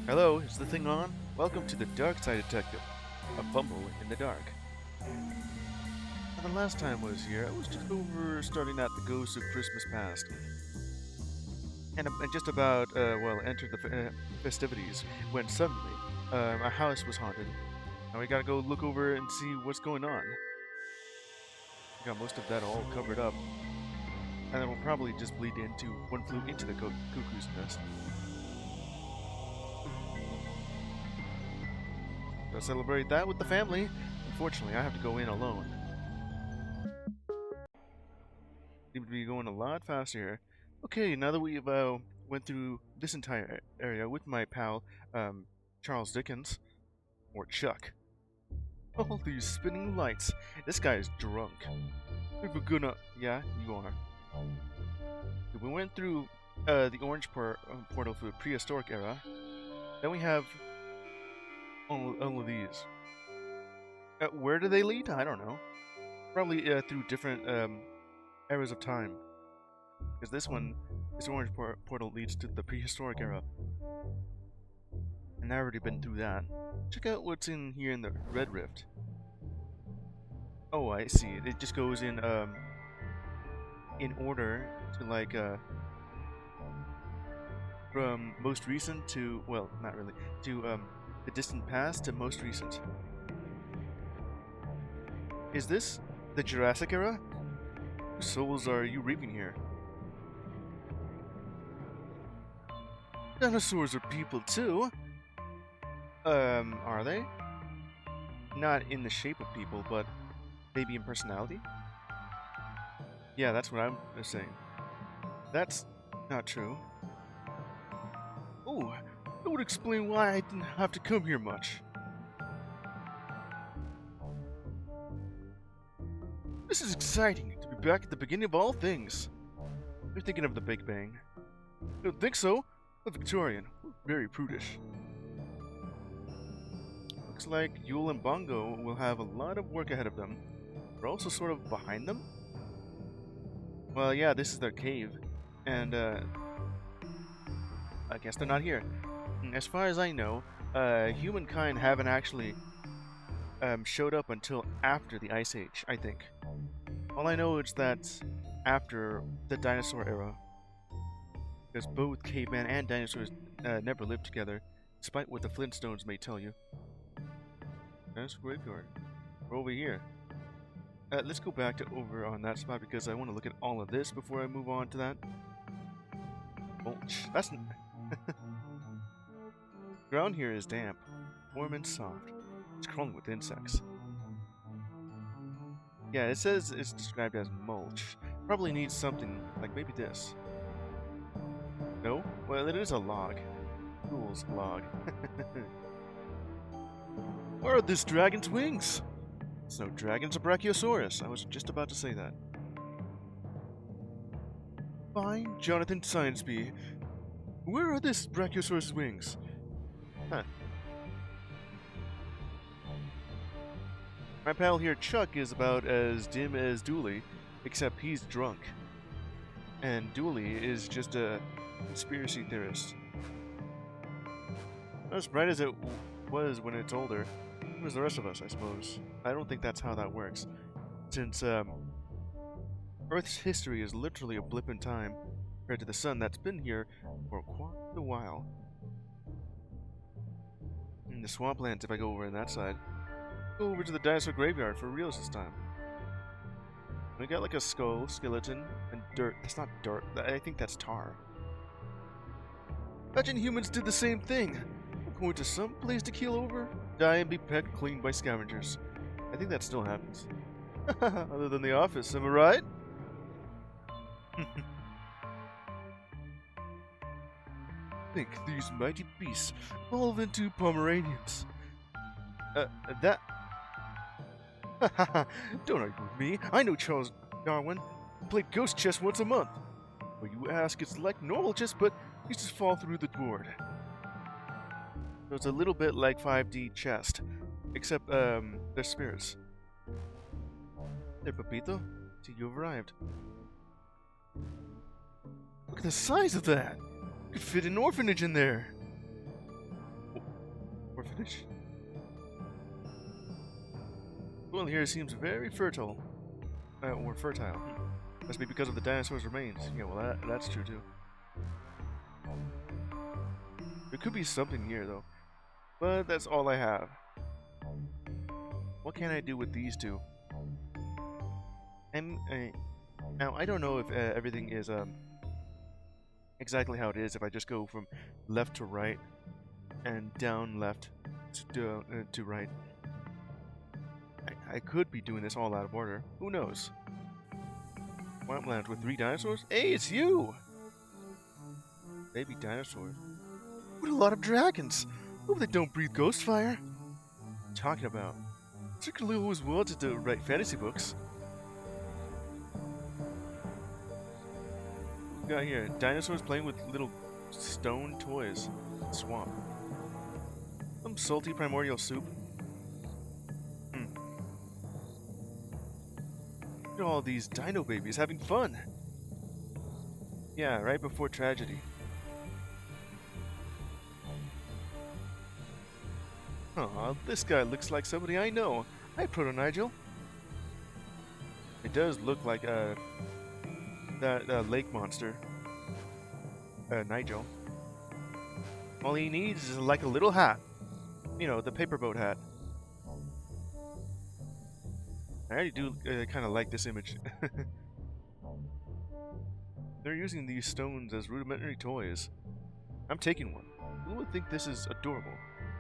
Hello, is the thing on? Welcome to the Darkside Detective, a fumble in the dark. Now, the last time I was here, I was just over starting at the Ghost of Christmas Past, and I just about, entered the festivities when suddenly, our house was haunted. Now we gotta go look over and see what's going on. We got most of that all covered up, and then we'll probably just bleed into One Flew into the Cuckoo's Nest. So celebrate that with the family. Unfortunately, I have to go in alone. Seem to be going a lot faster here. Okay, now that we've went through this entire area with my pal, Charles Dickens, or Chuck. All these spinning lights. This guy is drunk. We're gonna... Yeah, you are. We went through the orange portal for the prehistoric era. Then we have all of these. Where do they lead? I don't know. Probably through different eras of time. Because this orange portal leads to the prehistoric era. And I've already been through that. Check out what's in here in the red rift. Oh, I see. It just goes in order to like from most recent to, well, not really, to the distant past to most recent. Is this the Jurassic era? Whose souls are you reaping here? Dinosaurs are people too. Are they? Not in the shape of people, but maybe in personality? Yeah, that's what I'm saying. That's not true. Oh, that would explain why I didn't have to come here much. This is exciting, to be back at the beginning of all things. You're thinking of the Big Bang. Don't think so? A Victorian. We're very prudish. Looks like Yule and Bongo will have a lot of work ahead of them. We're also sort of behind them? Well, yeah, this is their cave. And, I guess they're not here. As far as I know, humankind haven't actually showed up until after the Ice Age, I think. All I know is that after the dinosaur era, because both cavemen and dinosaurs never lived together, despite what the Flintstones may tell you. Dinosaur graveyard. We're over here. Let's go back to over on that spot because I want to look at all of this before I move on to that. Mulch. That's... Ground here is damp, warm and soft. It's crawling with insects. Yeah, it says it's described as mulch. Probably needs something like maybe this. No? Well, it is a log. Fool's log. What are this dragon's wings? It's no dragon's a brachiosaurus. I was just about to say that. Fine, Jonathan Science-Bee. Where are this brachiosaurus' wings? Huh. My pal here, Chuck, is about as dim as Dooley, except he's drunk. And Dooley is just a conspiracy theorist. Not as bright as it was when it's older. It was the rest of us, I suppose. I don't think that's how that works. Since, Earth's history is literally a blip in time compared to the sun that's been here for quite a while. In the swamplands, if I go over on that side. Go over to the dinosaur graveyard for reals this time. We got like a skull, skeleton, and dirt. That's not dirt. I think that's tar. Imagine humans did the same thing. We're going to some place to keel over, die, and be pecked clean by scavengers. I think that still happens. Other than the office, am I right? Think these mighty beasts evolve into Pomeranians. That... Don't argue with me. I know Charles Darwin. I play ghost chess once a month. Well, you ask, it's like normal chess, but you just fall through the board. So it's a little bit like 5D chess, except, they're spirits. There, Papito. See, you've arrived. Look at the size of that! You could fit an orphanage in there! Soil here seems very fertile. Or fertile. Must be because of the dinosaurs' remains. Yeah, well, that's true too. There could be something here, though. But that's all I have. What can I do with these two? Now, I don't know if everything is exactly how it is if I just go from left to right and down left to right. I could be doing this all out of order. Who knows? Swampland with 3 dinosaurs? Hey, it's you! Baby dinosaurs. What a lot of dragons! Hope they don't breathe ghost fire. What are you talking about? Particularly always wanted to write fantasy books. We got here dinosaurs playing with little stone toys. Swamp. Some salty primordial soup. Look at all these dino babies having fun. Yeah, right before tragedy. Aw, this guy looks like somebody I know. Hi, Proto Nigel. It does look like that lake monster. Nigel. All he needs is like a little hat. You know, the paper boat hat. I already do kind of like this image. They're using these stones as rudimentary toys. I'm taking one. Who would think this is adorable?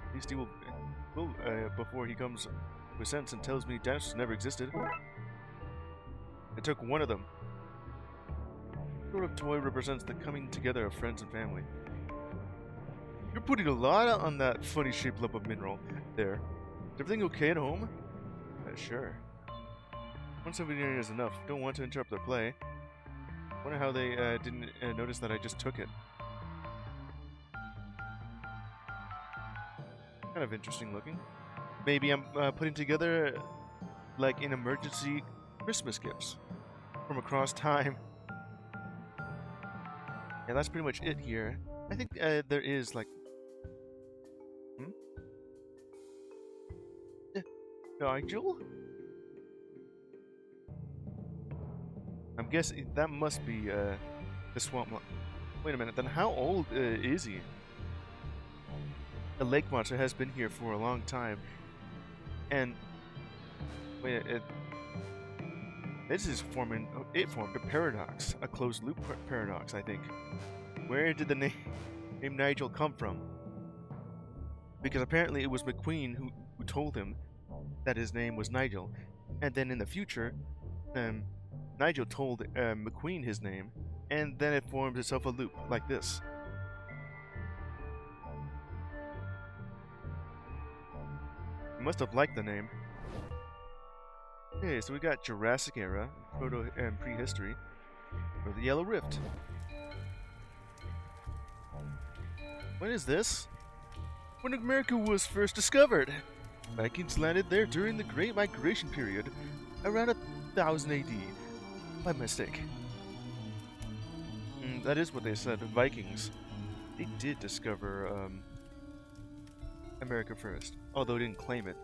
At least he will before he comes with sense and tells me dinosaurs never existed. I took one of them. What sort of toy represents the coming together of friends and family? You're putting a lot on that funny shaped lump of mineral there. Is everything okay at home? Sure. One souvenir is enough. Don't want to interrupt their play. Wonder how they didn't notice that I just took it. Kind of interesting looking. Maybe I'm putting together like an emergency Christmas gifts from across time. Yeah, that's pretty much it here. I think there is like... Nigel? I'm guessing that must be the swamp. Wait a minute, then how old is he? The lake monster has been here for a long time. And... wait, this is forming... oh, it formed a paradox. A closed loop paradox, I think. Where did the name Nigel come from? Because apparently it was McQueen who told him that his name was Nigel. And then in the future, Nigel told McQueen his name. And then it formed itself a loop, like this. He must have liked the name. Okay, so we got Jurassic Era, Proto and Prehistory, or the Yellow Rift. What is this? When America was first discovered, Vikings landed there during the Great Migration period, around 1000 AD. By mistake. That is what they said, Vikings. They did discover America first, although they didn't claim it.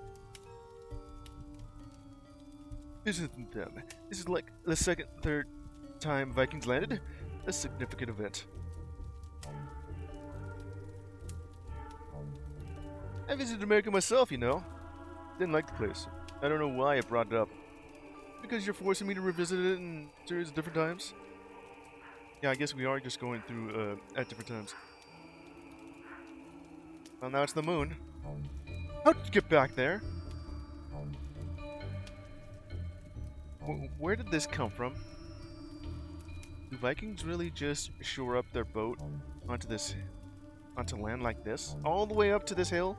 This isn't them. This is like the second, third time Vikings landed. A significant event. I visited America myself, you know. Didn't like the place. I don't know why I brought it up. Because you're forcing me to revisit it in a series of different times? Yeah, I guess we are just going through at different times. Well, now it's the moon. How did you get back there? Where did this come from? Do Vikings really just shore up their boat onto land like this? All the way up to this hill?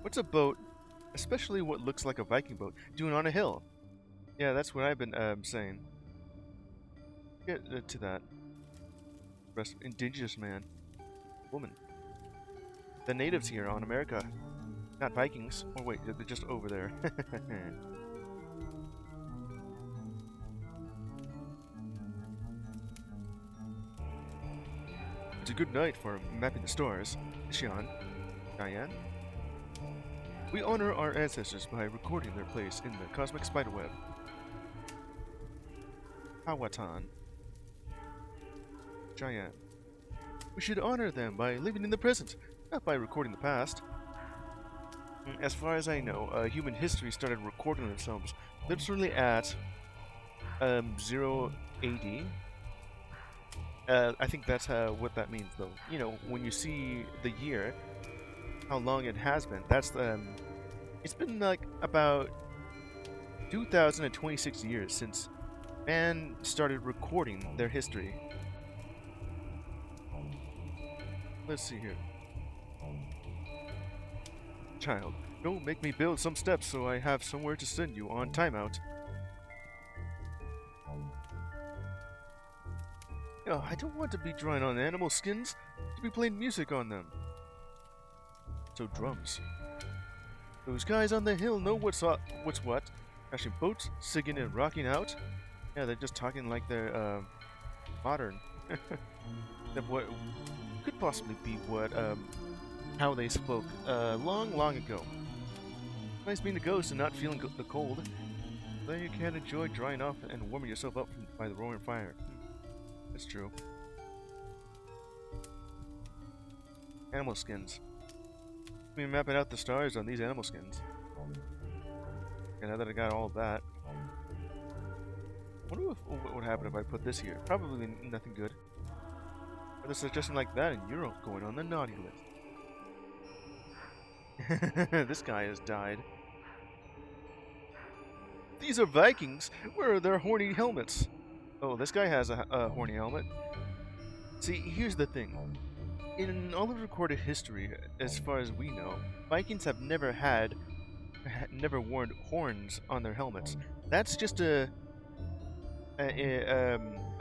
What's a boat, especially what looks like a Viking boat, doing on a hill? Yeah, that's what I've been saying. Get to that. Indigenous man. Woman. The natives here on America. Not Vikings. Oh wait, they're just over there. It's a good night for mapping the stars. Xian, Diane. We honor our ancestors by recording their place in the cosmic spiderweb. Hawatan, Cheyenne. We should honor them by living in the present, not by recording the past. As far as I know, human history started recording themselves literally at 0 AD. I think that's what that means, though. You know, when you see the year, how long it has been, that's it's been like about 2,026 years since man started recording their history. Let's see here. Child, don't make me build some steps so I have somewhere to send you on timeout. Oh, I don't want to be drawing on animal skins, to be playing music on them. So drums. Those guys on the hill know what's what. Crashing boats, singing and rocking out. Yeah, they're just talking like they're modern. That what could possibly be what how they spoke long ago. Nice being a ghost and not feeling the cold. Then you can enjoy drying off and warming yourself up by the roaring fire. That's true. Animal skins. Let me mapping out the stars on these animal skins. And now that I got all of that, I wonder what would happen if I put this here. Probably nothing good. But there's suggestion like that, and you're going on the naughty list. This guy has died. These are Vikings. Where are their horny helmets? Oh, this guy has a horny helmet. See, here's the thing. In all of recorded history, as far as we know, Vikings have never worn horns on their helmets. That's just a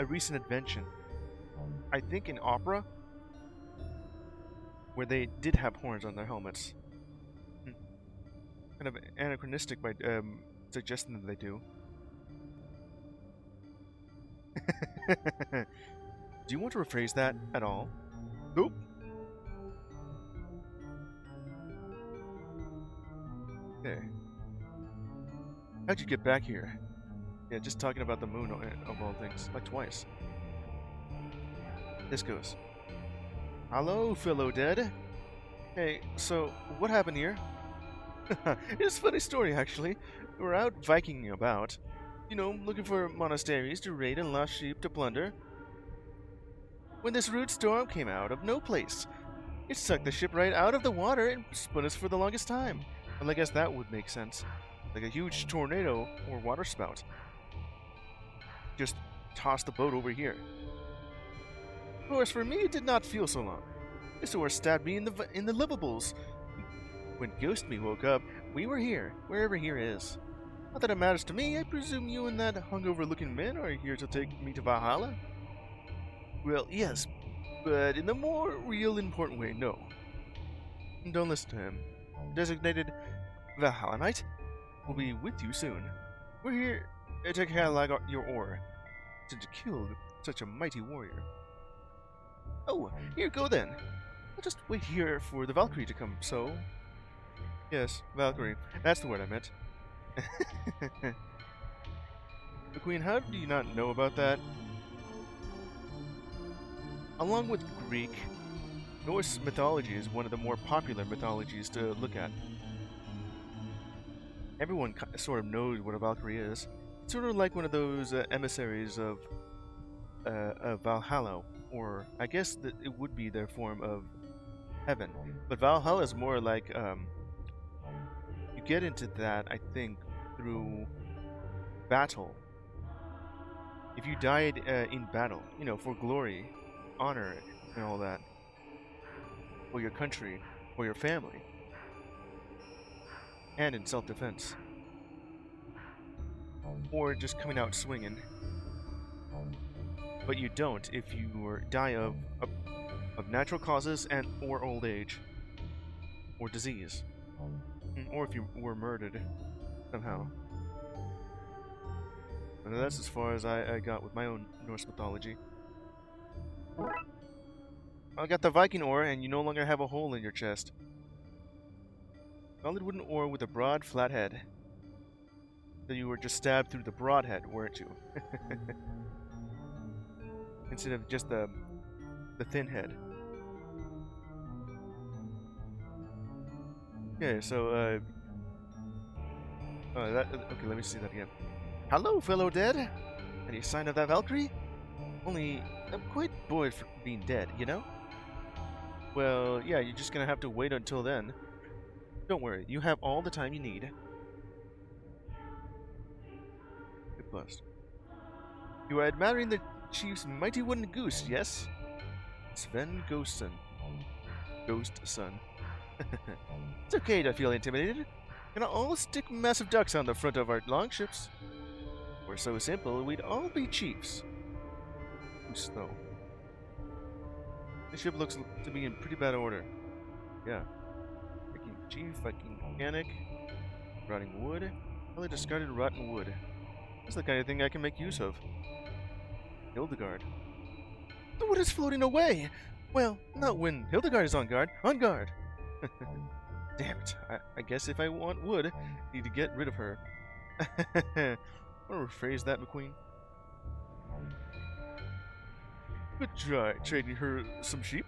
recent invention. I think in opera, where they did have horns on their helmets. Kind of anachronistic by suggesting that they do. Do you want to rephrase that at all? Nope. Okay. How'd you get back here? Yeah, just talking about the moon of all things. Like twice. This goes. Hello, fellow dead. Hey, so what happened here? It's a funny story, actually. We're out Vikinging about. You know, looking for monasteries to raid and lost sheep to plunder. When this rude storm came out of no place, it sucked the ship right out of the water and spun us for the longest time. Well, I guess that would make sense. Like a huge tornado or water spout. Just toss the boat over here. Of course, for me, it did not feel so long. This horse stabbed me in the livables. When Ghost Me woke up, we were here, wherever here is. Not that it matters to me. I presume you and that hungover-looking man are here to take me to Valhalla? Well, yes, but in the more real important way, no. Don't listen to him. Designated Valhalla Knight will be with you soon. We're here to catalog your ore, to kill such a mighty warrior. Oh, here, go then. I'll just wait here for the Valkyrie to come, so... Yes, Valkyrie. That's the word I meant. The Queen, how do you not know about that? Along with Greek, Norse mythology is one of the more popular mythologies to look at. Everyone sort of knows what a Valkyrie is. It's sort of like one of those emissaries of Valhalla, or I guess that it would be their form of heaven. But Valhalla is more like you get into that, I think, through battle. If you died in battle, you know, for glory, honor, and all that, for your country, for your family, and in self-defense, or just coming out swinging. But you don't if you die of natural causes and or old age, or disease, or if you were murdered somehow. And that's as far as I got with my own Norse mythology. I got the Viking ore, and you no longer have a hole in your chest. Solid wooden ore with a broad, flat head. So you were just stabbed through the broad head, weren't you? Instead of just the thin head. Okay, so okay, let me see that again. Hello, fellow dead. Any sign of that Valkyrie? Only I'm quite bored for being dead, you know? Well, yeah, you're just gonna have to wait until then. Don't worry, you have all the time you need. Good bust. You are admiring the chief's mighty wooden goose, yes? Sven Ghostson. Ghost Son. It's okay to feel intimidated. Gonna all stick massive ducks on the front of our longships. We're so simple, we'd all be chiefs. Too slow. The ship looks to be in pretty bad order. Yeah. Viking chief, Viking mechanic, rotting wood. Probably discarded rotten wood. That's the kind of thing I can make use of. Hildegard. The wood is floating away! Well, not when Hildegard is on guard. On guard! Damn it. I guess if I want wood, I need to get rid of her. I want to rephrase that, McQueen. Good try trading her some sheep.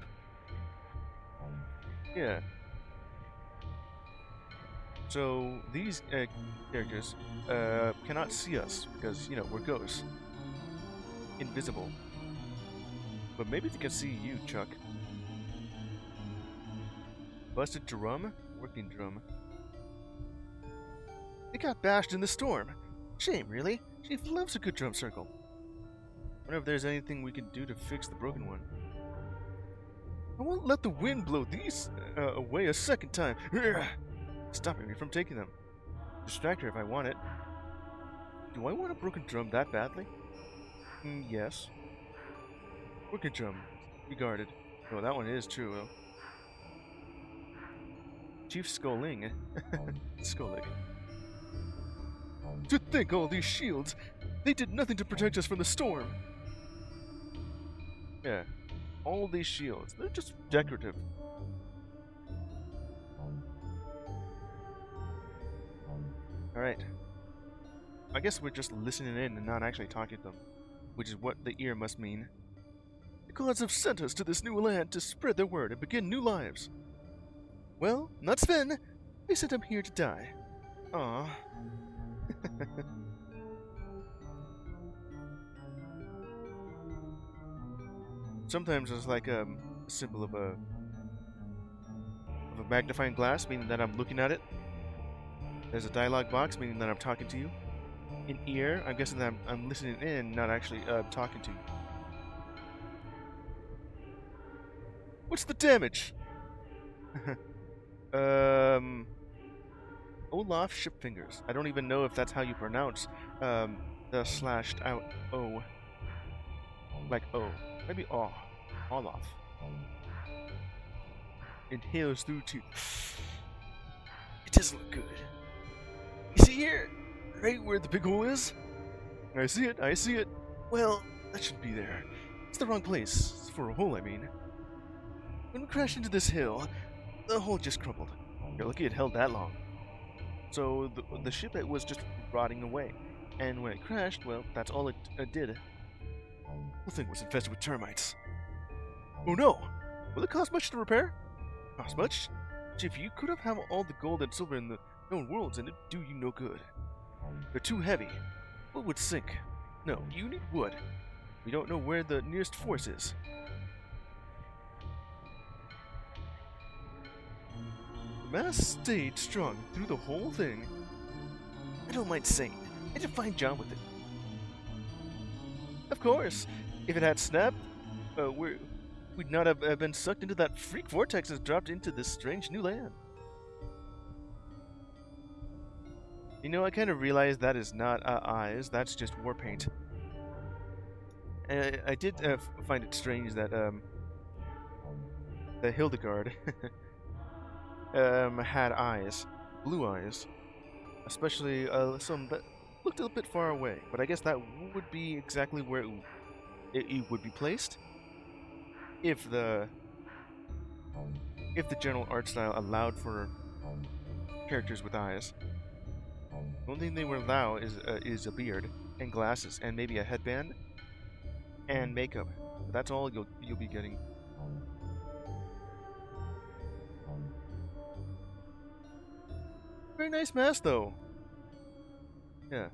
Yeah. So these characters cannot see us because, you know, we're ghosts. Invisible. But maybe they can see you, Chuck. Busted drum? Working drum. It got bashed in the storm. Shame, really. She loves a good drum circle. Wonder if there's anything we can do to fix the broken one. I won't let the wind blow these away a second time. Stopping me from taking them. Distract her if I want it. Do I want a broken drum that badly? Yes. Broken drum. Regarded. Oh, that one is true, though. Chief Skolling. Skolig. To think all these shields! They did nothing to protect us from the storm! Yeah. All these shields. They're just decorative. Alright. I guess we're just listening in and not actually talking to them. Which is what the ear must mean. The gods have sent us to this new land to spread their word and begin new lives. Well, not Sven. They sent him here to die. Aww. Sometimes it's like a symbol of a magnifying glass, meaning that I'm looking at it. There's a dialogue box, meaning that I'm talking to you. In ear, I'm guessing that I'm listening in, not actually talking to you. What's the damage? Olaf Shipfingers. I don't even know if that's how you pronounce the slashed out O. Like O. Maybe O. Olaf. Inhales through teeth. It doesn't look good. You see here? Right where the big hole is? I see it, I see it. Well, that should be there. It's the wrong place. For a hole, I mean. When we crashed into this hill, the hole just crumbled. You're lucky it held that long. So the ship was just rotting away. And when it crashed, well, that's all it did. The thing was infested with termites. Oh no! Will it cost much to repair? Cost much? If you could have all the gold and silver in the known worlds, and it'd do you no good. They're too heavy. What would sink? No, you need wood. We don't know where the nearest force is. The mast stayed strong through the whole thing. I don't mind saying, I did a fine job with it. Of course, if it had snapped, we'd not have been sucked into that freak vortex and dropped into this strange new land. You know, I kind of realized that is not eyes, that's just war paint. I did find it strange that the Hildegard had eyes, blue eyes, especially some that looked a bit far away. But I guess that would be exactly where it would be placed if the if the general art style allowed for characters with eyes. The only thing they would allow is a beard and glasses and maybe a headband and makeup. But that's all you'll be getting. Very nice mask though. Yeah.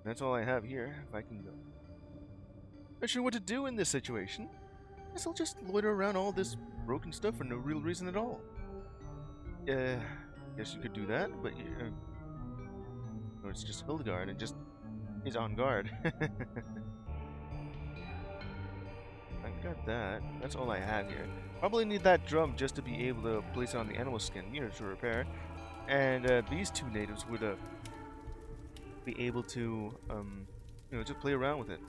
That's all I have here. If I can go. Not sure what to do in this situation. Guess I'll just loiter around all this broken stuff for no real reason at all. Guess you could do that, but no, it's just Hildegard and just is on guard. I got that. That's all I have here. Probably need that drum just to be able to place it on the animal skin here to repair. And these two natives would be able to, just play around with it.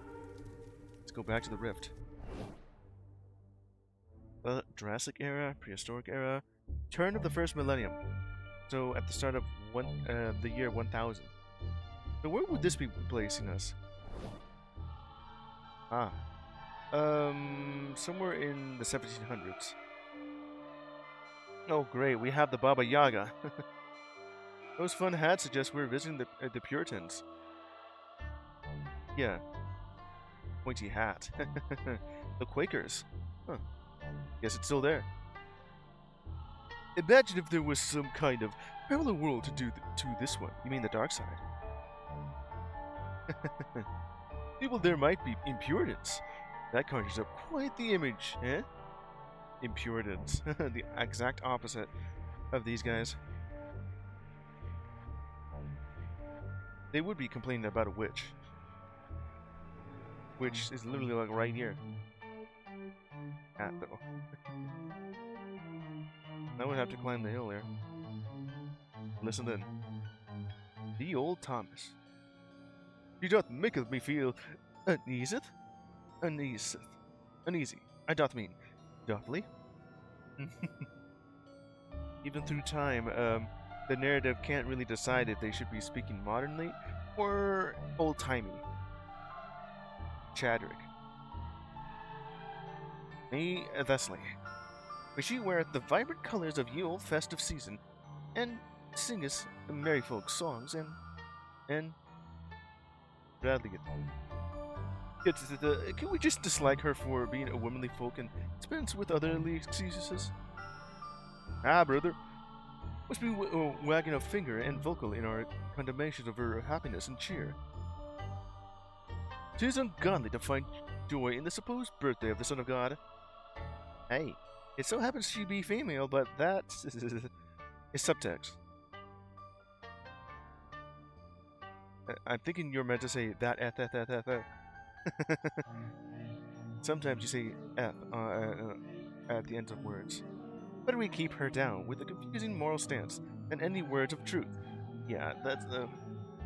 Let's go back to the rift. Jurassic era, prehistoric era, turn of the first millennium. So at the start of the year 1000. So where would this be placing us? Somewhere in the 1700s. Oh great, we have the Baba Yaga. Those fun hats suggest we're visiting the Puritans. Yeah. Pointy hat. The Quakers. Huh. Guess it's still there. Imagine if there was some kind of parallel world to this one. You mean the dark side? People there might be Puritans. That conjures up quite the image, eh? Puritans. The exact opposite of these guys. They would be complaining about a witch. Which is literally like right here. Cat though. I would have to climb the hill there. Listen then. The old Thomas. He doth maketh me feel uneasy. Uneasy. I doth mean dothly. Even through time, the narrative can't really decide if they should be speaking modernly or old-timey. Chadrick. Me, thusly. For she weareth the vibrant colours of ye old festive season, and singeth merry folk songs, and Bradley. Can we just dislike her for being a womanly folk and dispense with otherly excuses? Ah, brother. Must be wagging a finger and vocal in our condemnations of her happiness and cheer. 'Tis ungodly to find joy in the supposed birthday of the Son of God. Hey, it so happens she be female, but that is subtext. I'm thinking you're meant to say that F. Sometimes you say F at the end of words. Better we keep her down with a confusing moral stance than any words of truth. Yeah, that's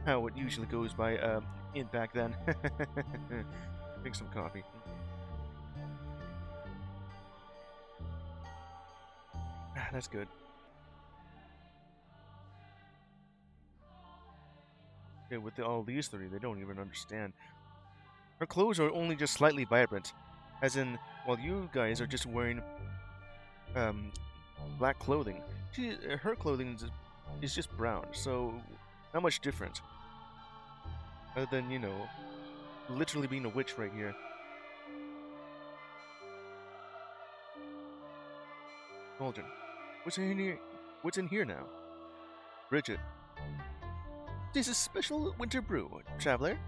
how it usually goes by in back then. Drink some coffee. That's good. Okay, with all these three, they don't even understand. Her clothes are only just slightly vibrant, as in, while you guys are just wearing black clothing, her clothing is just brown, so not much different. Other than, literally being a witch right here. Cauldron. What's in here? What's in here now? Bridget. This is special winter brew, traveler.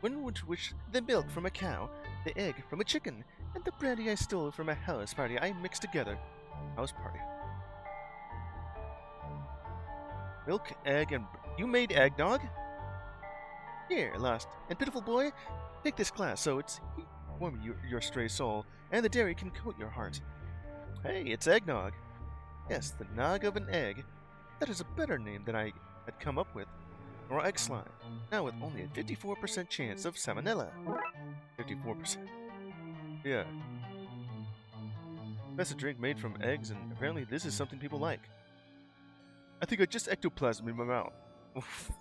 One which the milk from a cow, the egg from a chicken, and the brandy I stole from a house party I mixed together. House party. Milk, egg, and... You made eggnog? Here, lost and pitiful boy, take this glass so it's warm your stray soul, and the dairy can coat your heart. Hey, it's eggnog. Yes, the nog of an egg. That is a better name than I had come up with. Or egg slime, now with only a 54% chance of salmonella. 54%. Yeah. That's a drink made from eggs, and apparently this is something people like. I think I just ectoplasm in my mouth. Oof.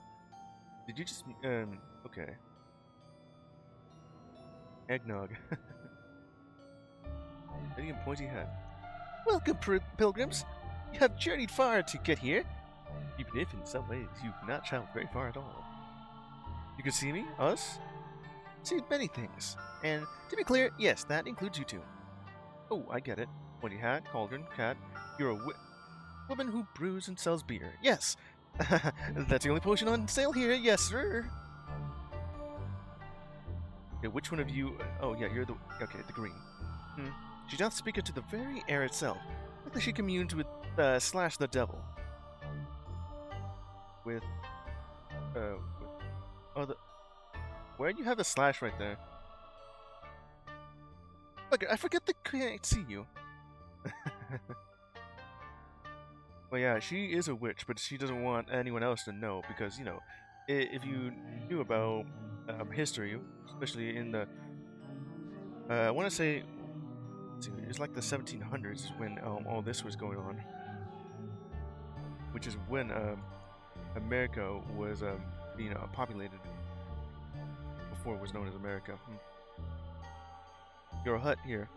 Did you just... okay. Eggnog. Lady and pointy hat. Welcome, pilgrims. You have journeyed far to get here, even if in some ways you've not traveled very far at all. You can see me, us, see many things. And to be clear, yes, that includes you two. Oh, I get it. Pointy hat, cauldron, cat. You're a woman who brews and sells beer. Yes. That's the only potion on sale here. Yes, sir. Okay, which one of you... Oh, yeah, you're the... Okay, the green. She doth speak to the very air itself. Likely she communed with Slash the Devil. With the... Where do you have the slash right there? Look, I forget that I can't see you. Well, yeah, she is a witch, but she doesn't want anyone else to know because, you know, if you knew about history, especially in the... I want to say... It's like the 1700s when all this was going on. Which is when America was being populated before it was known as America. Your hut here.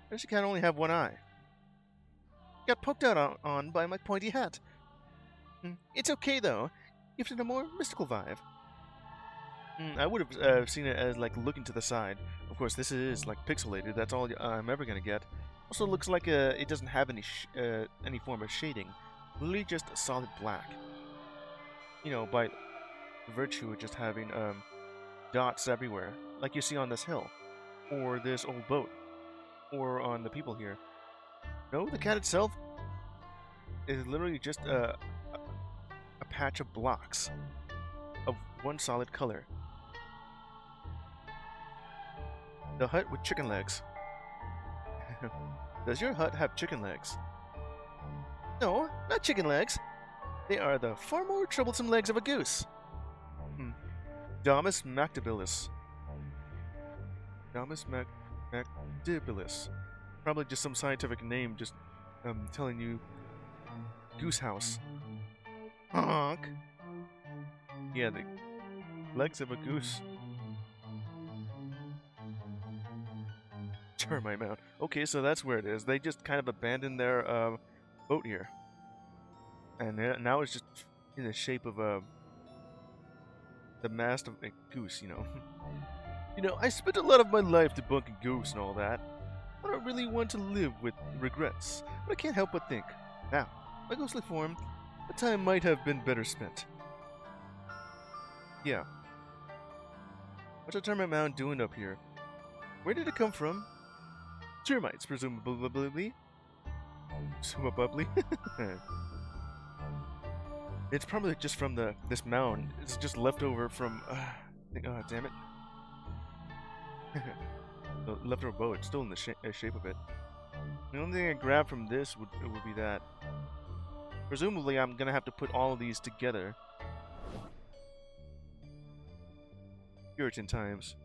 I guess you can only have one eye. Got poked out on by my pointy hat. It's okay though. Gives it a more mystical vibe. I would have seen it as like looking to the side. Of course, this is like pixelated. That's all I'm ever gonna get. Also, looks like it doesn't have any form of shading. Literally just solid black. You know, by virtue of just having dots everywhere, like you see on this hill, or this old boat, or on the people here. No, the cat itself is literally just a patch of blocks of one solid color. The hut with chicken legs. Does your hut have chicken legs? No, not chicken legs. They are the far more troublesome legs of a goose. Damus mactabilis. Damus mactabilis. Probably just some scientific name just telling you goose house. Honk. Yeah, the legs of a goose. Termite mound. Okay, so that's where it is. They just kind of abandoned their boat here. And now it's just in the shape of the mast of a goose, you know. You know, I spent a lot of my life debunking ghosts and all that. I don't really want to live with regrets, but I can't help but think. Now, my ghostly form, the time might have been better spent. Yeah. What's a termite mound doing up here? Where did it come from? Termites, presumably. Presumably. It's probably just from this mound. It's just leftover from. Oh, damn it. The leftover bow. It's still in the shape of it. The only thing I grab from this would be that. Presumably, I'm gonna have to put all of these together. Puritan times.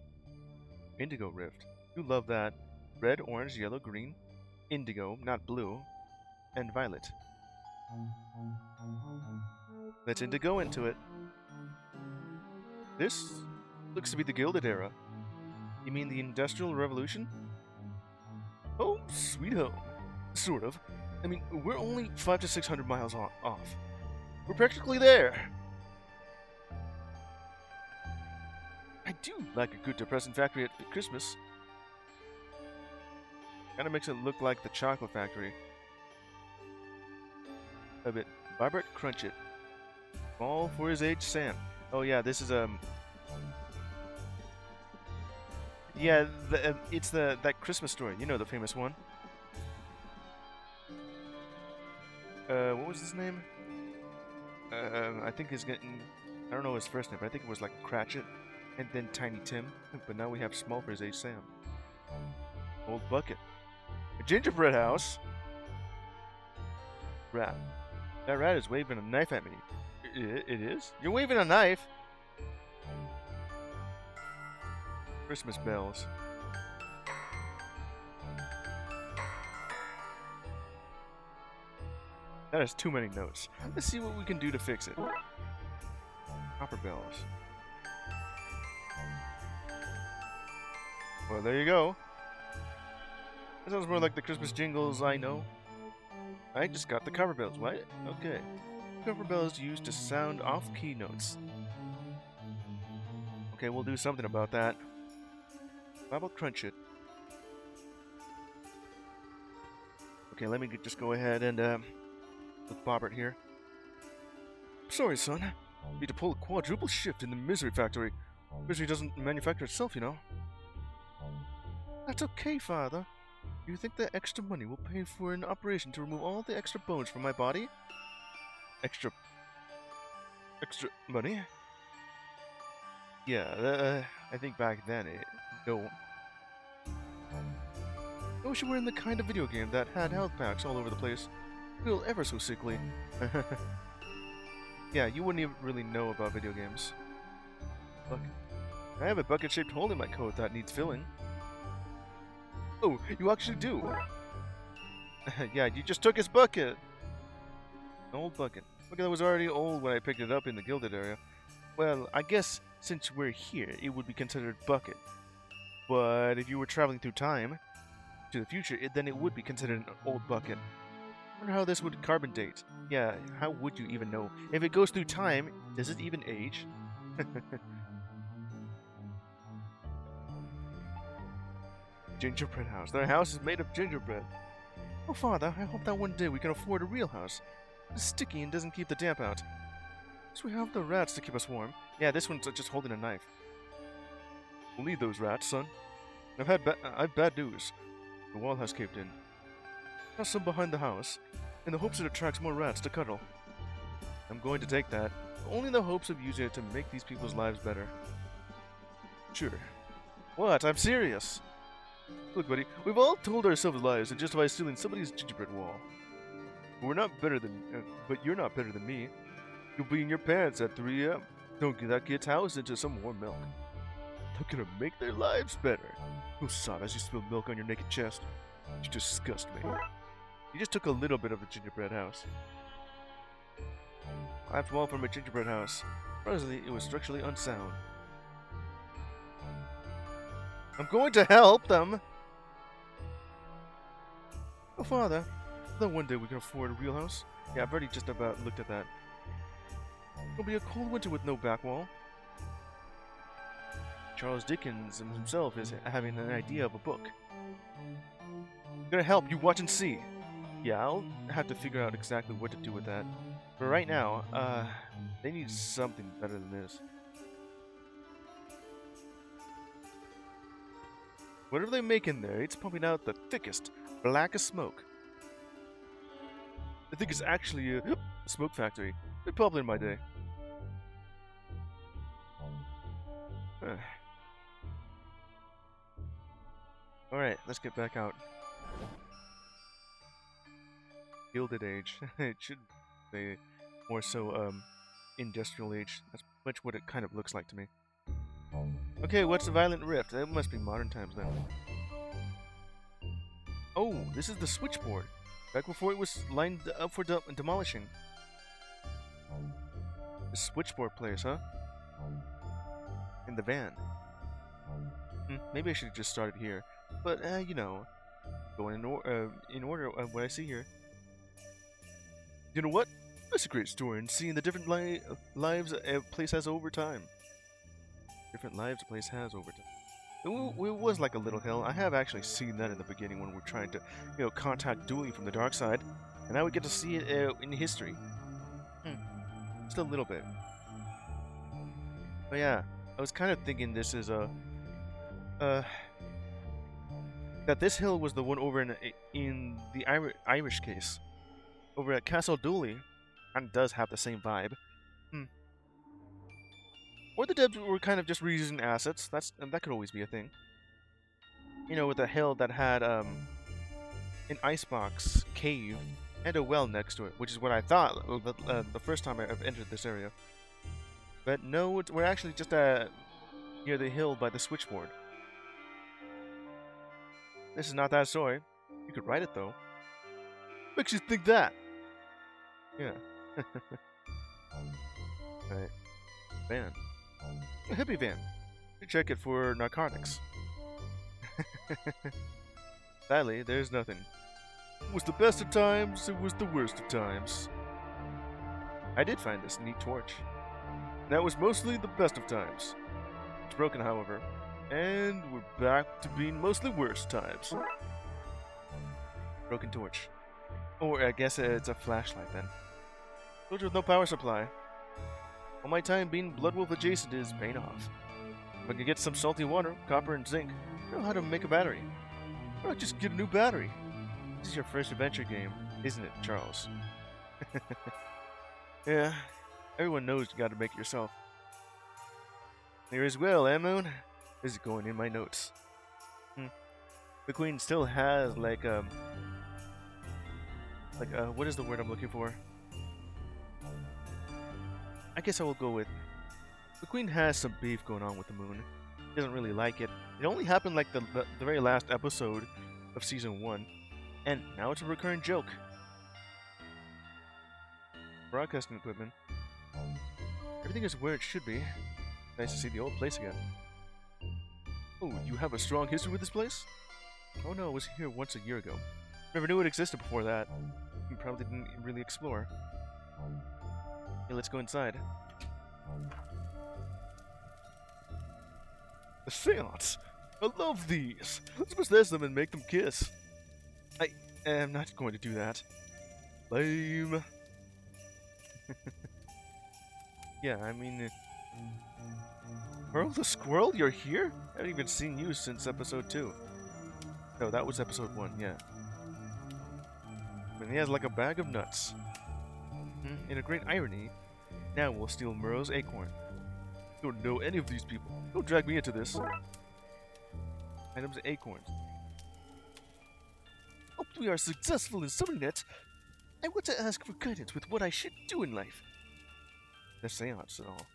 Indigo Rift. You love that. Red, orange, yellow, green. Indigo, not blue. And violet. Let's indigo into it. This looks to be the Gilded Era. You mean the Industrial Revolution? Oh, sweet home. Sort of. I mean, we're only 500 to 600 miles off. We're practically there. I do like a good depressing factory at Christmas. Kinda makes it look like the chocolate factory. A bit. Barbara Crunch It. All for his age, Sam. Oh yeah, this is yeah, it's that Christmas story. You know, the famous one. What was his name? I think he's getting. I don't know his first name, but I think it was like Cratchit, and then Tiny Tim. But now we have Small for his age, Sam. Old Bucket. A gingerbread house. Rat. That rat is waving a knife at me. It is? You're waving a knife? Christmas bells. That has too many notes. Let's see what we can do to fix it. Copper bells. Well, there you go. That sounds more like the Christmas jingles I know. I just got the cover bells, what? Okay. Cover bells used to sound off-key notes. Okay, we'll do something about that. How about crunch it? Okay, let me just go ahead and, with Bobbert here. Sorry, son. Need to pull a quadruple shift in the Misery Factory. Misery doesn't manufacture itself, you know. That's okay, Father. Do you think that extra money will pay for an operation to remove all the extra bones from my body? Extra money? Yeah, I think back then no. I wish you were in the kind of video game that had health packs all over the place. Feel ever so sickly. Yeah, you wouldn't even really know about video games. Look, I have a bucket-shaped hole in my coat that needs filling. Oh, you actually do? Yeah, you just took his bucket. An old bucket. Bucket that was already old when I picked it up in the Gilded area. Well, I guess since we're here, it would be considered bucket. But if you were traveling through time, to the future, then it would be considered an old bucket. I wonder how this would carbon date. Yeah, how would you even know? If it goes through time, does it even age? Gingerbread house. Their house is made of gingerbread. Oh, Father, I hope that one day we can afford a real house. It's sticky and doesn't keep the damp out. So we have the rats to keep us warm. Yeah, this one's just holding a knife. We'll need those rats, son. I've bad news. The wall has caved in. Got some behind the house, in the hopes it attracts more rats to cuddle. I'm going to take that, only in the hopes of using it to make these people's lives better. Sure. What? I'm serious. Look, buddy, we've all told ourselves lies to justify stealing somebody's gingerbread wall. We're not better than, but you're not better than me. You'll be in your pants at 3 a.m. Don't get that kid's house into some warm milk. They're gonna make their lives better. You'll sob as you spill milk on your naked chest. You disgust me. You just took a little bit of a gingerbread house. Collapsed wall from a gingerbread house. Surprisingly, it was structurally unsound. I'm going to help them! Oh, Father, then one day we can afford a real house. Yeah, I've already just about looked at that. It'll be a cold winter with no back wall. Charles Dickens himself is having an idea of a book. I'm gonna help, you watch and see. Yeah, I'll have to figure out exactly what to do with that. But right now, they need something better than this. Whatever they make in there, it's pumping out the thickest, blackest smoke. I think it's actually a smoke factory. Been popular in my day. Alright, let's get back out. Gilded Age. It should say more so, Industrial Age. That's much what it kind of looks like to me. Okay, what's the Violent Rift? That must be modern times then. Oh, this is the switchboard. Back before it was lined up for demolishing. The switchboard place, huh? In the van. Maybe I should have just started here. But, you know, going in order of what I see here. You know what? That's a great story, and seeing the different lives a place has over time. Different lives a place has over time. It was like a little hill. I have actually seen that in the beginning when we're trying to, you know, contact Dewey from the dark side, and now we get to see it in history. Just a little bit. But yeah, I was kind of thinking this is that this hill was the one over in the Irish case, over at Castle Dooley, and does have the same vibe. Or the devs were kind of just reusing assets. That could always be a thing. You know, with a hill that had an icebox cave and a well next to it, which is what I thought the first time I've entered this area. But no, we're actually just near the hill by the switchboard. This is not that story. You could write it though. Makes you think that. Yeah. Right. Van. A hippie van. You check it for narcotics. Sadly, there's nothing. It was the best of times, it was the worst of times. I did find this neat torch. That was mostly the best of times. It's broken, however, and we're back to being mostly worst times. Broken torch. Or I guess it's a flashlight then. Torch with no power supply. All my time being Bloodwolf adjacent is paying off. If I can get some salty water, copper, and zinc, I know how to make a battery. Why not just get a new battery? This is your first adventure game, isn't it, Charles? Yeah, everyone knows you gotta make it yourself. Here as well, eh, Moon? This is going in my notes. The Queen still has what is the word I'm looking for? I guess I will go with the Queen has some beef going on with the Moon. She doesn't really like it. It only happened like the very last episode of season 1, and now it's a recurring joke. Broadcasting equipment. Everything is where it should be. Nice to see the old place again. Oh, you have a strong history with this place? Oh no, I was here once a year ago. Never knew it existed before that. You probably didn't really explore. Okay, let's go inside. The seance! I love these! Let's possess them and make them kiss. I am not going to do that. Lame. Yeah, I mean... Pearl the Squirrel, you're here? I haven't even seen you since episode 2. No, that was episode 1, yeah. And he has like a bag of nuts. In a great irony, now we'll steal Murrow's acorn. Don't know any of these people. Don't drag me into this. Items and acorns. Hope we are successful in summoning it. I want to ask for guidance with what I should do in life. The seance and all.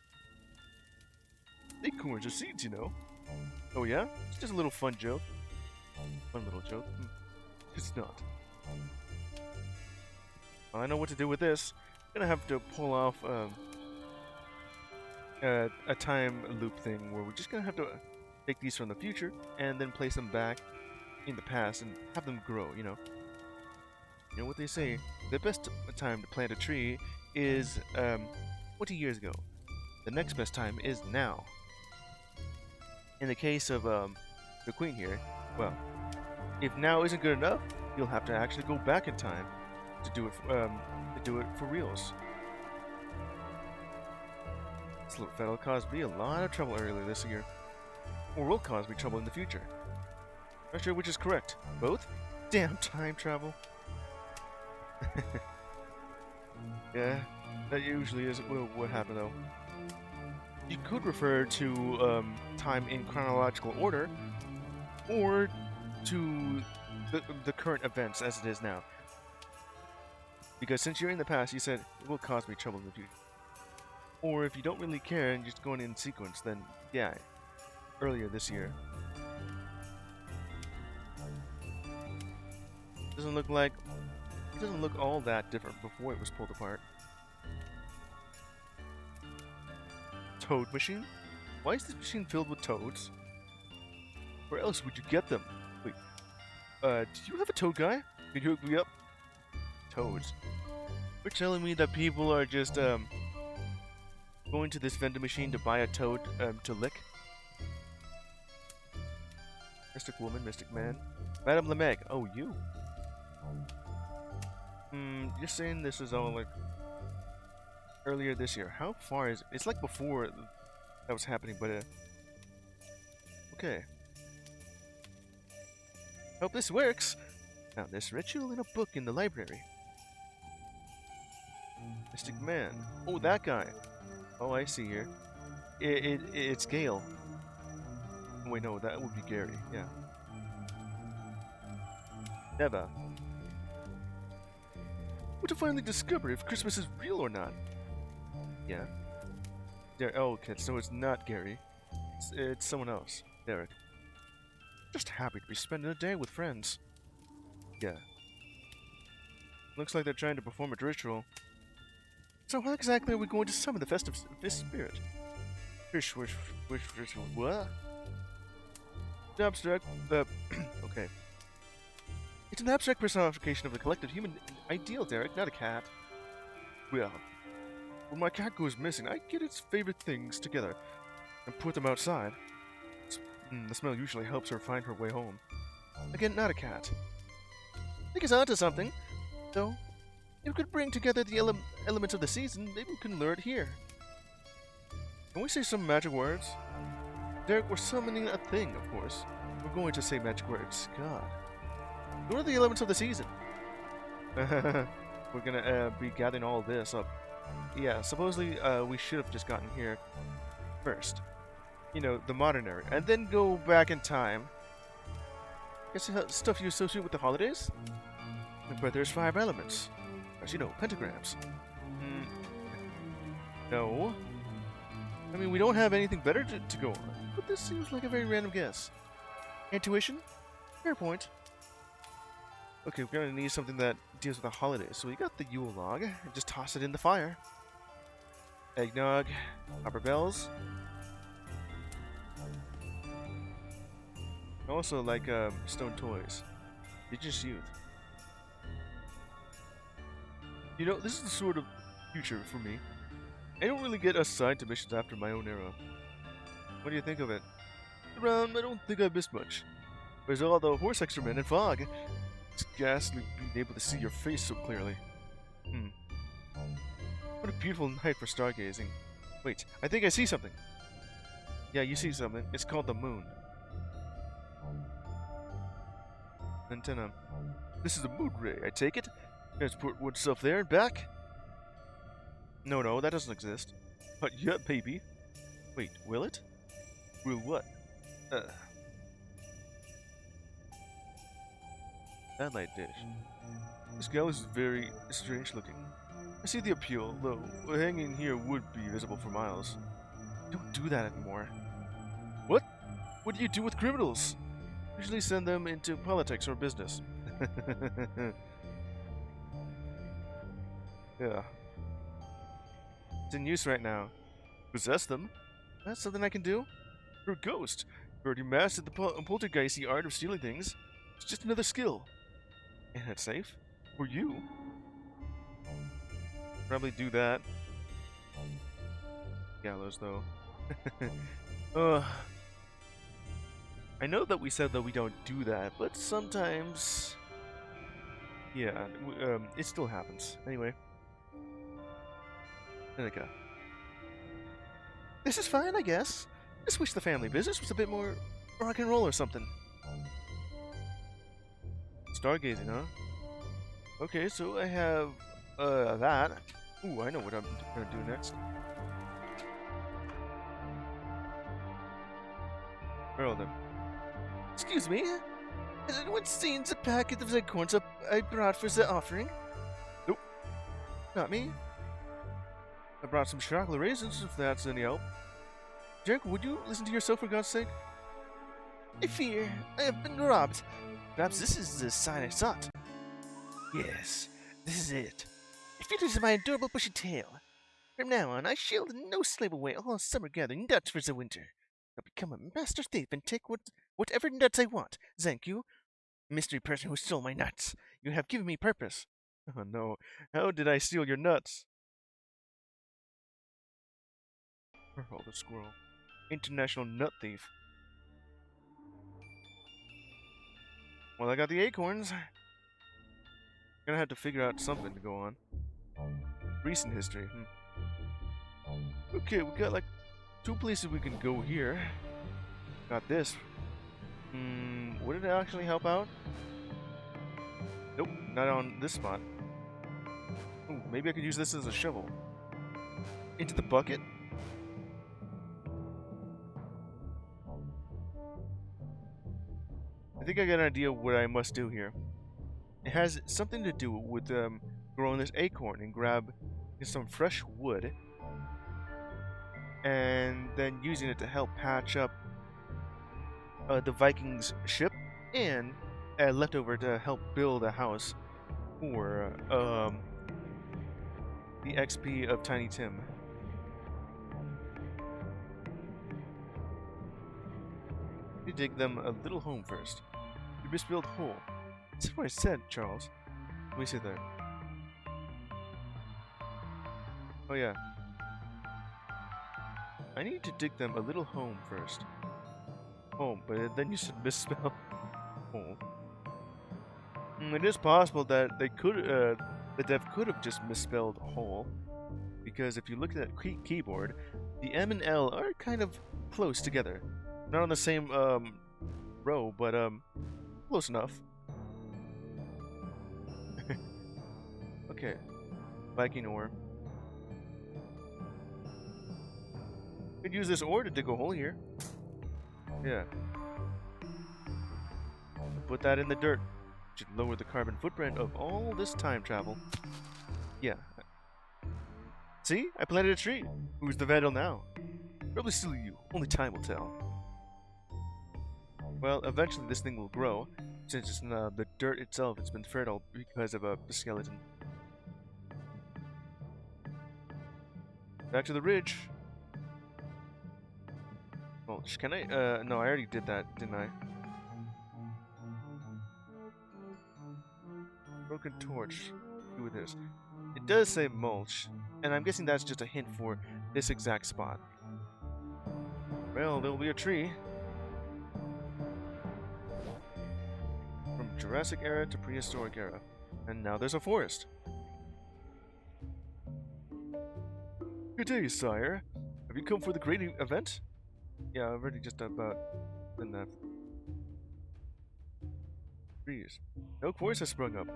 Acorns are seeds, you know. Oh yeah? It's just a little fun joke. Fun little joke. It's not. Well, I know what to do with this. I'm gonna have to pull off a time loop thing where we're just gonna have to take these from the future and then place them back in the past and have them grow, you know. You know what they say, the best time to plant a tree is 20 years ago. The next best time is now. In the case of the Queen here, well, if now isn't good enough, you'll have to actually go back in time to do it for reals. This little fellow caused me a lot of trouble earlier this year, or will cause me trouble in the future. Not sure which is correct. Both? Damn time travel. Yeah, that usually is what happened though. You could refer to time in chronological order, or to the current events as it is now. Because since you're in the past, you said it will cause me trouble in the future. Or if you don't really care and just going in sequence, then yeah, earlier this year. It doesn't look all that different before it was pulled apart. Toad machine? Why is this machine filled with toads? Where else would you get them? Wait, do you have a toad guy? Can you hook me up? Toads. You're telling me that people are just going to this vending machine to buy a toad to lick? Mystic woman, mystic man. Madame Lemeg. Oh, you. You're saying this is all like earlier this year. How far is it? It's like before that was happening, but okay. Hope this works. Found this ritual in a book in the library. Mystic man. Oh, that guy. Oh, I see here. It's Gale. Oh, wait, no, that would be Gary. Yeah. Never. Want to finally discover if Christmas is real or not. Yeah. Oh, okay, so it's not Gary. It's someone else. Derek. Just happy to be spending a day with friends. Yeah. Looks like they're trying to perform a ritual. So how exactly are we going to summon the festive spirit? Wish ritual. What? Abstract. Okay. It's an abstract personification of the collective human ideal, Derek, not a cat. Well, when my cat goes missing, I get its favorite things together and put them outside. The smell usually helps her find her way home. Again, not a cat. I think it's onto something, though. If we could bring together the elements of the season, maybe we can lure it here. Can we say some magic words? Derek, we're summoning a thing, of course. We're going to say magic words. God. What are the elements of the season? We're gonna be gathering all this up. Yeah, supposedly we should have just gotten here first. You know, the modern era. And then go back in time. Guess stuff you associate with the holidays? But there's 5 elements. As you know, pentagrams. No. I mean, we don't have anything better to go on. But this seems like a very random guess. Intuition? Fair point. Okay, we're gonna need something that deals with the holidays. So we got the Yule log, and just toss it in the fire. Eggnog, copper bells. Also like stone toys. Indigenous youth. You know, this is the sort of future for me. I don't really get assigned to missions after my own era. What do you think of it? Around, I don't think I've missed much. There's all the horse excrement and fog. It's ghastly being able to see your face so clearly. What a beautiful night for stargazing. Wait, I think I see something. Yeah, you see something. It's called the moon. Antenna. This is a moon ray, I take it? Transport oneself there and back? No, that doesn't exist. But yeah, baby. Wait, will it? Will what? Satellite dish. This gal is very strange looking. I see the appeal, though hanging here would be visible for miles. Don't do that anymore. What? What do you do with criminals? Usually send them into politics or business. Yeah. It's in use right now. Possess them? That's something I can do? You're a ghost. You already mastered the poltergeisty art of stealing things. It's just another skill. And it's safe? For you? Probably do that. Gallows, though. I know that we said that we don't do that, but sometimes... Yeah, it still happens. Anyway. Seneca. This is fine, I guess. Just wish the family business was a bit more rock and roll or something. Stargazing, huh? Okay, so I have, that. Ooh, I know what I'm gonna do next. Where are them? Excuse me? Has anyone seen the packet of acorns I brought for the offering? Nope. Not me. I brought some chocolate raisins, if that's any help. Jack, would you listen to yourself for God's sake? I fear I have been robbed. Perhaps this is the sign I sought. Yes, this is it. It features my adorable bushy tail. From now on, I shall no slave away all summer gathering nuts for the winter. I'll become a master thief and take whatever nuts I want. Thank you, mystery person who stole my nuts. You have given me purpose. Oh no, how did I steal your nuts? Oh, the squirrel. International nut thief. Well, I got the acorns. Gonna have to figure out something to go on. Recent history. Okay, we got like 2 places we can go here. Got this. Would it actually help out? Nope, not on this spot. Ooh, maybe I could use this as a shovel. Into the bucket? I think I got an idea what I must do here. It has something to do with growing this acorn and grab some fresh wood and then using it to help patch up the Vikings' ship and leftover to help build a house for the XP of Tiny Tim. You dig them a little home first. You must build hole. That's what I said, Charles. Let me see that. Oh yeah. I need to dig them a little home first. Home, but then you should misspell home. It is possible that the dev could have just misspelled hole, because if you look at that keyboard, the M and L are kind of close together. Not on the same row, but close enough. Okay, Viking ore. Could use this ore to dig a hole here. Yeah. Put that in the dirt. Should lower the carbon footprint of all this time travel. Yeah. See? I planted a tree. Who's the vandal now? Probably still you. Only time will tell. Well, eventually this thing will grow, since it's the dirt itself has been fertile because of the skeleton. Back to the ridge. Mulch. Can I? No, I already did that, didn't I? Broken torch. Do with this. It does say mulch, and I'm guessing that's just a hint for this exact spot. Well, there'll be a tree. From Jurassic era to prehistoric era. And now there's a forest. Good day, sire. Have you come for the great event? Yeah, I've already just about done that. Trees. No forest has sprung up.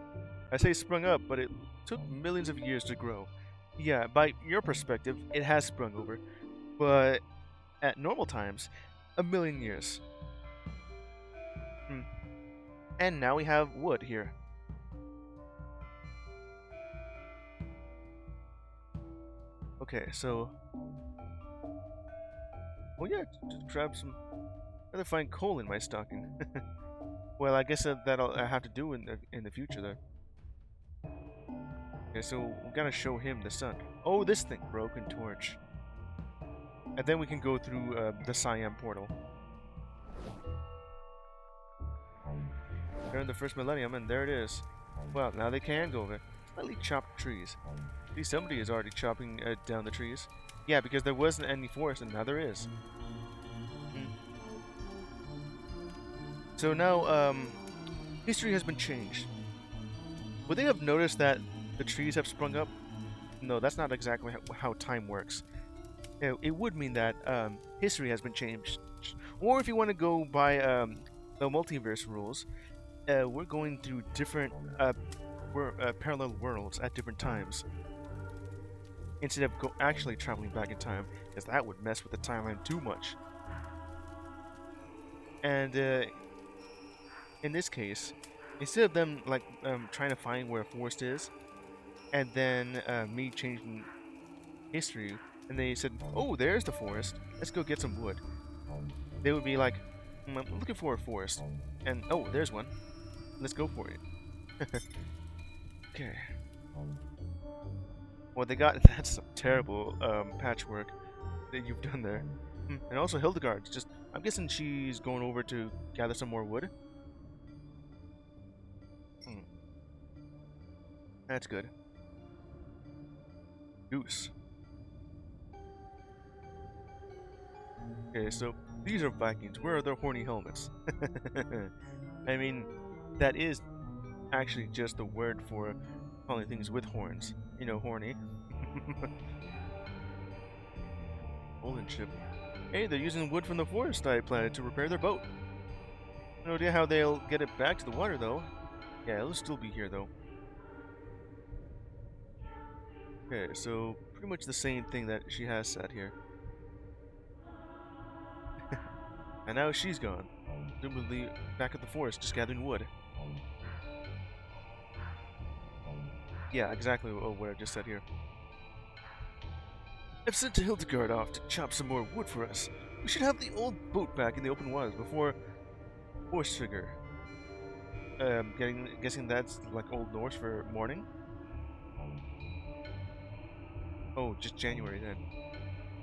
I say sprung up, but it took millions of years to grow. Yeah, by your perspective, it has sprung over. But at normal times, a million years. And now we have wood here. Okay, so... Oh yeah, just grab some... I'd rather find coal in my stocking. Well, I guess that'll have to do in the future, though. Okay, so we gotta show him the sun. Oh, this thing! Broken torch. And then we can go through the Siam portal. They're in the first millennium, and there it is. Well, now they can go over. Slightly chopped trees. At least somebody is already chopping down the trees. Yeah, because there wasn't any forest, and now there is. So now, history has been changed. Would they have noticed that the trees have sprung up? No, that's not exactly how time works. It would mean that history has been changed. Or if you want to go by the multiverse rules, we're going through different parallel worlds at different times. Instead of actually traveling back in time, because that would mess with the timeline too much. And in this case, instead of them like trying to find where a forest is, and then me changing history, and they said, "Oh, there's the forest. Let's go get some wood." They would be like, "I'm looking for a forest," and oh, there's one. Let's go for it. Okay. Well, they got that's some terrible patchwork that you've done there. And also Hildegard's just, I'm guessing she's going over to gather some more wood. That's good. Goose. Okay, so these are Vikings. Where are their horny helmets? I mean, that is actually just the word for calling things with horns. You know, horny. Golden ship. Hey, they're using wood from the forest I planted to repair their boat. No idea how they'll get it back to the water, though. Yeah, it'll still be here, though. Okay, so pretty much the same thing that she has said here. And now she's gone. Presumably back at the forest, just gathering wood. Yeah, exactly what I just said here. I've sent Hildegard off to chop some more wood for us. We should have the old boat back in the open waters before Horse Trigger. Guessing that's like Old Norse for morning? Oh, just January then.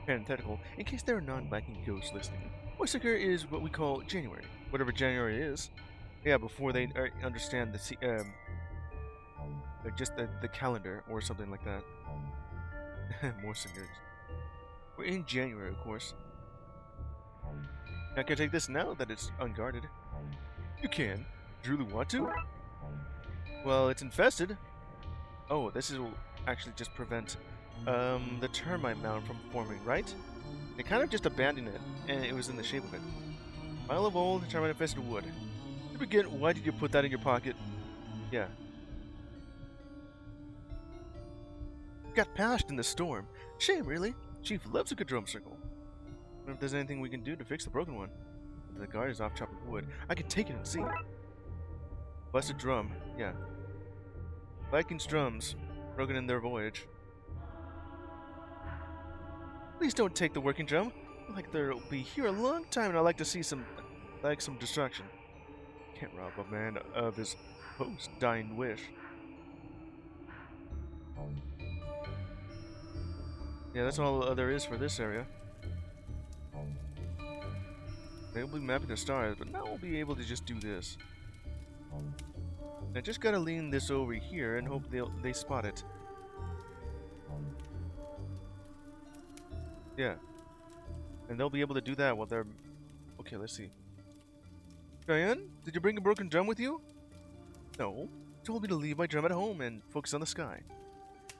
Parenthetical, in case there are non-Viking ghosts listening. Horse Trigger is what we call January, whatever January is. Yeah, before they understand just the calendar or something like that. More singers. We're in January, of course. I can take this now that it's unguarded. You can. Do you really want to? Well, it's infested. Oh, this will actually just prevent the termite mound from forming, right? They kind of just abandoned it, and it was in the shape of it. Pile of old termite-infested wood. To begin, why did you put that in your pocket? Yeah. Got patched in the storm. Shame, really. Chief loves a good drum circle. I wonder if there's anything we can do to fix the broken one. The guard is off chopping wood. I can take it and see. Busted drum. Yeah. Vikings' drums. Broken in their voyage. Please don't take the working drum. Like they'll be here a long time, and I like to see some destruction. Can't rob a man of his post-dying wish. Yeah, that's all there is for this area. They'll be mapping the stars, but now we'll be able to just do this. I just gotta lean this over here and hope they spot it. Yeah. And they'll be able to do that while they're... Okay, let's see. Diane, did you bring a broken drum with you? No. You told me to leave my drum at home and focus on the sky.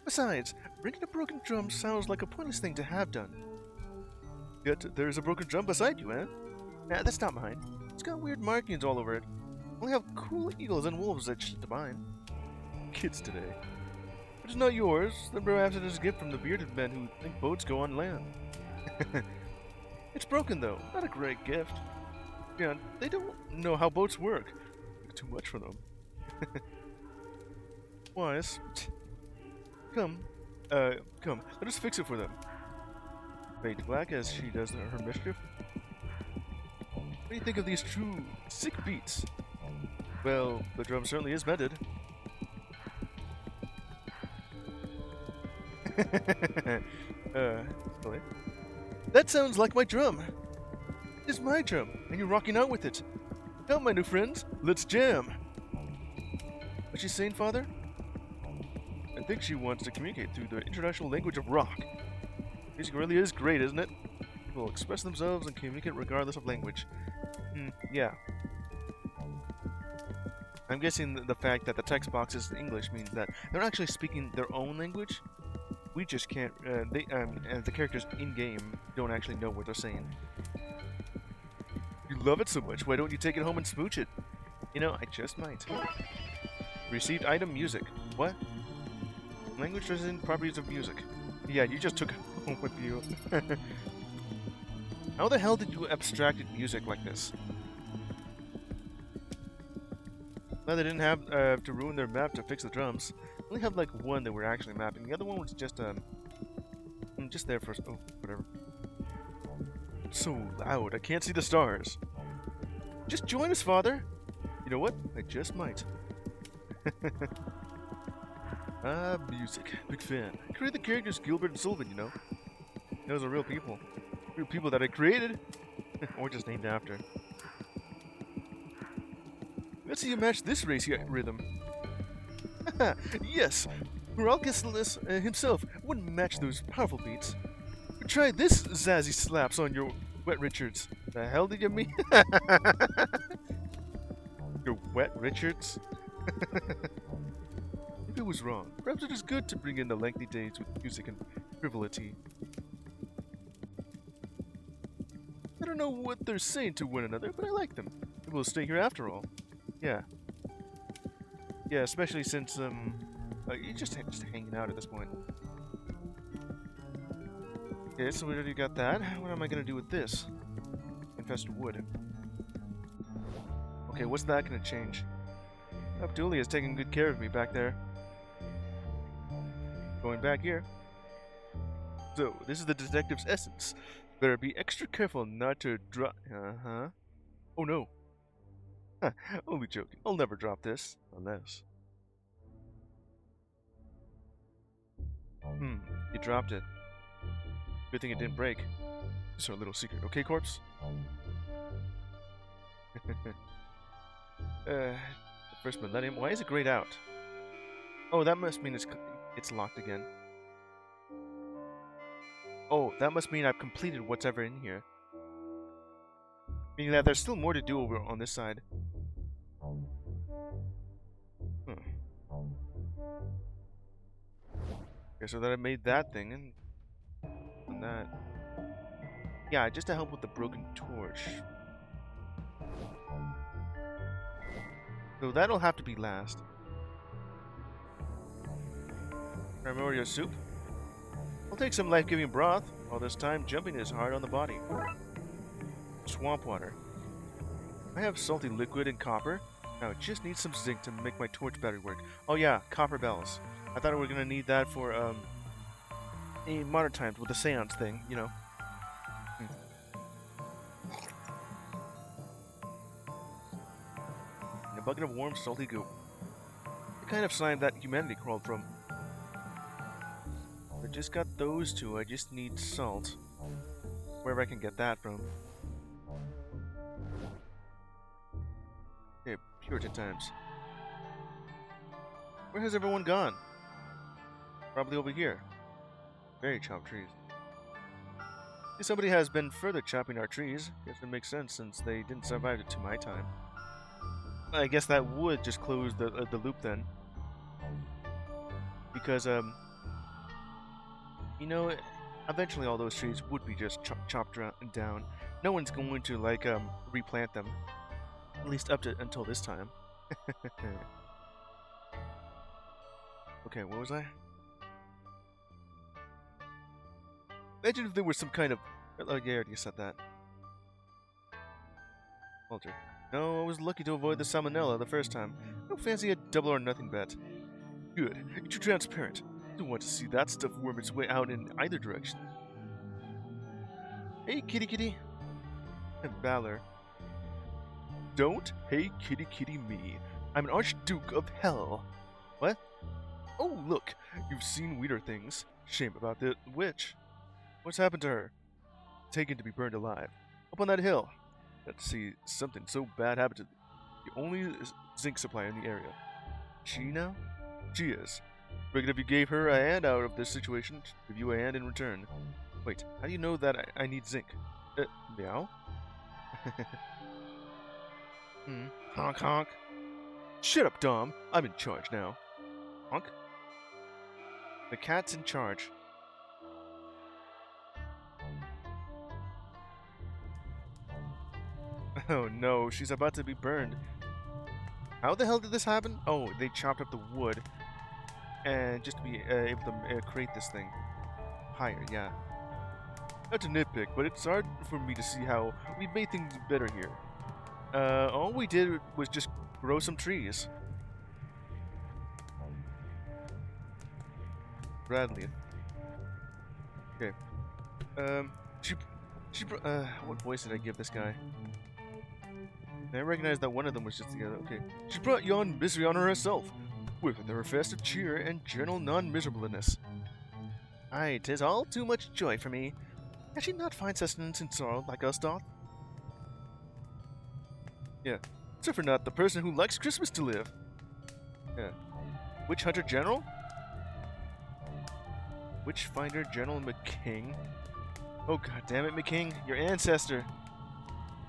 Besides, bringing a broken drum sounds like a pointless thing to have done. Yet, there's a broken drum beside you, eh? Nah, that's not mine. It's got weird markings all over it. Only have cool eagles and wolves etched into mine. Kids today. If it's not yours, then perhaps it is a gift from the bearded men who think boats go on land. It's broken, though. Not a great gift. Yeah, they don't know how boats work. Too much for them. Wise. Come. Come. Let us fix it for them. Fade to black as she does her mischief. What do you think of these true sick beats? Well, the drum certainly is mended. Really? That sounds like my drum. It's my drum, and you're rocking out with it. Come, my new friends, let's jam. What's she saying, Father? I think she wants to communicate through the international language of rock. Music really is great, isn't it? People express themselves and communicate regardless of language. Yeah. I'm guessing the fact that the text box is in English means that they're actually speaking their own language. We just can't, and the characters in-game don't actually know what they're saying. You love it so much, why don't you take it home and smooch it? You know, I just might. Received item music. What? Language transition properties of music. Yeah, you just took it home with you. How the hell did you abstracted music like this? No, they didn't have to ruin their map to fix the drums. They only have like one that we're actually mapping. The other one was just there for... Oh, whatever. So loud, I can't see the stars. Just join us, Father. You know what? I just might. Music. Big fan. I created the characters Gilbert and Sylvan, you know. Those are real people. Real people that I created. Or just named after. Let's see you match this race rhythm. Yes! Heralcus himself wouldn't match those powerful beats. Try this zazzy slaps on your wet Richards. The hell did you mean? Your wet Richards? Maybe it was wrong. Perhaps it is good to bring in the lengthy days with music and frivolity. I don't know what they're saying to one another, but I like them. We'll stay here after all. Yeah. Yeah, especially since, you're just hanging out at this point. Okay, so we already got that. What am I gonna do with this? Infested wood. Okay, what's that gonna change? Abdulia is taking good care of me back there. Going back here. So, this is the detective's essence. Better be extra careful not to drop... Oh no. Only joking. I'll never drop this. Unless... You dropped it. Good thing it didn't break. It's our little secret. Okay, corpse? The first millennium. Why is it grayed out? Oh, that must mean it's locked again. Oh, that must mean I've completed what's ever in here. Meaning that there's still more to do over on this side. Okay, so that I made that thing and that. Yeah, just to help with the broken torch. So that'll have to be last. Primordial soup? I'll take some life-giving broth. All this time, jumping is hard on the body. Swamp water. I have salty liquid and copper. Now I just need some zinc to make my torch battery work. Oh yeah, copper bells. I thought we were gonna need that for in modern times with the seance thing, you know. And a bucket of warm, salty goo. The kind of slime that humanity crawled from. I just got those two. I just need salt. Wherever I can get that from. Okay, Puritan times. Where has everyone gone? Probably over here. Very chopped trees. If somebody has been further chopping our trees. Guess it makes sense since they didn't survive it to my time. I guess that would just close the loop then. Because, you know, eventually all those trees would be just chopped down. No one's going to, like, replant them. At least up to until this time. Okay, what was I? Imagine if there was some kind of... Oh, yeah, I already said that. Walter. No, I was lucky to avoid the salmonella the first time. No fancy a double or nothing bet. Good. You're too transparent. Don't want to see that stuff worm its way out in either direction. Hey, kitty kitty. And Valor. Don't hey kitty kitty me. I'm an Archduke of Hell. What? Oh, look. You've seen weirder things. Shame about the witch. What's happened to her? Taken to be burned alive. Up on that hill. Let's see, something so bad happened to the only zinc supply in the area. She now? She is. Figured if you gave her a hand out of this situation, she'd give you a hand in return. Wait, how do you know that I need zinc? Meow? Honk honk. Shut up, Dom. I'm in charge now. Honk? The cat's in charge. Oh no, she's about to be burned. How the hell did this happen? Oh, they chopped up the wood. And just to be able to create this thing. Higher, yeah. Not to nitpick, but it's hard for me to see how we made things better here. All we did was just grow some trees. Bradley. Okay. What voice did I give this guy? I recognized that one of them was just together. Okay. She brought yawn misery on herself, with her festive cheer and general non-miserableness. Aye, 'tis all too much joy for me. Can she not find sustenance in sorrow like us doth? Yeah. Suffer not the person who likes Christmas to live. Yeah. Witch Hunter General? Witchfinder General McKing? Oh god damn it, McKing, your ancestor!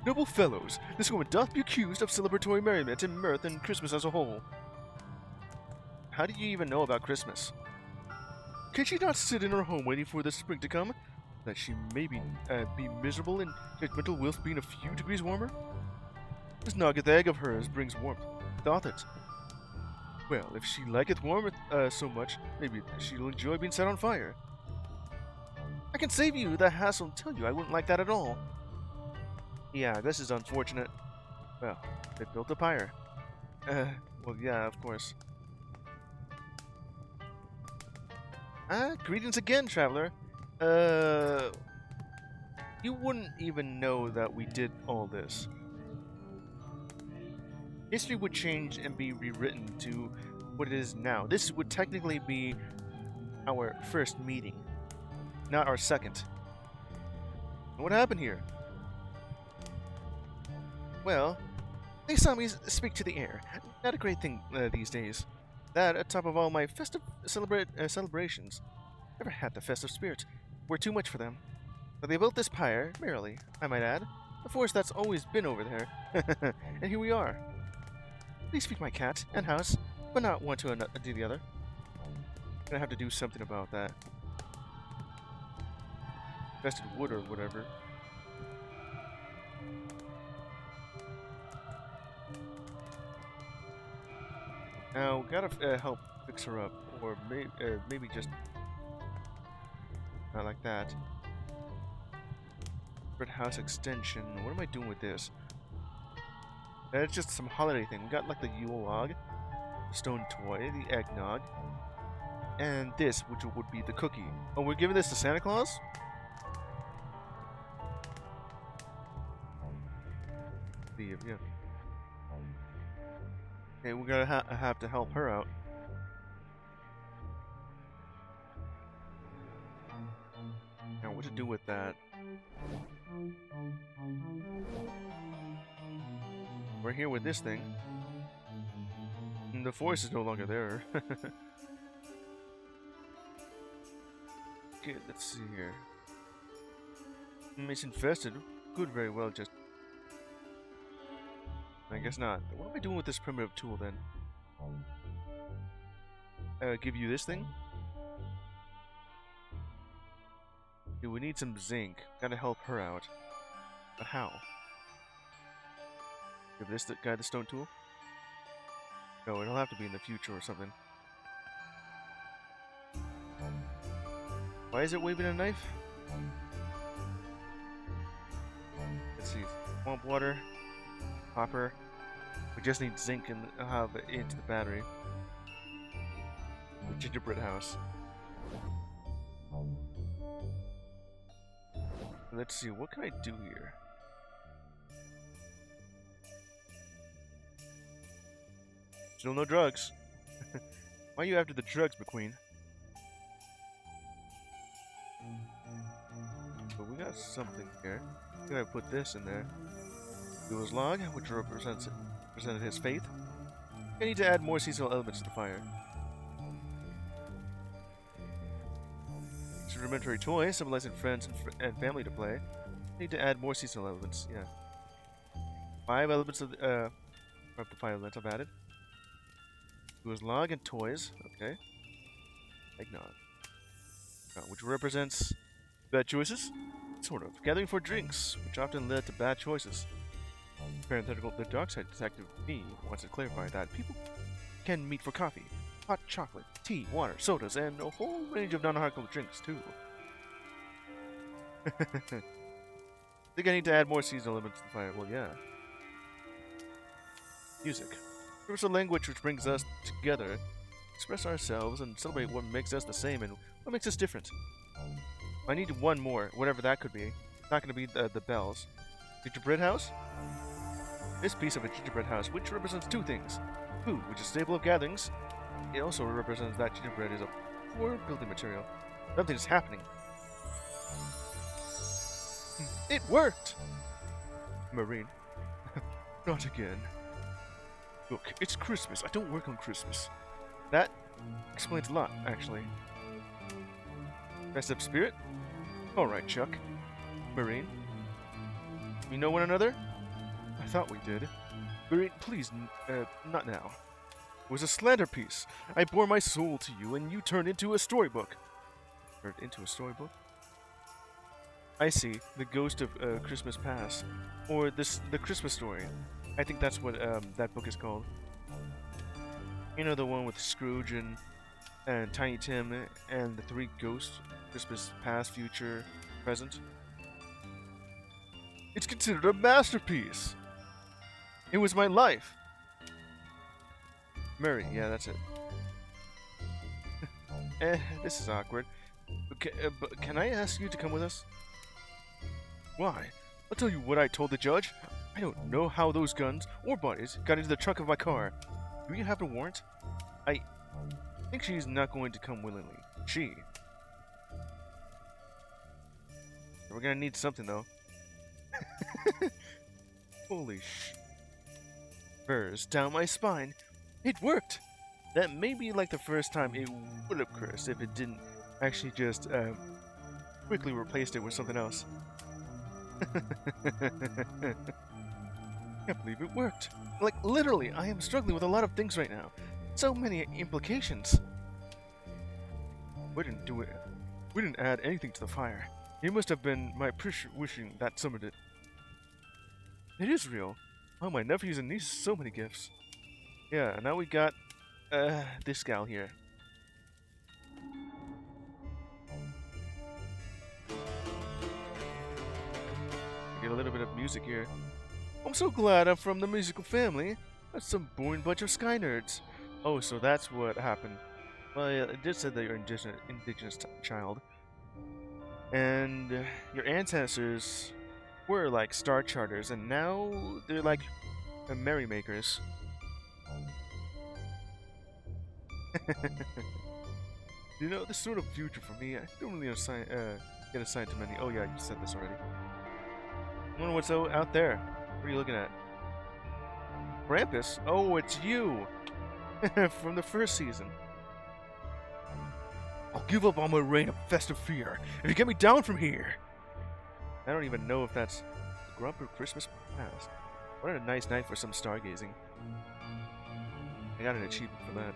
Noble fellows, this woman doth be accused of celebratory merriment and mirth and Christmas as a whole. How do you even know about Christmas? Can she not sit in her home waiting for the spring to come, that she may be miserable and judgmental whilst being a few degrees warmer? This noggeth egg of hers brings warmth, doth it? Well, if she liketh warmth so much, maybe she'll enjoy being set on fire. I can save you the hassle and tell you I wouldn't like that at all. Yeah, this is unfortunate. Well, they built a pyre. Well, yeah, of course. Greetings again, traveler. You wouldn't even know that we did all this. History would change and be rewritten to what it is now. This would technically be our first meeting, not our second. What happened here? Well, They saw me speak to the air. Not a great thing these days. That, atop of all my festive celebrations, never had the festive spirit. Were too much for them. But they built this pyre, merrily, I might add. The force that's always been over there. And here we are. Please feed my cat and house, but not one to do the other. I'm gonna have to do something about that. Infested wood or whatever. Now, gotta help fix her up, or maybe just not like that. Red house extension. What am I doing with this? It's just some holiday thing. We got like the Yule log, the stone toy, the eggnog, and this, which would be the cookie. Oh, we're giving this to Santa Claus? Yeah. Okay, we're gonna have to help her out. Now, what to do with that? We're here with this thing. And the force is no longer there. Okay, let's see here. It's infested. Could very well just... I guess not. What am I doing with this primitive tool then? Give you this thing? Dude, we need some zinc. Gotta help her out. But how? Give this guy the stone tool? No, it'll have to be in the future or something. Why is it waving a knife? Let's see. Swamp water. Copper. We just need zinc and have it into the battery. The gingerbread house. Let's see, what can I do here? Still no drugs. Why are you after the drugs, McQueen? But we got something here. I'm gonna put this in there. Duel's log, which represented his faith. I need to add more seasonal elements to the fire. Rudimentary toy, symbolizing friends and family to play. I need to add more seasonal elements, yeah. 5 elements of the 5 elements I've added. Duel's log and toys, okay. Eggnog. Which represents bad choices? Sort of. Gathering for drinks, which often led to bad choices. Parenthetical, the Darkside Detective me wants to clarify that people can meet for coffee, hot chocolate, tea, water, sodas, and a whole range of non-alcoholic drinks, too. Think I need to add more seasonal elements to the fire. Well, yeah. Music. Universal language which brings us together, express ourselves, and celebrate what makes us the same and what makes us different. I need one more, whatever that could be. It's not going to be the bells. Gingerbread house? This piece of a gingerbread house, which represents 2 things. Food, which is staple of gatherings. It also represents that gingerbread is a poor building material. Something is happening. It worked! Marine. Not again. Look, it's Christmas. I don't work on Christmas. That explains a lot, actually. Festive spirit? Alright, Chuck. Marine. We know one another? I thought we did. Marine, please, not now. It was a slander piece. I bore my soul to you, and you turned into a storybook. Turned into a storybook? I see. The Ghost of Christmas Past. Or the Christmas Story. I think that's what that book is called. You know, the one with Scrooge and Tiny Tim and the 3 ghosts. Christmas Past, Future, Present. It's considered a masterpiece. It was my life. Murray, yeah, that's it. This is awkward. But can I ask you to come with us? Why? I'll tell you what I told the judge. I don't know how those guns or bodies got into the trunk of my car. Do you have a warrant? I think she's not going to come willingly. We're gonna need something, though. Holy sh... Burrs down my spine. It worked! That may be like the first time it would have cursed if it didn't actually just quickly replaced it with something else. Can't believe it worked. Like, literally, I am struggling with a lot of things right now. So many implications. We didn't do it. We didn't add anything to the fire. It must have been my wishing that summoned it. It is real. Oh, my nephews and nieces, so many gifts. Yeah, and now we got, this gal here. Get a little bit of music here. I'm so glad I'm from the musical family. That's some boring bunch of sky nerds. Oh, so that's what happened. Well, yeah, it did say that you're indigenous child. And your ancestors were like star charters, and now they're like merrymakers. You know, this sort of future for me, I don't really get assigned to many. Oh yeah, you said this already. I wonder what's out there. What are you looking at? Krampus? Oh, it's you! From the first season. I'll give up on my reign of festive fear if you get me down from here! I don't even know if that's the Grumper Christmas past. What a nice night for some stargazing. I got an achievement for that.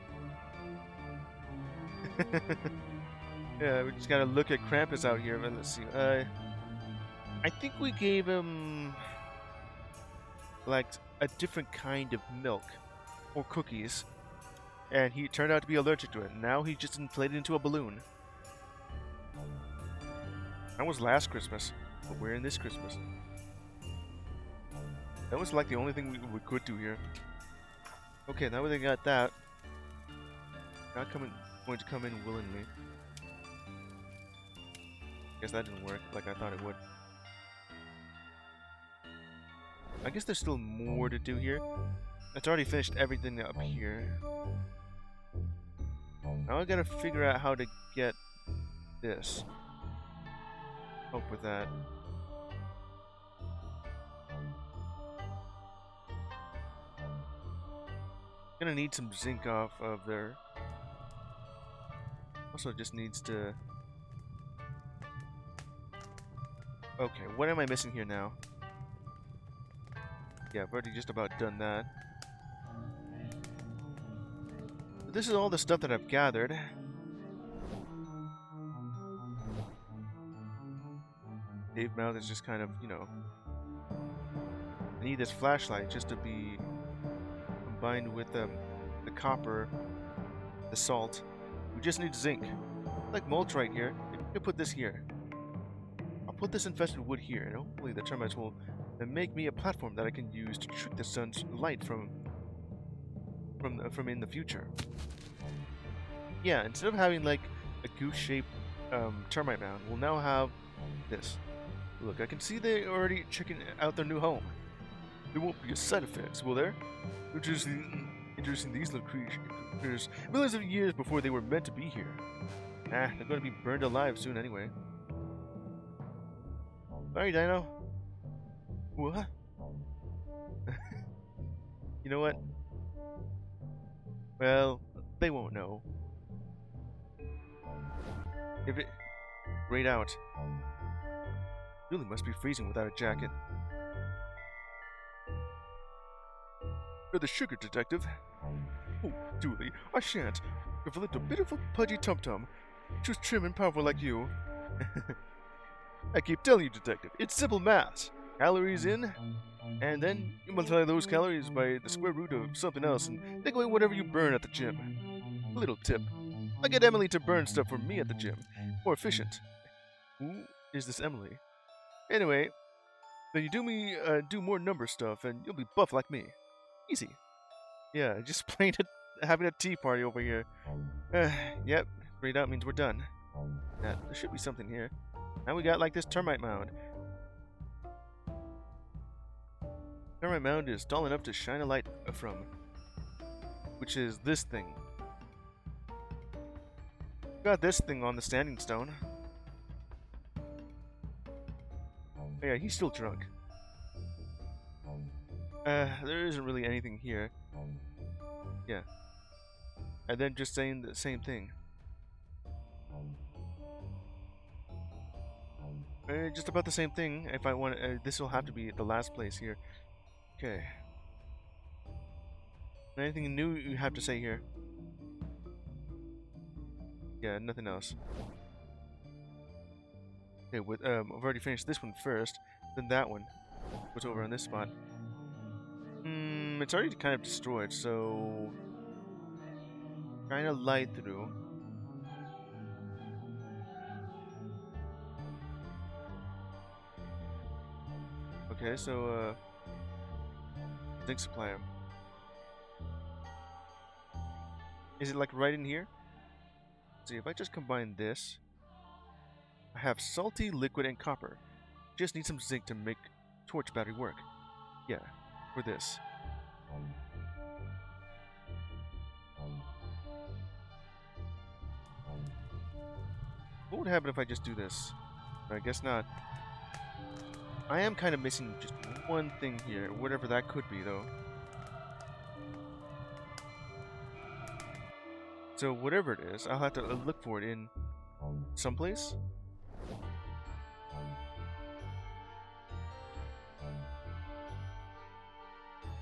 Yeah, we just gotta look at Krampus out here. Let's see. I think we gave him like a different kind of milk or cookies, and he turned out to be allergic to it. Now he just inflated into a balloon. That was last Christmas, but we're in this Christmas. That was like the only thing we could do here. Okay, now they got that. Not going to come in willingly. Guess that didn't work like I thought it would. I guess there's still more to do here. It's already finished everything up here. Now I gotta figure out how to get this. Hope with that. Gonna need some zinc off of there. Also just needs to... Okay, what am I missing here now? Yeah, I've already just about done that. This is all the stuff that I've gathered. Cave mouth is just kind of, you know... I need this flashlight just to be combined with the copper, the salt. We just need zinc. Like mulch right here. If you could put this here. I'll put this infested wood here, and hopefully the termites will make me a platform that I can use to trick the sun's light from in the future. Yeah, instead of having like a goose-shaped termite mound, we'll now have this. Look, I can see they're already checking out their new home. There won't be a side effects, will there? Introducing these little creatures millions of years before they were meant to be here. They're going to be burned alive soon anyway. Sorry, Dino. What? You know what? Well, they won't know. If it... Grayed out. Really must be freezing without a jacket. You're the sugar detective. Oh, Dooley, I shan't. If a little bit of a pudgy tum-tum, who's trim and powerful like you. I keep telling you, detective, it's simple math. Calories in, and then you multiply those calories by the square root of something else and take away whatever you burn at the gym. A little tip. I get Emily to burn stuff for me at the gym. More efficient. Who is this Emily? Anyway, then you do more number stuff and you'll be buff like me. Easy. Yeah, just plain having a tea party over here. Yep, grayed out means we're done. There should be something here. Now we got like this termite mound. Termite mound is tall enough to shine a light from, which is this thing. Got this thing on the standing stone. Oh, yeah, he's still drunk. There isn't really anything here. Yeah. And then just saying the same thing. Just about the same thing. If I want, this will have to be the last place here. Okay. Anything new you have to say here? Yeah, nothing else. Okay, with I've already finished this one first. Then that one. What's over on this spot? It's already kind of destroyed, so trying to light through. Okay, so zinc supply. Is it like right in here? Let's see, if I just combine this, I have salty, liquid, and copper. Just need some zinc to make torch battery work. Yeah, for this. What would happen if I just do this? I guess not. I am kind of missing just one thing here, whatever that could be, though. So whatever it is, I'll have to look for it in someplace.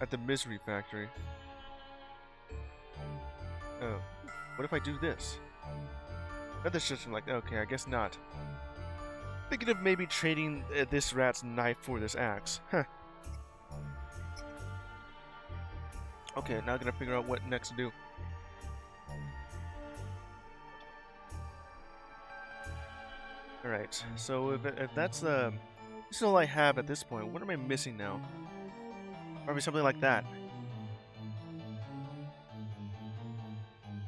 At the Misery Factory. Oh, what if I do this? Another system like, okay, I guess not. Thinking of maybe trading this rat's knife for this axe. Huh. Okay, now I gotta figure out what next to do. Alright, so if that's this is all I have at this point, what am I missing now? Probably something like that.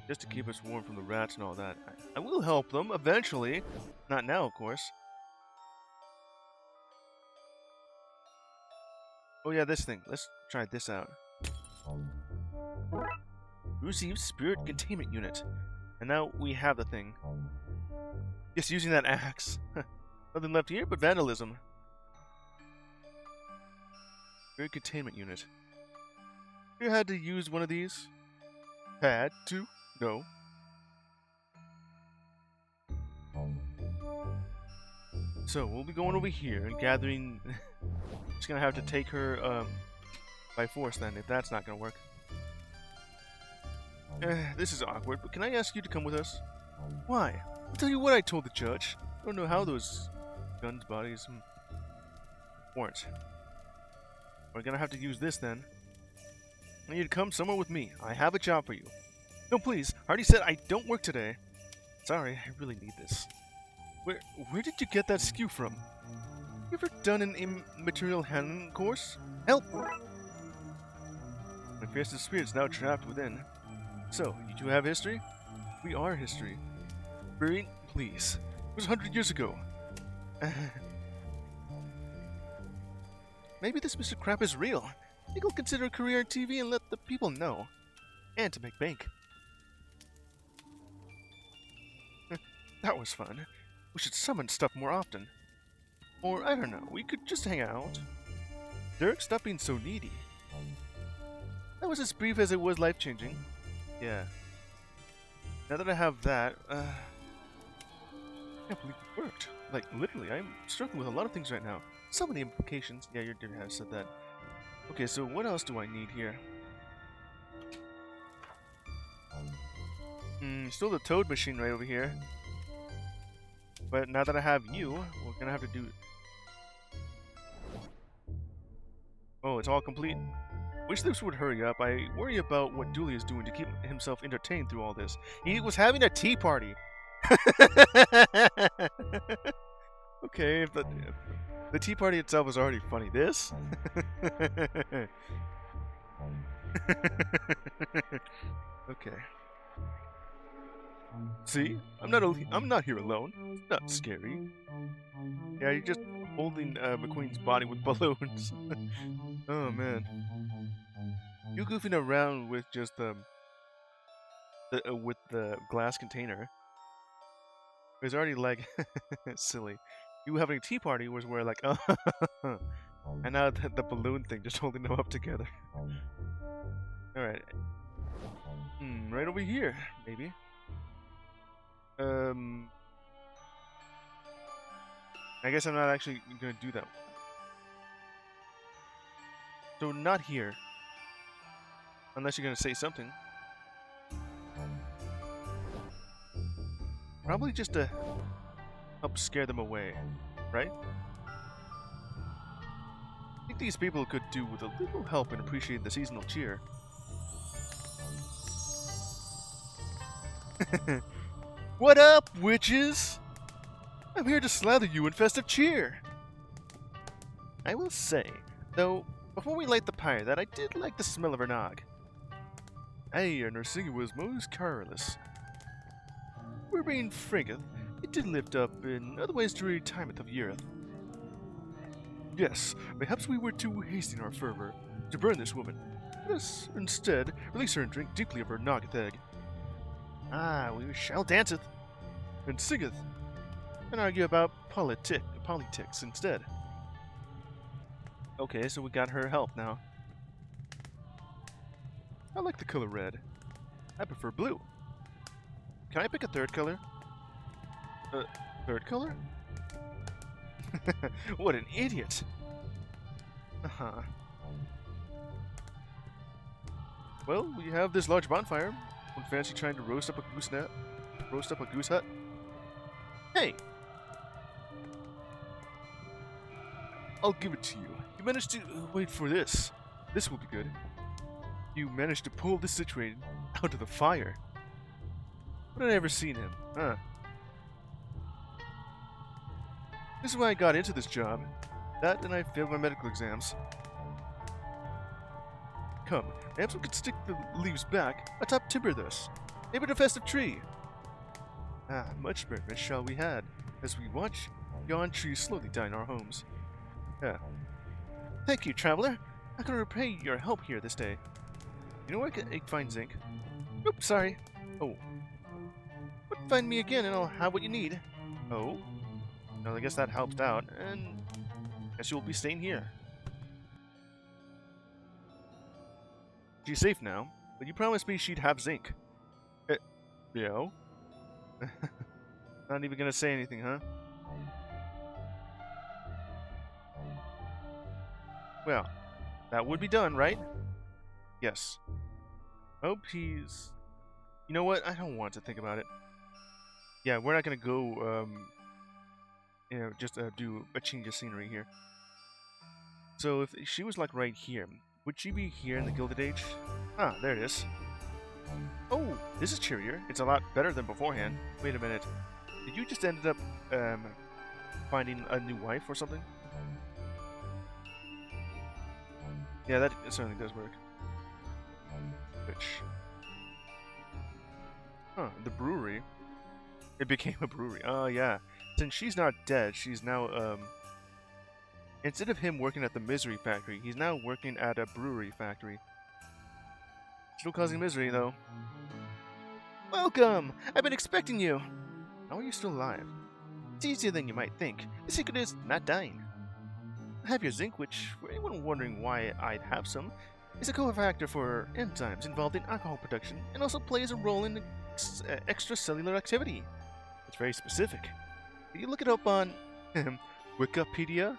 Just to keep us warm from the rats and all that. I will help them, eventually. Not now, of course. Oh yeah, this thing. Let's try this out. Receive Spirit Containment Unit. And now we have the thing. Just using that axe. Nothing left here but vandalism. Spirit Containment Unit. You had to use one of these? Had to? No. So, we'll be going over here and gathering... Just gonna have to take her, by force then, if that's not gonna work. This is awkward, but can I ask you to come with us? Why? I'll tell you what I told the judge. I don't know how those guns, bodies, weren't. We're gonna have to use this then. I need you to come somewhere with me. I have a job for you. No, please. I already said I don't work today. Sorry, I really need this. Where did you get that skew from? You ever done an immaterial handling course? Help! My fiercest spirit's now trapped within. So, you two have history? We are history. Buried? Please. It was 100 years ago. Maybe this Mr. Crap is real. I think I'll consider a career in TV and let the people know. And to make bank. That was fun. We should summon stuff more often. Or, I don't know, we could just hang out. Dirk, stop being so needy. That was as brief as it was life-changing. Yeah. Now that I have that, I can't believe it worked. Like, literally, I'm struggling with a lot of things right now. So many implications. Yeah, you did have said that. Okay, so what else do I need here? Still the toad machine right over here. But now that I have you, we're gonna have to do... Oh, it's all complete. Wish this would hurry up. I worry about what Dooley is doing to keep himself entertained through all this. He was having a tea party. Okay, if the tea party itself was already funny. This? Okay. See? I'm not here alone. It's not scary. Yeah, you're just holding McQueen's body with balloons. Oh man. You goofing around with just with the glass container. It was already like silly. You having a tea party was where like And now the balloon thing just holding them up together. Alright. Right over here, maybe. I guess I'm not actually gonna do that. So not here. Unless you're gonna say something. Probably just to help scare them away, right? I think these people could do with a little help in appreciating the seasonal cheer. What up, witches? I'm here to slather you in festive cheer. I will say, though, before we light the pyre, that I did like the smell of her nog. Aye, and her singing was most careless. We're being franketh, it did lift up in otherwise dreary timeth of yeareth. Yes, perhaps we were too hasty in our fervor to burn this woman. Let us, instead, release her and drink deeply of her noggeth egg. Ah, we shall danceth, and singeth, and argue about politics instead. Okay, so we got her help now. I like the color red. I prefer blue. Can I pick a third color? Third color? What an idiot! Uh-huh. Well, we have this large bonfire. One fancy trying to roast up a goose hut. Hey! I'll give it to you. You managed to wait for this. This will be good. You managed to pull this situation out of the fire. But I never seen him, huh? This is why I got into this job. That and I failed my medical exams. Come, perhaps we could stick the leaves back atop timber this. Maybe a festive tree. Ah, much merriment shall we had, as we watch yon trees slowly die in our homes. Yeah. Thank you, traveler. I can repay your help here this day. You know where I can find zinc? Oops, sorry. Oh. But find me again and I'll have what you need. Oh? Well, I guess that helped out, and I guess you'll be staying here. She's safe now, but you promised me she'd have zinc. Yeah? Not even gonna say anything, huh? Well, that would be done, right? Yes. Hope he's... You know what? I don't want to think about it. Yeah, we're not gonna go, just do a change of scenery here. So if she was like right here, would she be here in the Gilded Age? Ah, there it is. Oh, this is cheerier. It's a lot better than beforehand. Wait a minute. Did you just ended up finding a new wife or something? Yeah, that certainly does work. Which... Huh, the brewery. It became a brewery. Oh, yeah. Since she's not dead, she's now, instead of him working at the Misery Factory, he's now working at a brewery factory. Still causing misery, though. Welcome! I've been expecting you! How are you still alive? It's easier than you might think. The secret is not dying. I have your zinc, which, for anyone wondering why I'd have some, is a cofactor for enzymes involved in alcohol production and also plays a role in extracellular activity. It's very specific. You look it up on Wikipedia?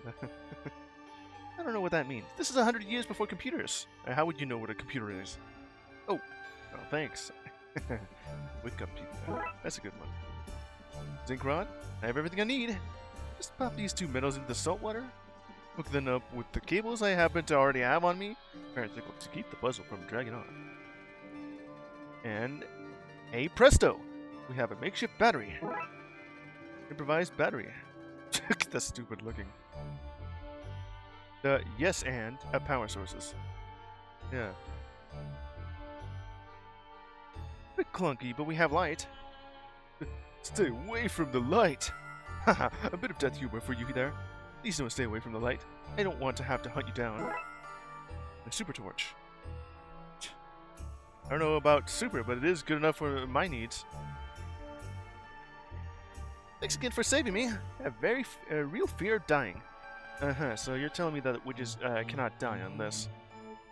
I don't know what that means. This is 100 years before computers. How would you know what a computer is? Oh, thanks. Wikipedia. That's a good one. Zinc rod. I have everything I need. Just pop these two metals into the salt water. Hook them up with the cables I happen to already have on me. Apparently to keep the puzzle from dragging on. And hey presto! We have a makeshift battery. Improvised battery. That's stupid looking. Yes, and power sources. Yeah. Bit clunky, but we have light. Stay away from the light! Haha, a bit of death humor for you there. Please don't stay away from the light. I don't want to have to hunt you down. A super torch. I don't know about super, but it is good enough for my needs. Thanks again for saving me. I have real fear of dying. So you're telling me that witches cannot die unless,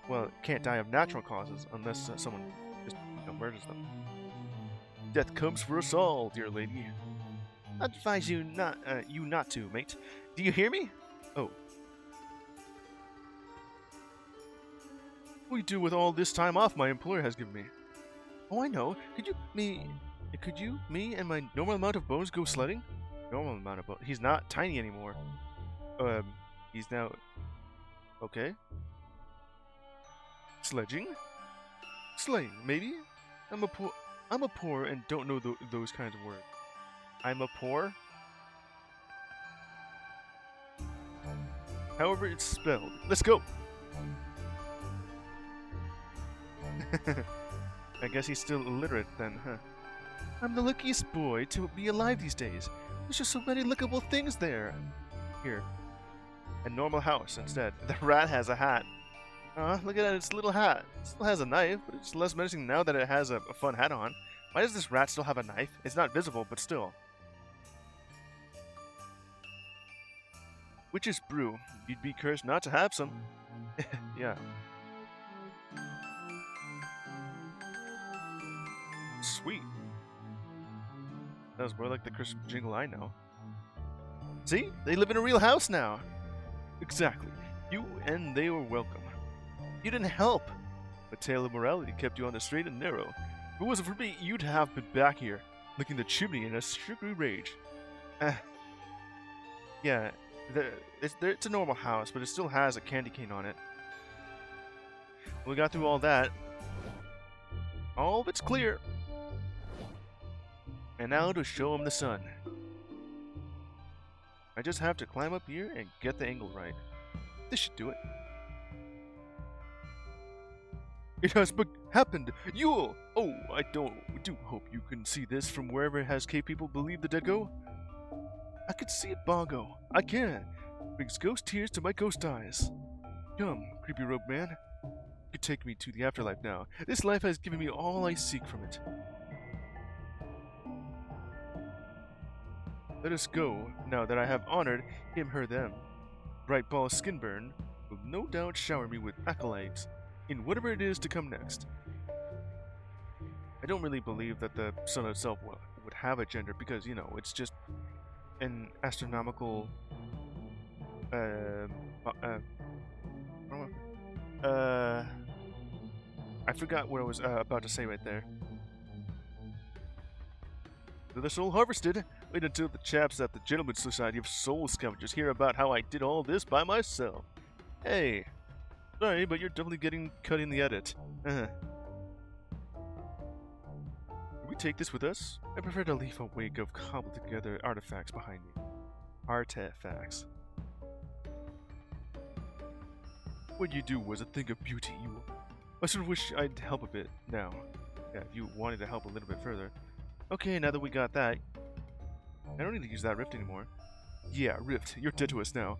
well, can't die of natural causes unless someone just murders them. Death comes for us all, dear lady. I advise you not to, mate. Do you hear me? Oh, what do you do with all this time off my employer has given me? Oh, I know. Me, and my normal amount of bones go sledding? Normal amount of bones. He's not tiny anymore. Um, he's now okay. Sledging, sleighing, maybe. I'm a poor. I'm a poor and don't know those kinds of words. I'm a poor. However it's spelled. Let's go. I guess he's still illiterate then, huh? I'm the luckiest boy to be alive these days. There's just so many lookable things there. Here, a normal house instead. The rat has a hat. Look at its little hat. It still has a knife, but it's less menacing now that it has a fun hat on. Why does this rat still have a knife? It's not visible, but still. Witch's brew. You'd be cursed not to have some. Yeah. Sweet. That was more like the Christmas jingle I know. See? They live in a real house now. Exactly. You and they were welcome. You didn't help. A tale of morality kept you on the straight and narrow. If it wasn't for me, you'd have been back here, licking the chimney in a sugary rage. Yeah, it's a normal house, but it still has a candy cane on it. We got through all that. All of it's clear. And now to show him the sun. I just have to climb up here and get the angle right. This should do it. It has happened! Yule! Oh, I do hope you can see this from wherever it has K people believe the dead go. I can see it, Bongo. I can. Brings ghost tears to my ghost eyes. Come, creepy rope man. You can take me to the afterlife now. This life has given me all I seek from it. Let us go, now that I have honored him, her, them. Bright Ball Skinburn will no doubt shower me with accolades in whatever it is to come next. I don't really believe that the sun itself would have a gender because, you know, it's just an astronomical I forgot what I was about to say right there. The soul harvested. Wait until the chaps at the Gentleman's Society of Soul Scavengers hear about how I did all this by myself. Hey, sorry, but you're definitely getting cut in the edit. Can we take this with us? I prefer to leave a wake of cobbled together artifacts behind me. Artifacts. What you do was a thing of beauty. I sort of wish I'd help a bit now. Yeah, if you wanted to help a little bit further. Okay, now that we got that, I don't need to use that rift anymore. Yeah, rift, you're dead to us now.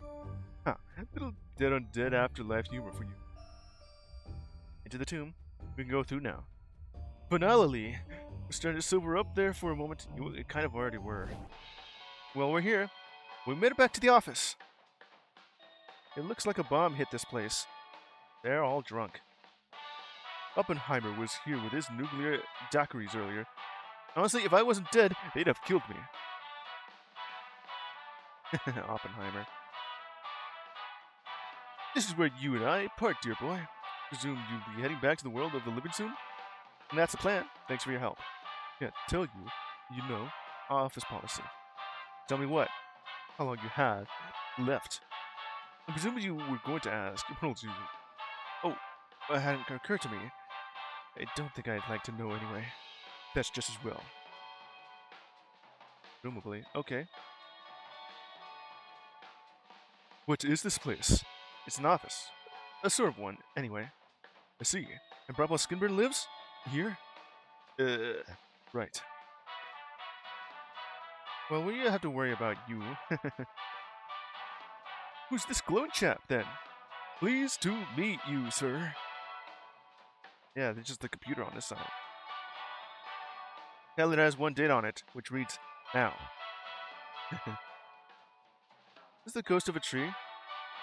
Huh, little dead on dead afterlife humor for you. Into the tomb. We can go through now. Finally, we're starting to sober up there for a moment. You kind of already were. Well, we're here. We made it back to the office. It looks like a bomb hit this place. They're all drunk. Oppenheimer was here with his nuclear daiquiris earlier. Honestly, if I wasn't dead, they'd have killed me. Oppenheimer. This is where you and I part, dear boy. Presume you'll be heading back to the world of the living soon? And that's the plan. Thanks for your help. Can't tell you, you know, office policy. Tell me what? How long you have left? I presume you were going to ask. Oh, it hadn't occurred to me. I don't think I'd like to know anyway. That's just as well. Presumably. Okay. What is this place? It's an office. A sort of one, anyway. I see. And Bravo Skinburn lives? Here? Right. Well, we don't have to worry about you. Who's this glowing chap, then? Pleased to meet you, sir. Yeah, there's just the computer on this side. Hell, it has one date on it, which reads, now. Is the ghost of a tree?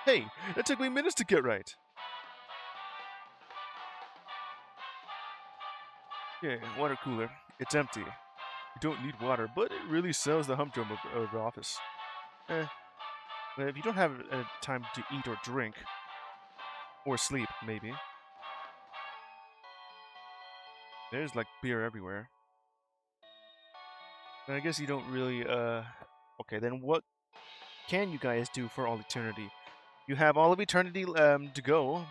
Hey, that took me minutes to get right. Yeah, water cooler. It's empty. You don't need water, but it really sells the humdrum of the office. Eh, well, if you don't have time to eat or drink, or sleep, maybe. There's like beer everywhere. And I guess you don't really, Okay, then what can you guys do for all eternity? You have all of eternity to go,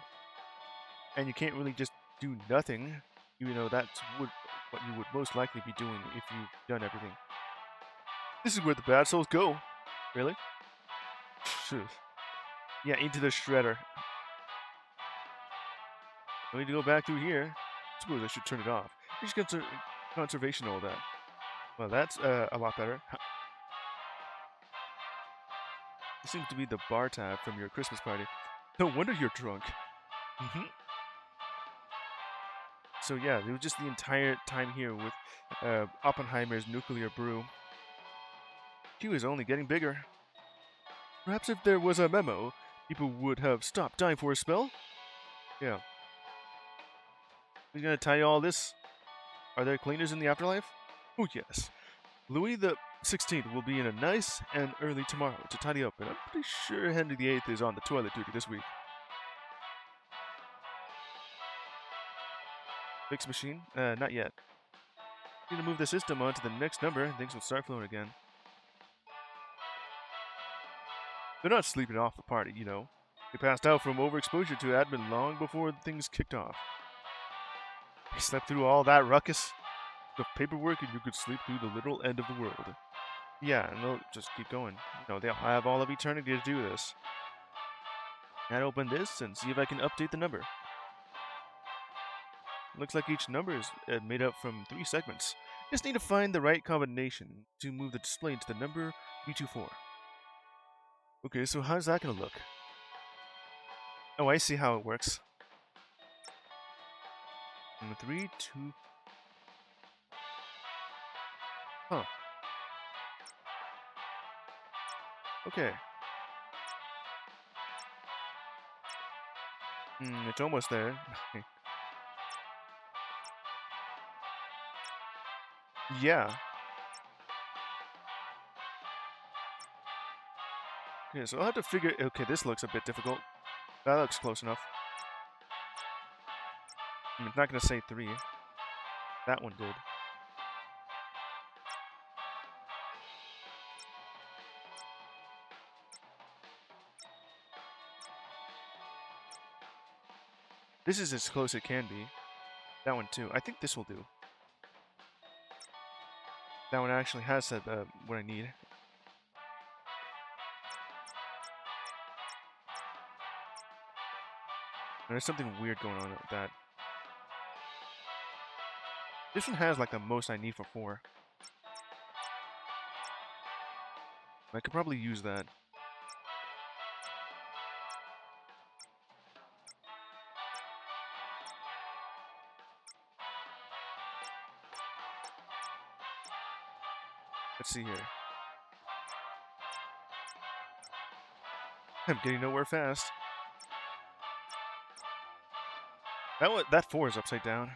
and you can't really just do nothing. You know, that's what you would most likely be doing if you've done everything. This is where the bad souls go. Really? Phew. Yeah, into the shredder. I need to go back through here. I suppose I should turn it off. Just conservation all that. Well, that's a lot better. This seems to be the bar tab from your Christmas party. No wonder you're drunk. Hmm. So yeah, it was just the entire time here with Oppenheimer's nuclear brew. Q is only getting bigger. Perhaps if there was a memo, people would have stopped dying for a spell? Yeah. Who's gonna tell you all this? Are there cleaners in the afterlife? Oh yes. Louis the 16th will be in a nice and early tomorrow to tidy up, and I'm pretty sure Henry the 8th is on the toilet duty this week. Fix machine? Not yet. Need to move the system on to the next number, and things will start flowing again. They're not sleeping off the party, you know. They passed out from overexposure to admin long before things kicked off. They slept through all that ruckus of paperwork, and you could sleep through the literal end of the world. Yeah, and they'll just keep going. You know, they'll have all of eternity to do this. I'd open this and see if I can update the number. Looks like each number is made up from 3 segments. Just need to find the right combination to move the display into the number B24. Okay, so how's that gonna look? Oh, I see how it works. Number 3, 2... Huh. Okay. It's almost there. Yeah. Okay, so I'll have to figure... Okay, this looks a bit difficult. That looks close enough. It's not gonna say 3. That one did. This is as close as it can be. That one too. I think this will do. That one actually has said what I need. There's something weird going on with that. This one has like the most I need for 4. I could probably use that. Let's see here. I'm getting nowhere fast. That 4 is upside down.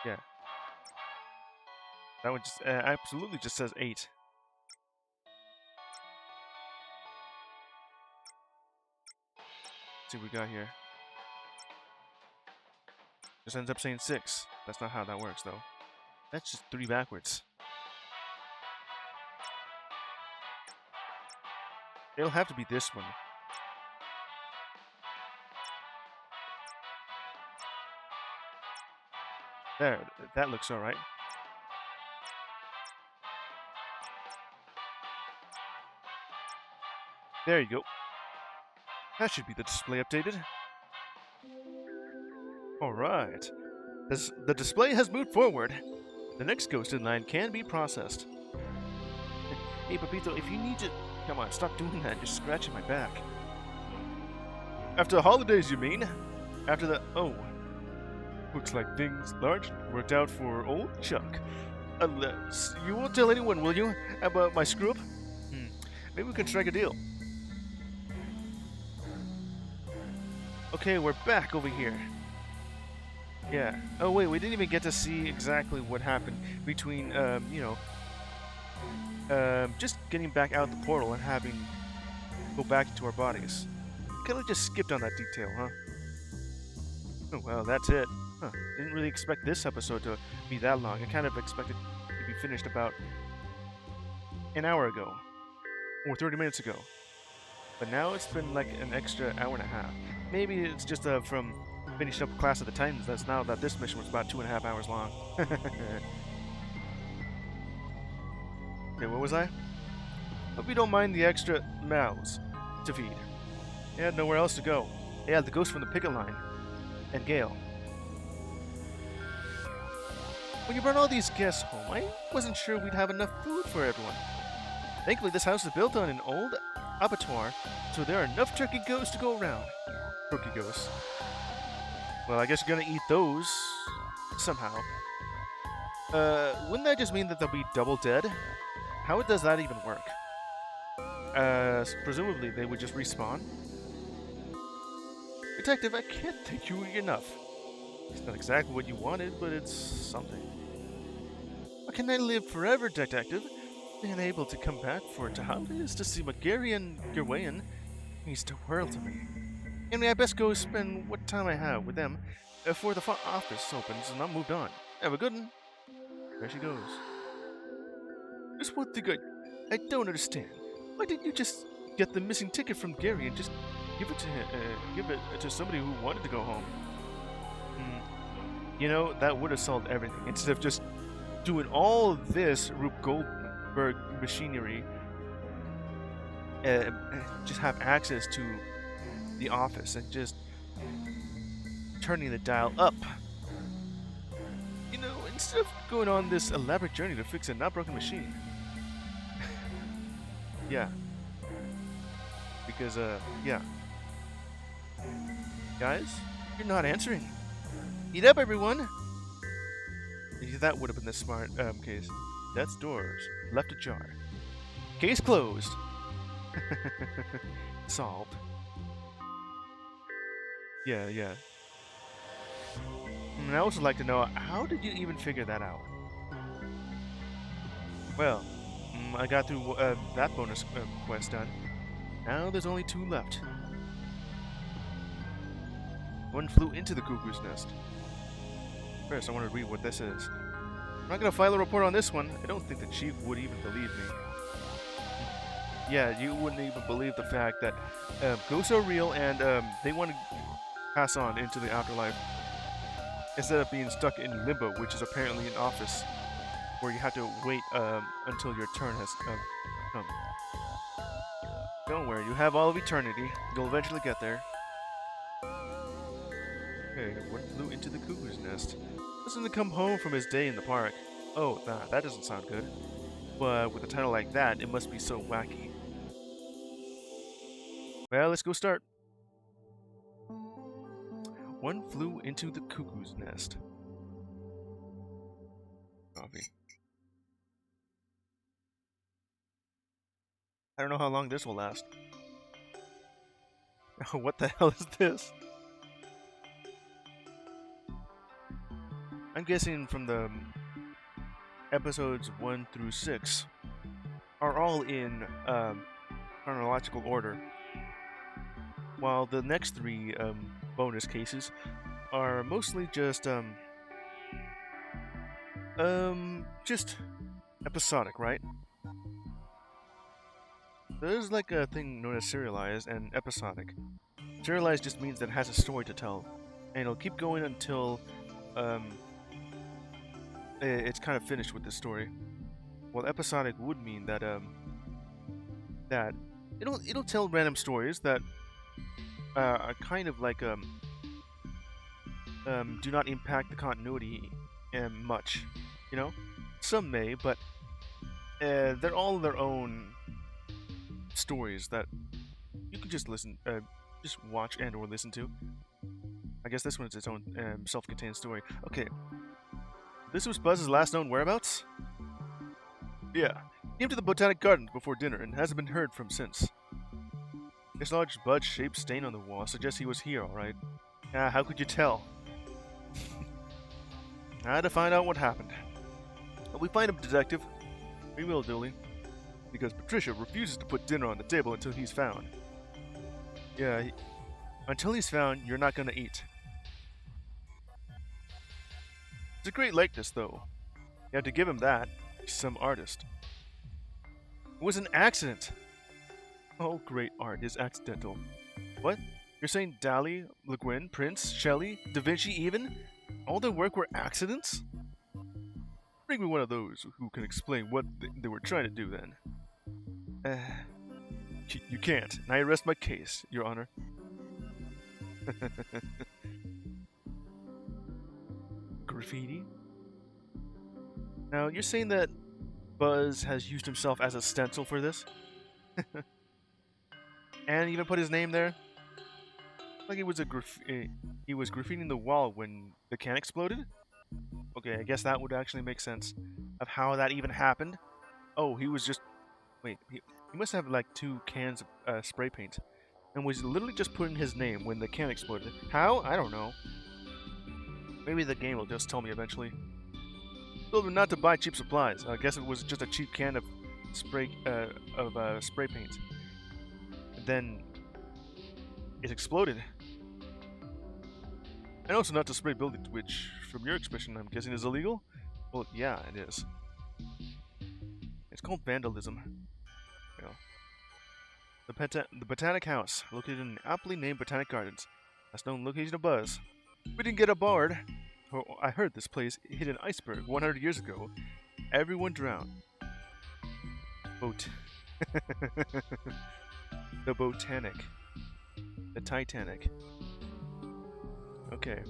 Yeah. That one just absolutely just says 8. Let's see what we got here. Just ends up saying 6. That's not how that works though. That's just 3 backwards. It'll have to be this one. There, that looks alright. There you go. That should be the display updated. Alright. The display has moved forward. The next ghost in line can be processed. Hey, Papito, if you need to... Come on, stop doing that. You're scratching my back. After the holidays, you mean? After the... Oh. Looks like things largely worked out for old Chuck. Unless... You won't tell anyone, will you? About my screw-up? Maybe we can strike a deal. Okay, we're back over here. Yeah. Oh wait, we didn't even get to see exactly what happened between, just getting back out the portal and having go back into our bodies. Kind of just skipped on that detail, huh? Oh well, that's it. Huh. Didn't really expect this episode to be that long. I kind of expected to be finished about an hour ago, or 30 minutes ago. But now it's been like an extra hour and a half. Maybe it's just from finishing up Class of the Titans. That's now that this mission was about 2.5 hours long. Okay, what was I? Hope you don't mind the extra mouths to feed. They had nowhere else to go. They had the ghost from the picket line. And Gale. When you brought all these guests home, I wasn't sure we'd have enough food for everyone. Thankfully, this house is built on an old abattoir, so there are enough turkey ghosts to go around. Turkey ghosts. Well, I guess you're gonna eat those somehow. Wouldn't that just mean that they'll be double dead? How does that even work? Presumably they would just respawn. Detective, I can't thank you enough. It's not exactly what you wanted, but it's something. How can I live forever, Detective? Being able to come back for Tahali's to see what Gary and Gerwayan means the world to me. Anyway, I best go spend what time I have with them before the office opens and I'm moved on. Have a good one. There she goes. There's one thing I don't understand. Why didn't you just get the missing ticket from Gary and just give it to somebody who wanted to go home? You know, that would have solved everything. Instead of just doing all of this Rube Goldberg machinery, just have access to the office and just turning the dial up. You know, instead of going on this elaborate journey to fix a not broken machine. Yeah. Because, yeah. Guys, you're not answering. Eat up, everyone! That would have been the smart case. Death's doors left ajar. Case closed. Solved. Yeah, yeah. And I also like to know, how did you even figure that out? Well, I got through that bonus quest done. Now there's only 2 left. One flew into the cuckoo's nest. First, I want to read what this is. I'm not going to file a report on this one. I don't think the chief would even believe me. Yeah, you wouldn't even believe the fact that ghosts are real and they want to pass on into the afterlife instead of being stuck in limbo, which is apparently an office where you have to wait until your turn has come. Don't worry, you have all of eternity. You'll eventually get there. Okay, one flew into the cuckoo's nest. Doesn't to come home from his day in the park. Oh, nah, that doesn't sound good. But with a title like that, it must be so wacky. Well, let's go start. One flew into the cuckoo's nest. Coffee. I don't know how long this will last. What the hell is this? I'm guessing from the episodes 1 through 6 are all in chronological order, while the next 3 bonus cases are mostly just episodic, right? There's like a thing known as serialized and episodic. Serialized just means that it has a story to tell, and it'll keep going until it's kind of finished with the story. Well, episodic would mean that that it'll tell random stories that are kind of like do not impact the continuity much. You know, some may, but they're all their own stories that you can just just watch and or listen to. I guess this one's its own self-contained story. Okay, this was Buzz's last known whereabouts? Yeah, came to the Botanic Gardens before dinner and hasn't been heard from since. This large bud-shaped stain on the wall suggests he was here, alright. Ah, how could you tell? I had to find out what happened. But we find him, detective. We will, Dooley. Because Patricia refuses to put dinner on the table until he's found. Yeah, until he's found, you're not gonna eat. It's a great likeness, though. You have to give him that. He's some artist. It was an accident. All great art is accidental. What? You're saying Dali, Le Guin, Prince, Shelley, Da Vinci even? All their work were accidents? Bring me one of those who can explain what they were trying to do then. You can't, and I arrest my case, Your Honor. Graffiti? Now, you're saying that Buzz has used himself as a stencil for this? And even put his name there? Like it was he was graffitiing the wall when the can exploded? Okay, I guess that would actually make sense of how that even happened. Oh, he was just... Wait, he must have like 2 cans of spray paint. And was literally just putting his name when the can exploded. How? I don't know. Maybe the game will just tell me eventually. Told him not to buy cheap supplies. I guess it was just a cheap can of spray paint. And then it exploded. And also not to spray buildings, which, from your expression, I'm guessing is illegal? Well, yeah, it is. It's called vandalism. You know. The Botanic House, located in aptly named Botanic Gardens. That's known location of Buzz. We didn't get a bard. Oh, I heard this place hit an iceberg 100 years ago. Everyone drowned. Boat. The Botanic. The Titanic. Okay.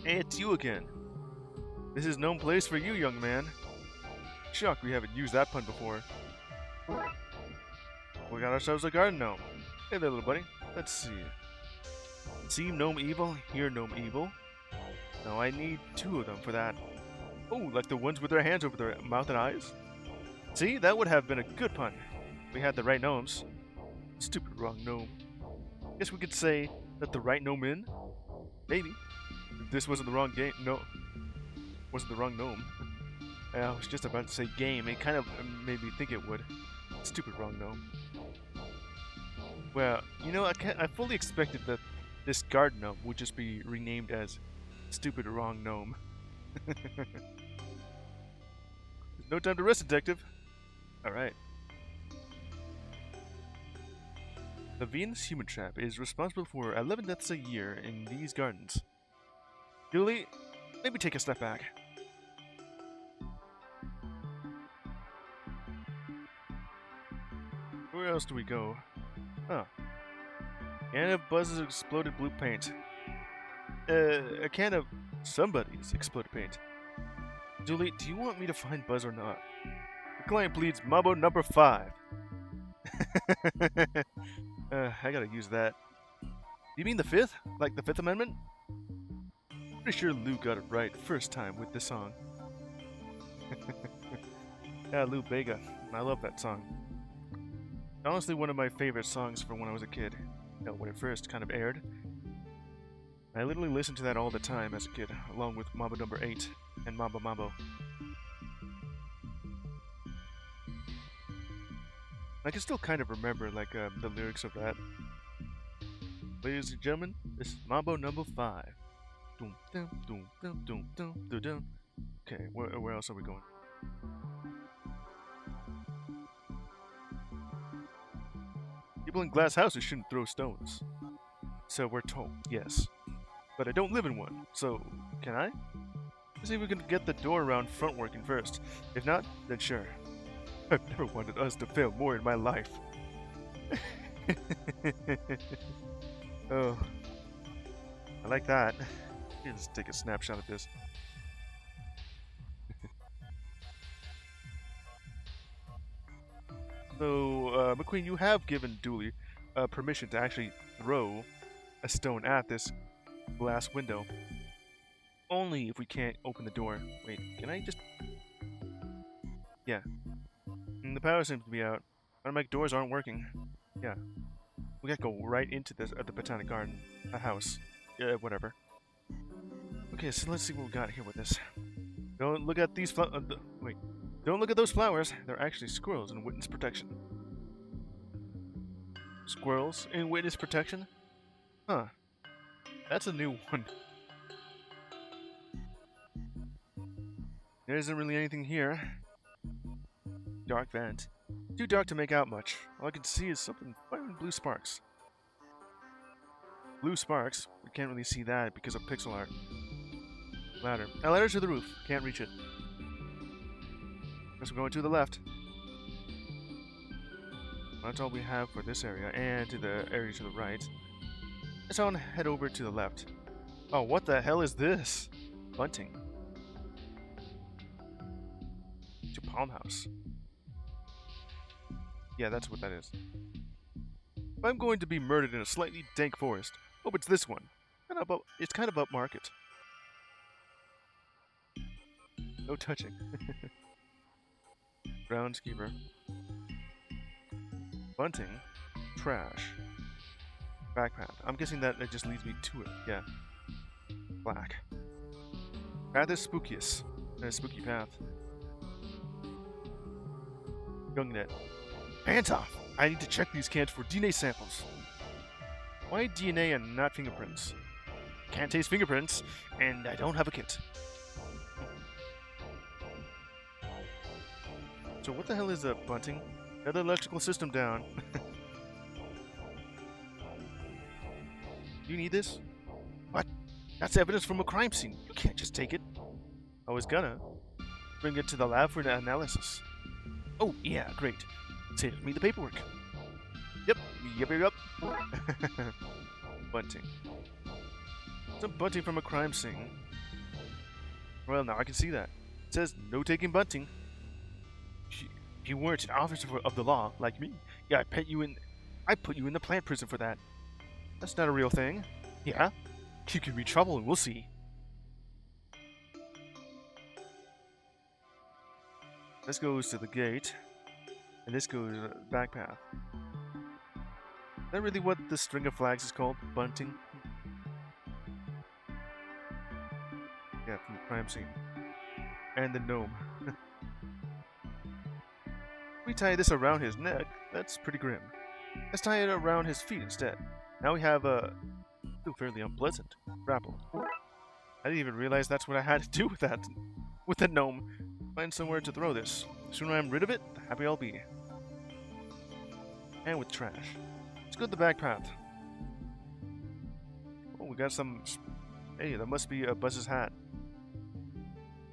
Hey, it's you again. This is no place for you, young man. Shocked we haven't used that pun before. We got ourselves a garden gnome. Hey there, little buddy. Let's see. See gnome evil, hear gnome evil. Now I need 2 of them for that. Oh, like the ones with their hands over their mouth and eyes? See, that would have been a good pun. We had the right gnomes. Stupid wrong gnome. Guess we could say that the right gnome in? Maybe. If this wasn't the wrong game. No. Wasn't the wrong gnome. I was just about to say game. It kind of made me think it would. Stupid wrong gnome. Well, you know, I fully expected that this garden gnome would just be renamed as Stupid Wrong Gnome. There's no time to rest, detective. Alright. The Venus human trap is responsible for 11 deaths a year in these gardens. Julie, maybe take a step back. Where else do we go? Oh. Can of Buzz's exploded blue paint. A can of somebody's exploded paint. Julie, do you want me to find Buzz or not? The client pleads Mambo number 5. I gotta use that. You mean the 5th? Like the 5th Amendment? Pretty sure Lou got it right first time with this song. Yeah, Lou Bega. I love that song. Honestly, one of my favorite songs from when I was a kid. You know, when it first kind of aired. I literally listened to that all the time as a kid, along with Mambo number 8 and Mambo Mambo. I can still kind of remember like the lyrics of that. Ladies and gentlemen, this is Mambo number 5. Doom, doom, doom, doom, doom, doom, doom, doom. Okay, where else are we going? People in glass houses shouldn't throw stones. So we're told, yes. But I don't live in one, so can I? Let's see if we can get the door around front working first. If not, then sure. I've never wanted us to fail more in my life. Oh. I like that. Let's take a snapshot of this. So, McQueen, you have given Dooley permission to actually throw a stone at this glass window. Only if we can't open the door. Wait, can I just... Yeah. The power seems to be out. Automatic doors aren't working. Yeah, we gotta go right into this the Botanic Garden, a house. Yeah, whatever. Okay, so let's see what we got here with this. Don't look at these wait. Don't look at those flowers. They're actually squirrels in witness protection. Squirrels in witness protection? Huh. That's a new one. There isn't really anything here. Dark vent. Too dark to make out much. All I can see is something firing blue sparks. Blue sparks? We can't really see that because of pixel art. Ladder. A ladder to the roof. Can't reach it. Guess we're going to the left. That's all we have for this area, and to the area to the right. Let's on head over to the left. Oh, what the hell is this? Bunting. To Palm House. Yeah, that's what that is. If I'm going to be murdered in a slightly dank forest, hope it's this one. It's kind of upmarket. No touching. Groundskeeper. Bunting. Trash. Backpath. I'm guessing that it just leads me to it. Yeah. Black. Path is spookiest. A spooky path. Young net. Hands off! I need to check these cans for DNA samples. Why DNA and not fingerprints? Can't taste fingerprints, and I don't have a kit. So what the hell is a bunting? Got the electrical system down. Do you need this? What? That's evidence from a crime scene. You can't just take it. I was gonna. Bring it to the lab for the analysis. Oh, yeah, great. Save me the paperwork. Yep. Bunting. Some bunting from a crime scene. Well, now I can see that. It says no taking bunting. If you weren't an officer of the law like me, yeah, I put you in the plant prison for that. That's not a real thing. Yeah, you could be trouble, and we'll see. This goes to the gate, and this goes to the back path. Is that really what the string of flags is called? Bunting? Yeah, from the crime scene. And the gnome. We tie this around his neck. That's pretty grim. Let's tie it around his feet instead. Now we have a fairly unpleasant grapple. I didn't even realize that's what I had to do with that gnome. Find somewhere to throw this. The sooner I'm rid of it, the happier I'll be. And with trash. Let's go to the back path. Oh, we got some. Hey, that must be a Buzz's hat.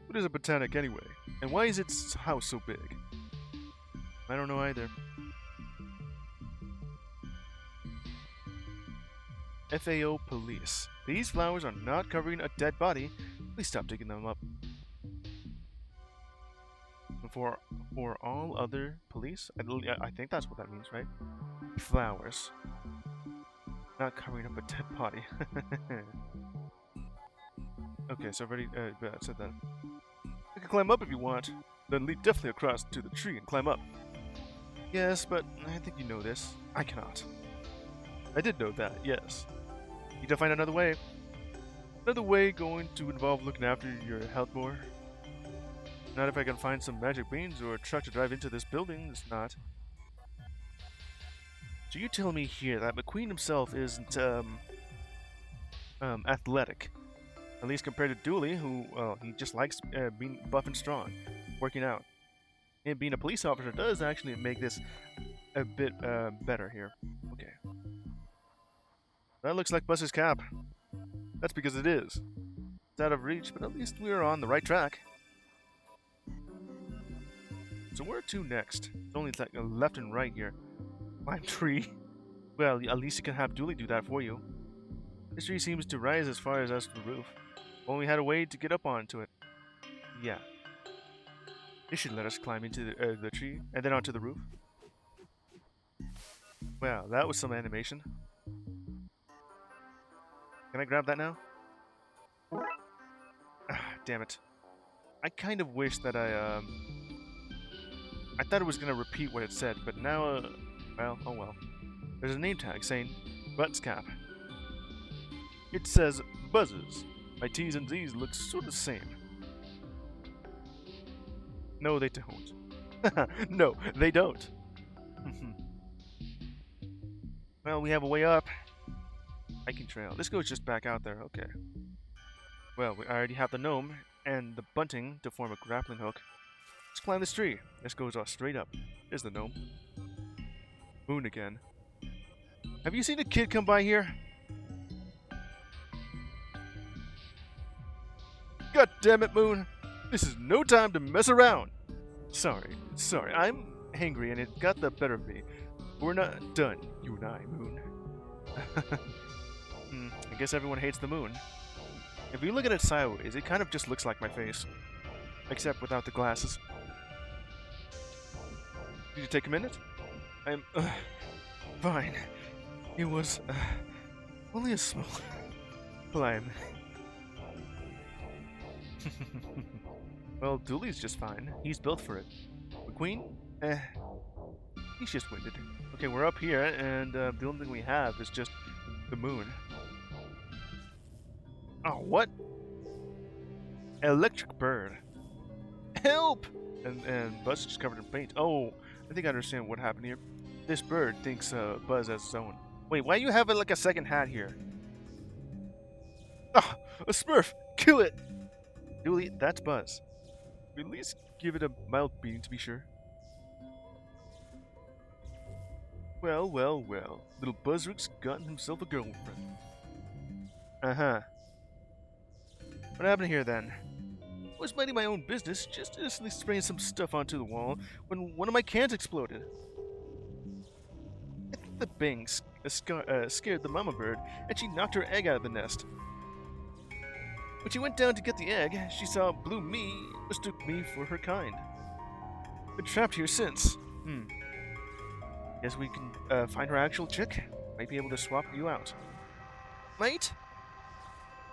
What is a botanic anyway? And why is its house so big? I don't know either. FAO police. These flowers are not covering a dead body. Please stop digging them up. For all other police? I think that's what that means, right? Flowers. Not covering up a dead body. Okay, so I've already said that. You can climb up if you want. Then leap definitely across to the tree and climb up. Yes, but I think you know this. I cannot. I did know that, yes. Need to find another way. Another way going to involve looking after your health more. Not if I can find some magic beans or a truck to drive into this building, it's not. So you tell me here that McQueen himself isn't, athletic. At least compared to Dooley, who, well, he just likes being buff and strong, working out. And being a police officer does actually make this a bit better here. Okay. That looks like Buzz's cap. That's because it is. It's out of reach, but at least we're on the right track. So where to next? It's only like a left and right here. Climb tree. Well, at least you can have Dooley do that for you. This tree seems to rise as far as us to the roof. Only had a way to get up onto it. Yeah. This should let us climb into the tree and then onto the roof. Wow, that was some animation. Can I grab that now? Ah, damn it. I kind of wish that I thought it was gonna repeat what it said, but now, well, oh well. There's a name tag saying Butts Cap. It says Buzzes. My T's and Z's look sort of the same. No, they don't. No, they don't. Well, we have a way up. Hiking trail. This goes just back out there. Okay. Well, we already have the gnome and the bunting to form a grappling hook. Let's climb this tree. This goes straight up. There's the gnome. Moon again. Have you seen a kid come by here? God damn it, Moon! This is no time to mess around! Sorry. I'm hangry and it got the better of me. We're not done, you and I, Moon. I guess everyone hates the moon. If you look at it sideways, it kind of just looks like my face. Except without the glasses. Did you take a minute? I'm, fine. It was, only a small climb. Well, Dooley's just fine. He's built for it. McQueen? He's just winded. Okay, we're up here, and the only thing we have is just the moon. Oh, what? Electric bird. Help! And Buzz is just covered in paint. Oh, I think I understand what happened here. This bird thinks Buzz as his own. Wait, why do you have like a second hat here? Ah, a Smurf! Kill it! Dooley, that's Buzz. At least give it a mild beating to be sure. Well. Little Buzzrick's gotten himself a girlfriend. Uh-huh. What happened here then? I was minding my own business, just innocently spraying some stuff onto the wall, when one of my cans exploded. I think the bang scared the mama bird, and she knocked her egg out of the nest. When she went down to get the egg, she saw Blue me, mistook me for her kind. Been trapped here since. Guess we can find her actual chick. Might be able to swap you out. Might?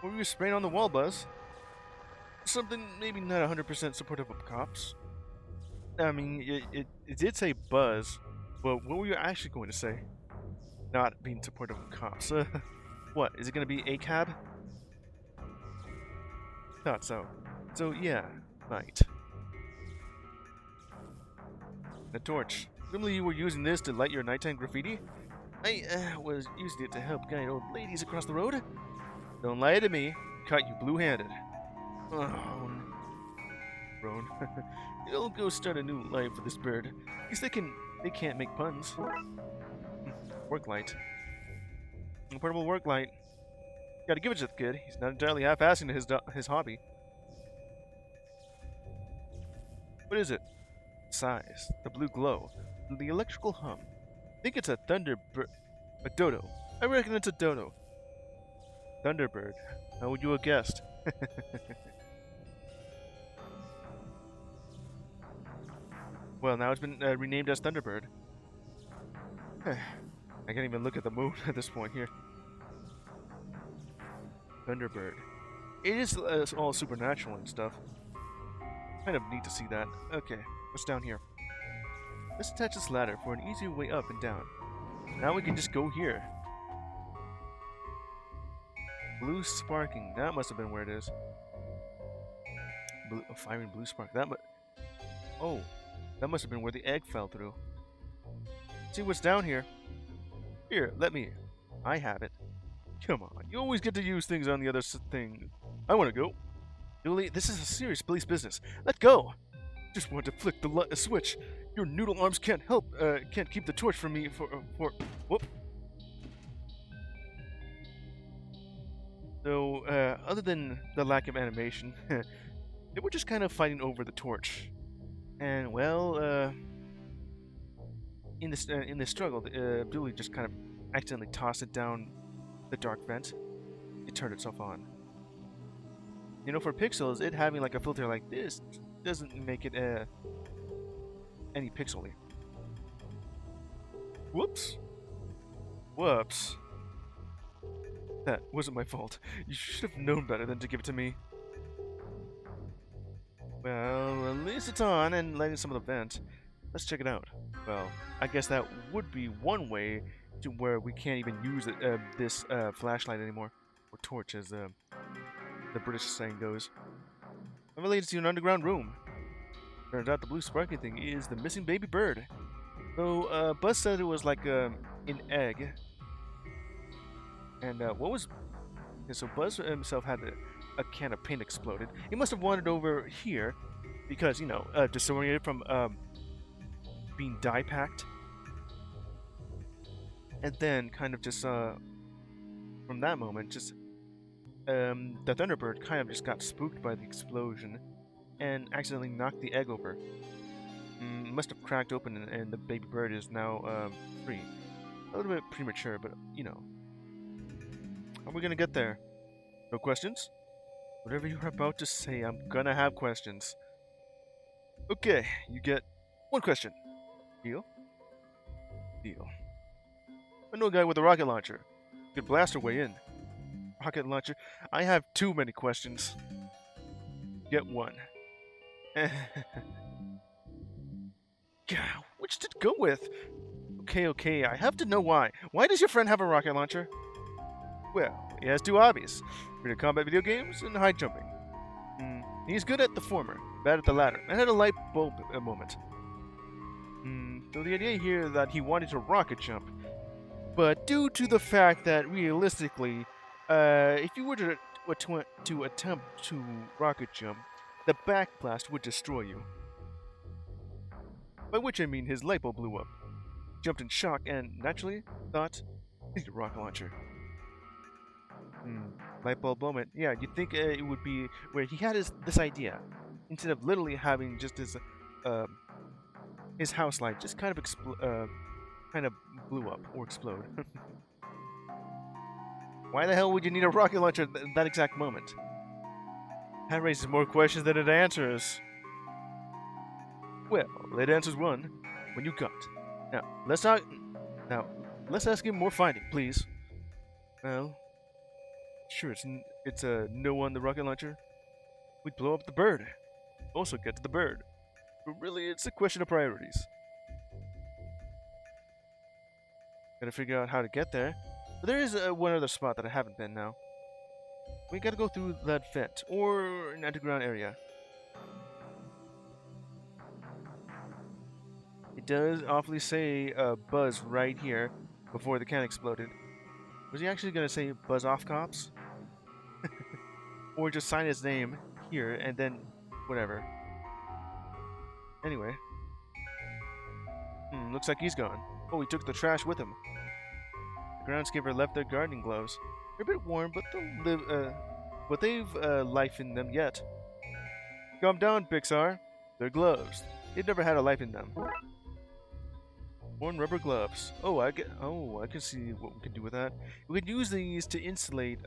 What were you spraying on the wall, Buzz? Something maybe not 100% supportive of cops. I mean, it did say Buzz, but what were you actually going to say? Not being supportive of cops. What, is it going to be a cab? Thought so. So yeah, might. A torch. Presumably you were using this to light your nighttime graffiti? I was using it to help guide old ladies across the road. Don't lie to me. Caught you blue-handed. Oh, Roan. You'll go start a new life for this bird. At least they can't make puns. Work light. A portable work light. Gotta give it to the kid. He's not entirely half-assing his hobby. What is it? Size. The blue glow. The electrical hum. I think it's a thunderbird. A dodo. I reckon it's a dodo. Thunderbird. How would you have guessed? Well, now it's been renamed as Thunderbird. I can't even look at the moon at this point here. Thunderbird. It is all supernatural and stuff. Kind of neat to see that. Okay, what's down here? Let's attach this ladder for an easier way up and down. Now we can just go here. Blue sparking. That must have been where it is. Blue, firing blue spark. Oh, that must have been where the egg fell through. See what's down here. Here, let me. I have it. Come on, you always get to use things on the other thing. I want to go. Julie, this is a serious police business. Let's go. Just want to flick the switch. Your noodle arms can't keep the torch from me for. Whoop. So, other than the lack of animation, they were just kind of fighting over the torch. And, well, in this struggle, Dooley just kind of accidentally tossed it down the dark vent. It turned itself on. You know, for pixels, it having like a filter like this doesn't make it any pixely. Whoops. That wasn't my fault. You should have known better than to give it to me. Well, at least it's on and lighting some of the vent. Let's check it out. Well, I guess that would be one way to where we can't even use this flashlight anymore, or torch, as the British saying goes. I'm related to an underground room. Turns out the blue sparkly thing is the missing baby bird. So Buzz said it was like an egg. And what was? Okay, so Buzz himself had a can of paint exploded. He must have wandered over here because disoriented from being die packed, and then kind of just from that moment, just the Thunderbird kind of just got spooked by the explosion and accidentally knocked the egg over. Must have cracked open, and the baby bird is now free. A little bit premature, but you know. How are we gonna get there? No questions? Whatever you're about to say, I'm gonna have questions. Okay, you get one question. Deal? Deal. I know a guy with a rocket launcher. Could blast our way in. Rocket launcher? I have too many questions. Get one. Which to go with? Okay, I have to know why. Why does your friend have a rocket launcher? Well, he has two hobbies. Read combat video games and high jumping. He's good at the former, bad at the latter, and had a light bulb moment. So the idea here that he wanted to rocket jump, but due to the fact that realistically, if you were to attempt to rocket jump, the backblast would destroy you. By which I mean his light bulb blew up. Jumped in shock and naturally thought, "Need a rocket launcher." Light bulb moment. Yeah, you'd think it would be where he had this idea, instead of literally having just his house light just kind of blew up or explode. Why the hell would you need a rocket launcher at that exact moment? That raises more questions than it answers. Well, it answers one when you got. Now let's ask him more finding, please. Well, sure, it's a no on the rocket launcher. We'd blow up the bird. Also get to the bird. But really, it's a question of priorities. Gotta figure out how to get there. But there is one other spot that I haven't been now. We gotta go through that vent, or an underground area. It does awfully say Buzz right here before the can exploded. Was he actually gonna say Buzz off cops? Or just sign his name here and then whatever. Anyway. Looks like he's gone. Oh, he took the trash with him. The groundskeeper left their gardening gloves. They're a bit worn, but they've life in them yet. Calm down, Pixar. They're gloves. They've never had a life in them. Worn rubber gloves. I can see what we can do with that. We could use these to insulate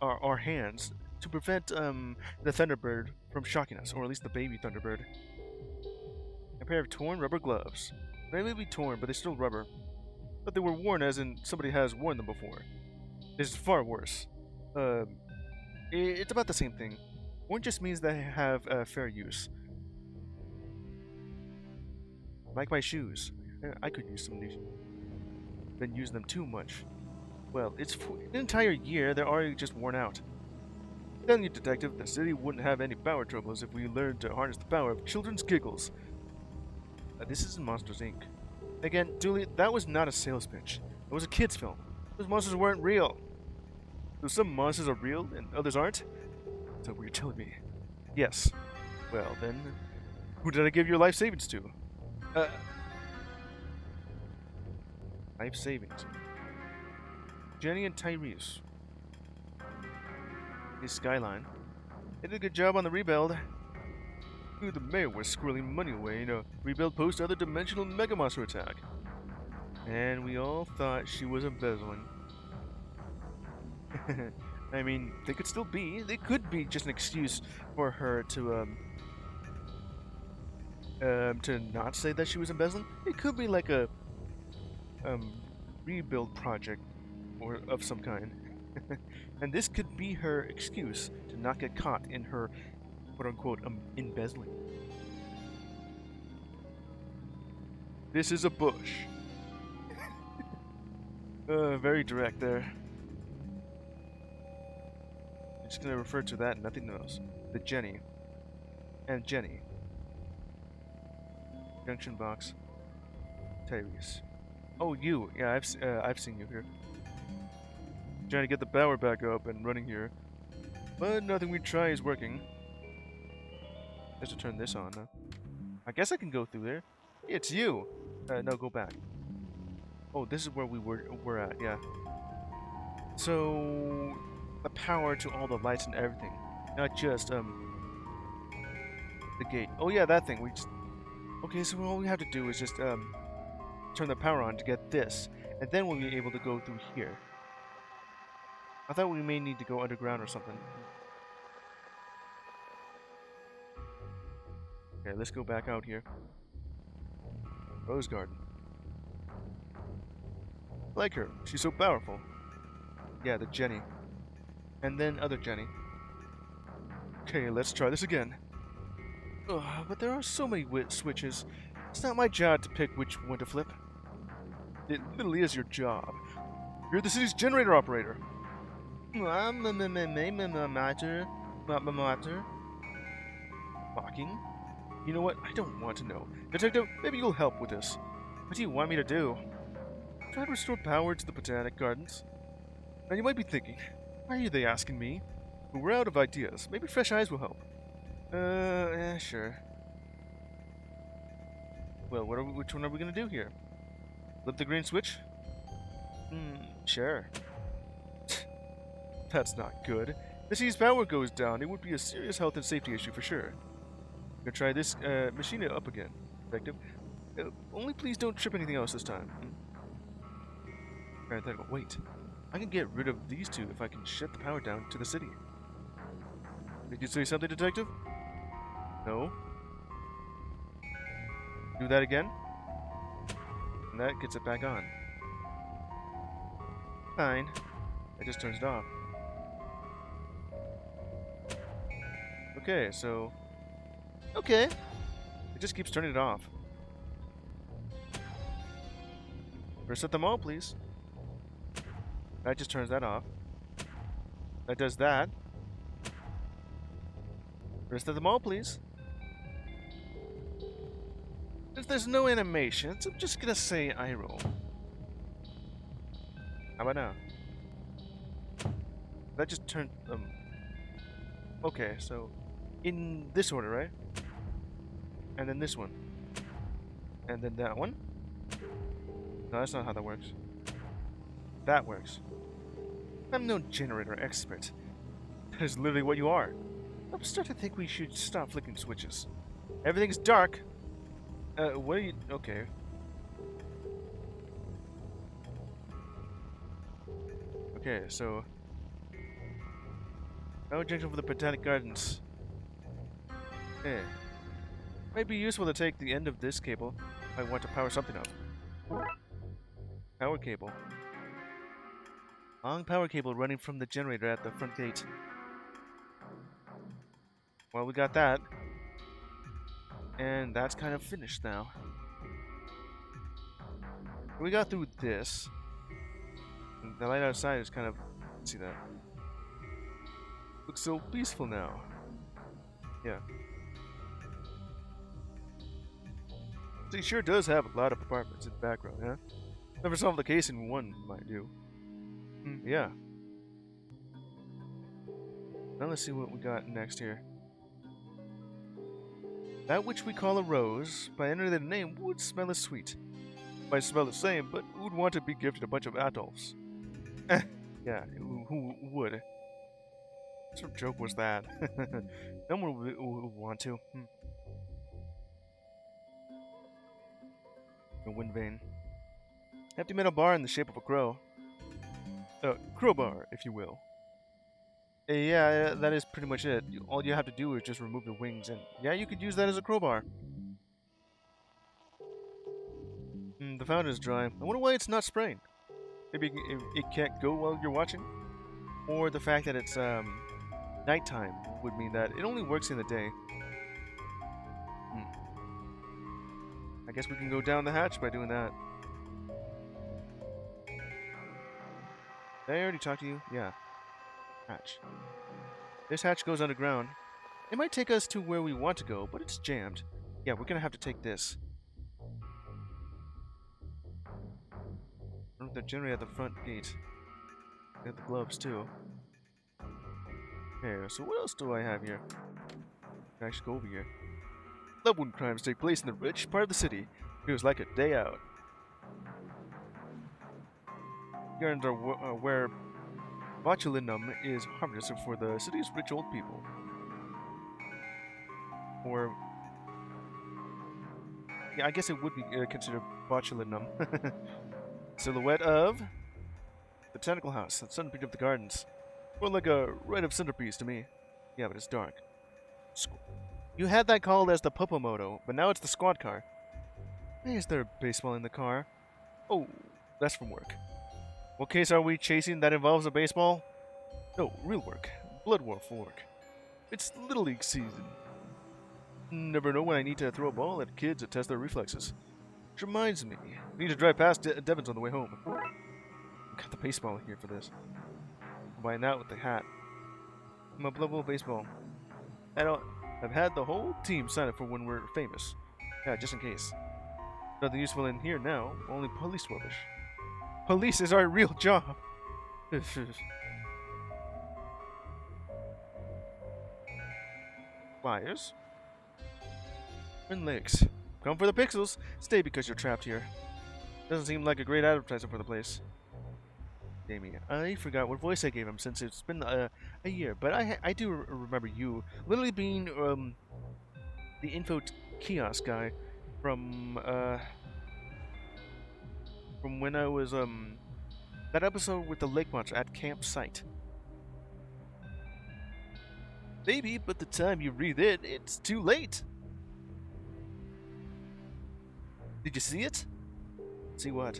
our hands to prevent the Thunderbird from shocking us, or at least the baby Thunderbird. A pair of torn rubber gloves. They may be torn, but they're still rubber. But they were worn as in somebody has worn them before. This is far worse. It's about the same thing. Worn just means they have fair use. Like my shoes. I could use some new. Been using them too much. Well, it's for an entire year. They're already just worn out. Telling you, Detective, the city wouldn't have any power troubles if we learned to harness the power of children's giggles. This isn't Monsters, Inc. Again, Dooley, that was not a sales pitch. It was a kid's film. Those monsters weren't real. So some monsters are real and others aren't? That's what you're telling me. Yes. Well, then, who did I give your life savings to? Life savings. Jenny and Tyrese. His Skyline. They did a good job on the rebuild. The mayor was squirreling money away in a rebuild post-other dimensional mega monster attack. And we all thought she was embezzling. I mean, they could still be. They could be just an excuse for her to not say that she was embezzling. It could be like a rebuild project or of some kind. And this could be her excuse to not get caught in her quote-unquote embezzling. This is a bush. Very direct there. I'm just gonna refer to that and nothing else. The Jenny. And Jenny. Junction box. Tyrese. Oh, you. Yeah, I've seen you here. Trying to get the power back up and running here. But nothing we try is working. Just to turn this on, huh? I guess I can go through there. It's you! No, go back. Oh, this is where we're at, yeah. So, the power to all the lights and everything. Not just, the gate. Oh yeah, that thing. Okay, so all we have to do is just, turn the power on to get this. And then we'll be able to go through here. I thought we may need to go underground or something. Okay, let's go back out here. Rose Garden. I like her. She's so powerful. Yeah, the Jenny. And then other Jenny. Okay, let's try this again. Ugh, but there are so many switches. It's not my job to pick which one to flip. It literally is your job. You're the city's generator operator. Matter. Mocking? You know what? I don't want to know. Detective, maybe you'll help with this. What do you want me to do? Try to restore power to the Botanic Gardens. Now you might be thinking, why are they asking me? But we're out of ideas. Maybe fresh eyes will help. Sure. Well, which one are we gonna do here? Flip the green switch? Sure. That's not good. If the city's power goes down, it would be a serious health and safety issue for sure. I'm gonna try this machine up again, Detective. Only please don't trip anything else this time. Parenthetical. Wait. I can get rid of these two if I can shut the power down to the city. Did you say something, Detective? No. Do that again. And that gets it back on. Fine. It just turns it off. Okay, so... Okay. It just keeps turning it off. Reset them all, please. That just turns that off. That does that. Reset them all, please. Since there's no animations, I'm just gonna say eye roll. How about now? That just turned okay, so in this order, right? And then this one. And then that one. No, that's not how that works. That works. I'm no generator expert. That is literally what you are. I'm starting to think we should stop flicking switches. Everything's dark. What are you... Okay. Okay, so... No junction for the Botanic Gardens. Eh. Might be useful to take the end of this cable if I want to power something up. Power cable. Long power cable running from the generator at the front gate. Well, we got that. And that's kind of finished now. We got through this. And the light outside is kind of... Let's see that. Looks so peaceful now. Yeah. So he sure does have a lot of apartments in the background, huh? Never solved the case in one, mind you. Yeah. Now let's see what we got next here. That which we call a rose, by entering the name, would smell as sweet. Might smell the same, but who would want to be gifted a bunch of Adolfs? Yeah, who would? What sort of joke was that? No one would want to. A wind vane. Empty metal bar in the shape of a crow. Crowbar, if you will. Yeah, that is pretty much it. All you have to do is just remove the wings, and yeah, you could use that as a crowbar. The fountain is dry. I wonder why it's not spraying. Maybe it can't go while you're watching? Or the fact that it's nighttime would mean that it only works in the day. I guess we can go down the hatch by doing that. Did I already talk to you? Yeah. Hatch. This hatch goes underground. It might take us to where we want to go, but it's jammed. Yeah, we're gonna have to take this. The generator at the front gate. They have the gloves too. Okay, so what else do I have here? I should go over here. Love when crimes take place in the rich part of the city. Feels like a day out. Gardens are where botulinum is harvested for the city's rich old people. Or, yeah, I guess it would be considered botulinum. Silhouette of botanical house, the centerpiece of the gardens. More like a rite of centerpiece to me. Yeah, but it's dark. You had that called as the Popomoto, but now it's the squad car. Why is there baseball in the car? Oh, that's from work. What case are we chasing that involves a baseball? No, real work. Blood Wolf work. It's Little League season. Never know when I need to throw a ball at kids to test their reflexes. Which reminds me, I need to drive past Devon's on the way home. Got the baseball here for this. Combine that with the hat. My Blood Wolf baseball. I've had the whole team sign up for when we're famous. Yeah, just in case. Nothing useful in here now, only police rubbish. Police is our real job! Flyers? And lakes. Come for the pixels! Stay because you're trapped here. Doesn't seem like a great advertiser for the place. Jamie, I forgot what voice I gave him since it's been a year, but I do remember you literally being the info kiosk guy from when I was that episode with the lake monster at campsite. Maybe, but the time you read it, it's too late. Did you see it? See what?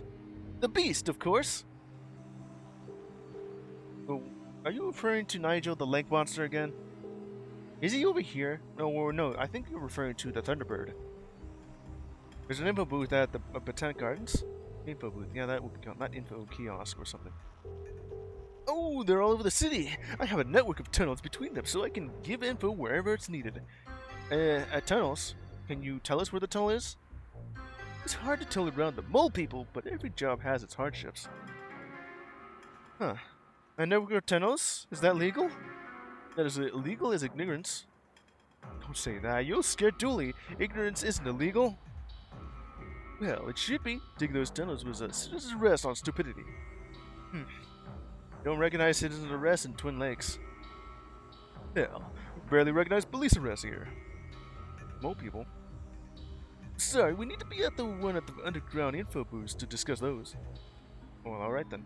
The beast, of course. Oh, are you referring to Nigel the lake monster again? Is he over here? No, I think you're referring to the Thunderbird. There's an info booth at the Botanic Gardens. Info booth, yeah, that would be called, not info kiosk or something. Oh, they're all over the city. I have a network of tunnels between them, so I can give info wherever it's needed. Tunnels? Can you tell us where the tunnel is? It's hard to tell around the mole people, but every job has its hardships. Huh. A network of tunnels? Is that legal? That is illegal as ignorance. Don't say that. You'll scare Dooley. Ignorance isn't illegal. Well, it should be. Digging those tunnels was a citizen's arrest on stupidity. Don't recognize citizen's arrest in Twin Lakes. Hell, barely recognize police arrests here. More people. Sorry, we need to be at the one at the underground info booths to discuss those. Well, alright then.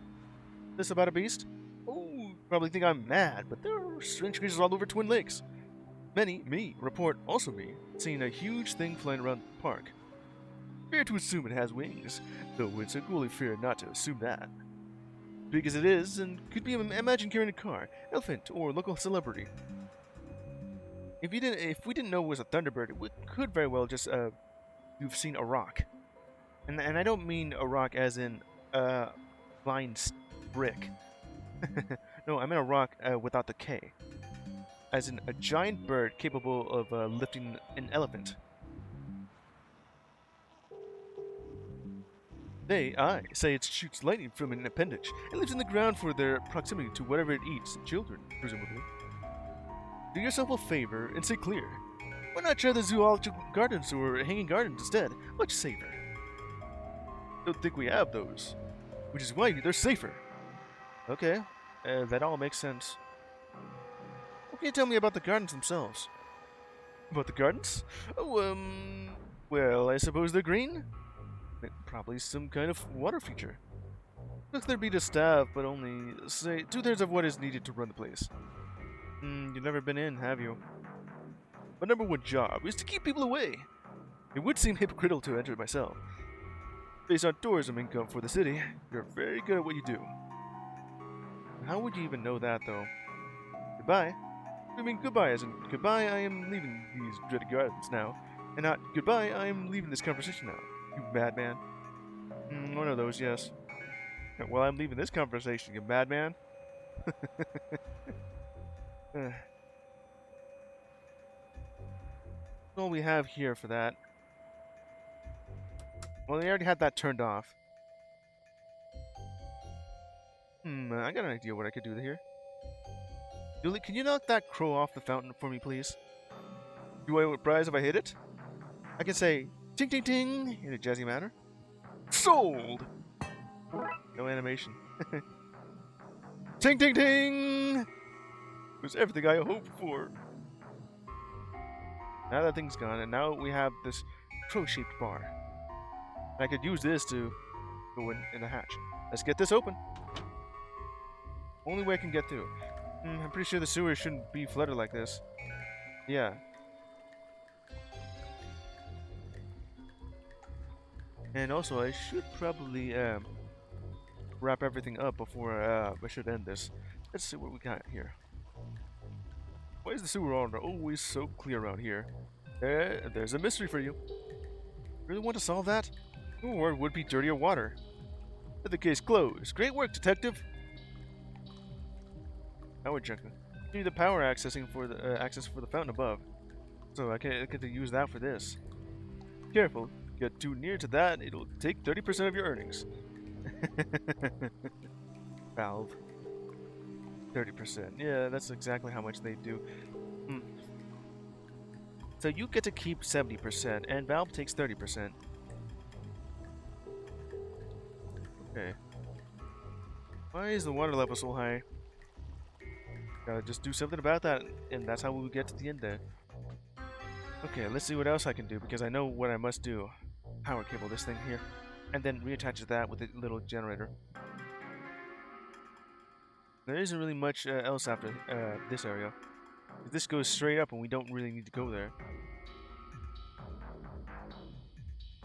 This about a beast? Oh, probably think I'm mad, but there are strange creatures all over Twin Lakes. Me, report also me, seeing a huge thing flying around the park. Fair to assume it has wings, though it's a ghouly fear not to assume that. Big as it is, and could be imagine carrying a car, elephant, or local celebrity. If we didn't know it was a Thunderbird, we could very well just you've seen a rock, and I don't mean a rock as in flying brick. No, I mean a rock without the K, as in a giant bird capable of lifting an elephant. I say it shoots lightning from an appendage and lives in the ground for their proximity to whatever it eats, children, presumably. Do yourself a favor and stay clear. Why not try the zoological gardens or hanging gardens instead? Much safer. Don't think we have those, which is why they're safer. Okay, that all makes sense. What can you tell me about the gardens themselves? About the gardens? Oh, well, I suppose they're green? Probably some kind of water feature. Look, there be the staff, but only, say, 2/3 of what is needed to run the place. You've never been in, have you? My #1 job is to keep people away. It would seem hypocritical to enter it myself. Based on tourism income for the city, you're very good at what you do. How would you even know that, though? Goodbye? I mean goodbye as in, goodbye, I am leaving these dreaded gardens now. And not, goodbye, I am leaving this conversation now. You madman. One of those, yes. Well, I'm leaving this conversation, you madman. All we have here for that. Well, we already had that turned off. I got an idea what I could do here. Julie, can you knock that crow off the fountain for me, please? Do I win a prize if I hit it? I can say, ting ting ting, in a jazzy manner. Sold! No animation. Ting ting ting! It was everything I hoped for. Now that thing's gone, and now we have this crow-shaped bar. I could use this to go in the hatch. Let's get this open. Only way I can get through. I'm pretty sure the sewer shouldn't be flooded like this. Yeah. And also, I should probably wrap everything up before I should end this. Let's see what we got here. Why is the sewer water always so clear around here? There's a mystery for you. Really want to solve that? Or would be dirtier water? The case closed. Great work, detective. Power junction. Give me the power accessing for the access for the fountain above, so I can get to use that for this. Careful. Get too near to that, it'll take 30% of your earnings. Valve. 30%. Yeah, that's exactly how much they do. So you get to keep 70%, and Valve takes 30%. Okay. Why is the water level so high? Gotta just do something about that, and that's how we get to the end there. Okay, let's see what else I can do, because I know what I must do. Power cable this thing here, and then reattach that with a little generator. There isn't really much else after this area. This goes straight up, and we don't really need to go there.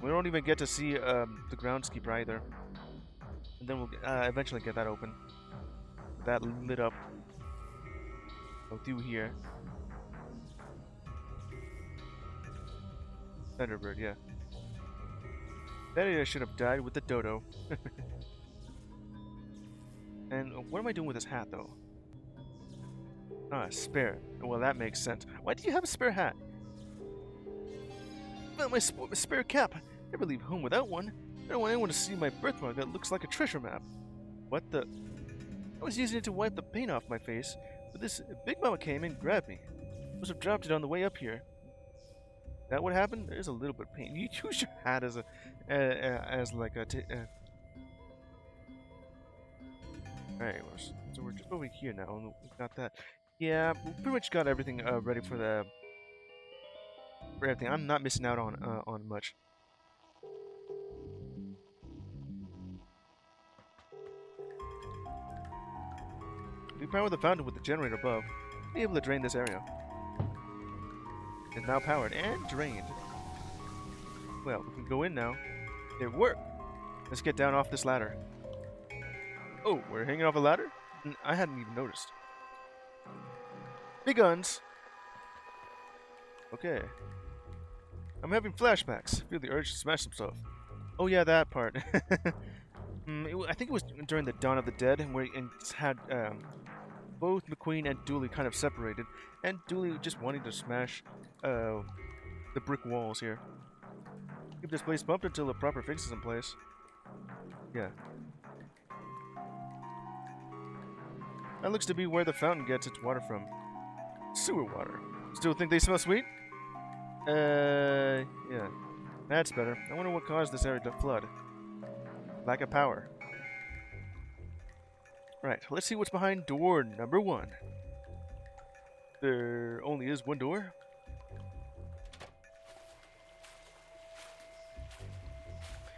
We don't even get to see the groundskeeper either. And then we'll eventually get that open. That lit up. Go through here. Thunderbird, yeah. That area should have died with the dodo. And what am I doing with this hat, though? Ah, spare. Well, that makes sense. Why do you have a spare hat? My spare cap. Never leave home without one. I don't want anyone to see my birthmark that looks like a treasure map. What the? I was using it to wipe the paint off my face, but this big mama came and grabbed me. Must have dropped it on the way up here. That what happened? There's a little bit of paint. You use your hat as a, as like a. Alright, so we're just over here now, and we've got that. Yeah, we pretty much got everything ready for the. For everything. I'm not missing out on much. We power the fountain with the generator above. Be able to drain this area. It's now powered and drained. Well, we can go in now. It worked. Let's get down off this ladder. Oh, we're hanging off a ladder? I hadn't even noticed. Big guns. Okay. I'm having flashbacks. Feel the urge to smash some stuff. Oh yeah, that part. I think it was during the Dawn of the Dead, where it had both McQueen and Dooley kind of separated, and Dooley just wanting to smash the brick walls here. Keep this place pumped until the proper fix is in place. Yeah. That looks to be where the fountain gets its water from. Sewer water. Still think they smell sweet? Yeah. That's better. I wonder what caused this area to flood. Lack of power. Right, let's see what's behind door number 1. There only is one door.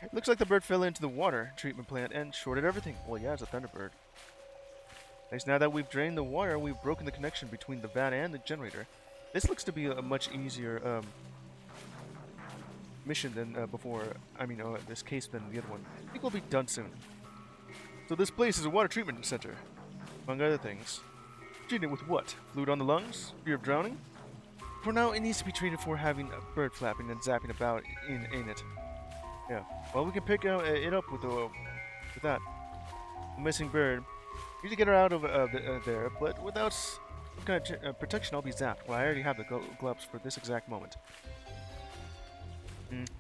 It looks like the bird fell into the water treatment plant and shorted everything. Well, yeah, it's a thunderbird. Nice, now that we've drained the water, we've broken the connection between the van and the generator. This looks to be a much easier mission than before. I mean, this case than the other one. I think we'll be done soon. So this place is a water treatment center, among other things. Treating it with what? Fluid on the lungs? Fear of drowning? For now, it needs to be treated for having a bird flapping and zapping about in it. Yeah. Well, we can pick it up with that. missing bird. Need to get her out of there, but without some kind of protection, I'll be zapped. Well, I already have the gloves for this exact moment.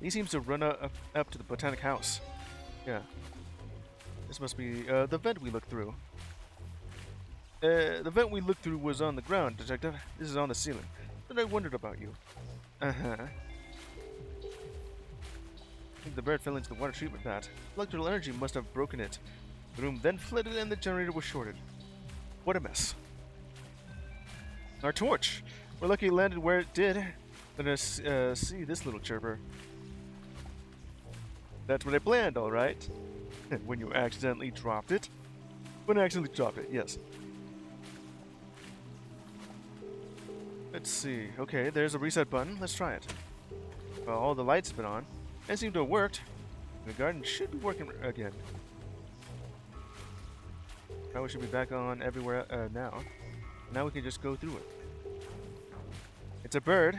He seems to run up to the botanic house. Yeah. This must be the vent we looked through. The vent we looked through was on the ground, Detective. This is on the ceiling. But I wondered about you. Uh-huh. I think the bird fell into the water treatment vat. Electrical energy must have broken it. The room then flooded and the generator was shorted. What a mess. Our torch! We're lucky it landed where it did. Let us see this little chirper. That's what I planned, alright. When you accidentally dropped it. When I accidentally dropped it, yes. Let's see. Okay, there's a reset button. Let's try it. Well, all the lights have been on. And seem to have worked. The garden should be working again. Now we should be back on everywhere now. Now we can just go through it. It's a bird.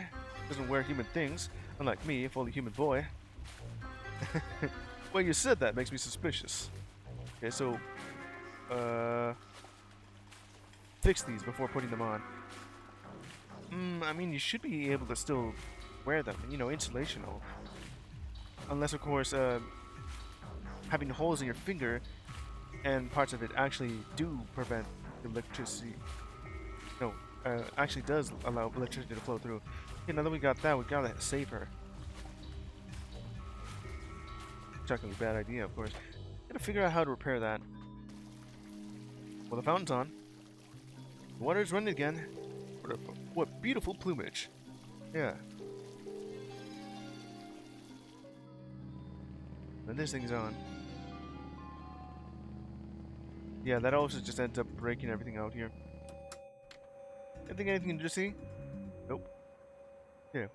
Doesn't wear human things. Unlike me, a fully human boy. Well, you said that makes me suspicious. Okay, so fix these before putting them on. I mean, you should be able to still wear them. You know, insulational. Unless, of course, having holes in your finger and parts of it actually do prevent electricity. No, actually does allow electricity to flow through. Okay, now that we got that, we gotta save her. Shockingly bad idea, of course. Gotta figure out how to repair that. Well, the fountain's on. The water's running again. What beautiful plumage. Yeah. And this thing's on. Yeah, that also just ends up breaking everything out here. Anything to see? Nope. Yeah.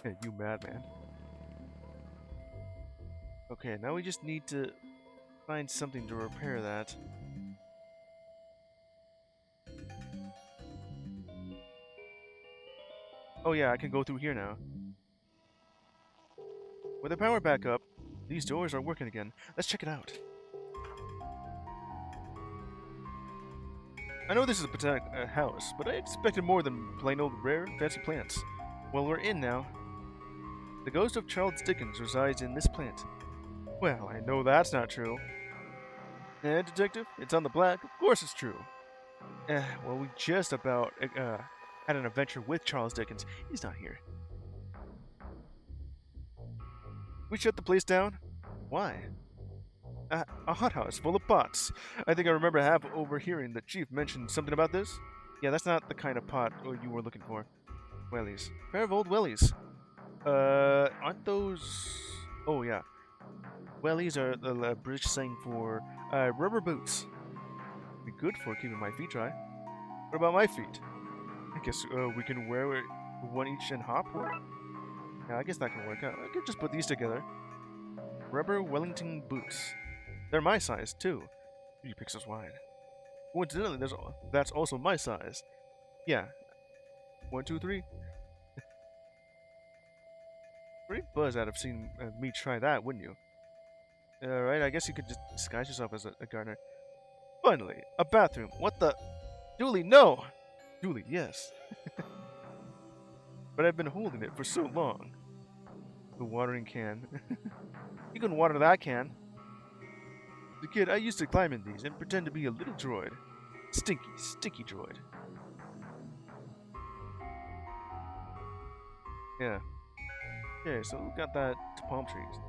Hey, you madman. Okay, now we just need to find something to repair that. Oh yeah, I can go through here now. With the power back up, these doors are working again. Let's check it out. I know this is a botanic house, but I expected more than plain old rare and fancy plants. Well, we're in now. The ghost of Charles Dickens resides in this plant. Well, I know that's not true. Eh, Detective? It's on the black. Of course it's true. Well, we just about had an adventure with Charles Dickens. He's not here. We shut the place down? Why? A hothouse full of pots. I think I remember half overhearing the chief mention something about this. Yeah, that's not the kind of pot you were looking for. Wellies. Pair of old wellies. Aren't those... Oh, yeah. Wellies are the British saying for rubber boots. Be good for keeping my feet dry. What about my feet? I guess we can wear one each and hop? Yeah, I guess that can work out. I could just put these together. Rubber Wellington boots. They're my size, too. 3 pixels wide. Coincidentally, that's also my size. Yeah. 1, 2, 3. Pretty buzz out of seeing me try that, wouldn't you? Alright, I guess you could just disguise yourself as a gardener. Finally, a bathroom. What the? Julie, no! Julie, yes. But I've been holding it for so long. The watering can. You can water that can. As a kid, I used to climb in these and pretend to be a little droid. Stinky droid. Yeah. Okay, so we got that to palm trees.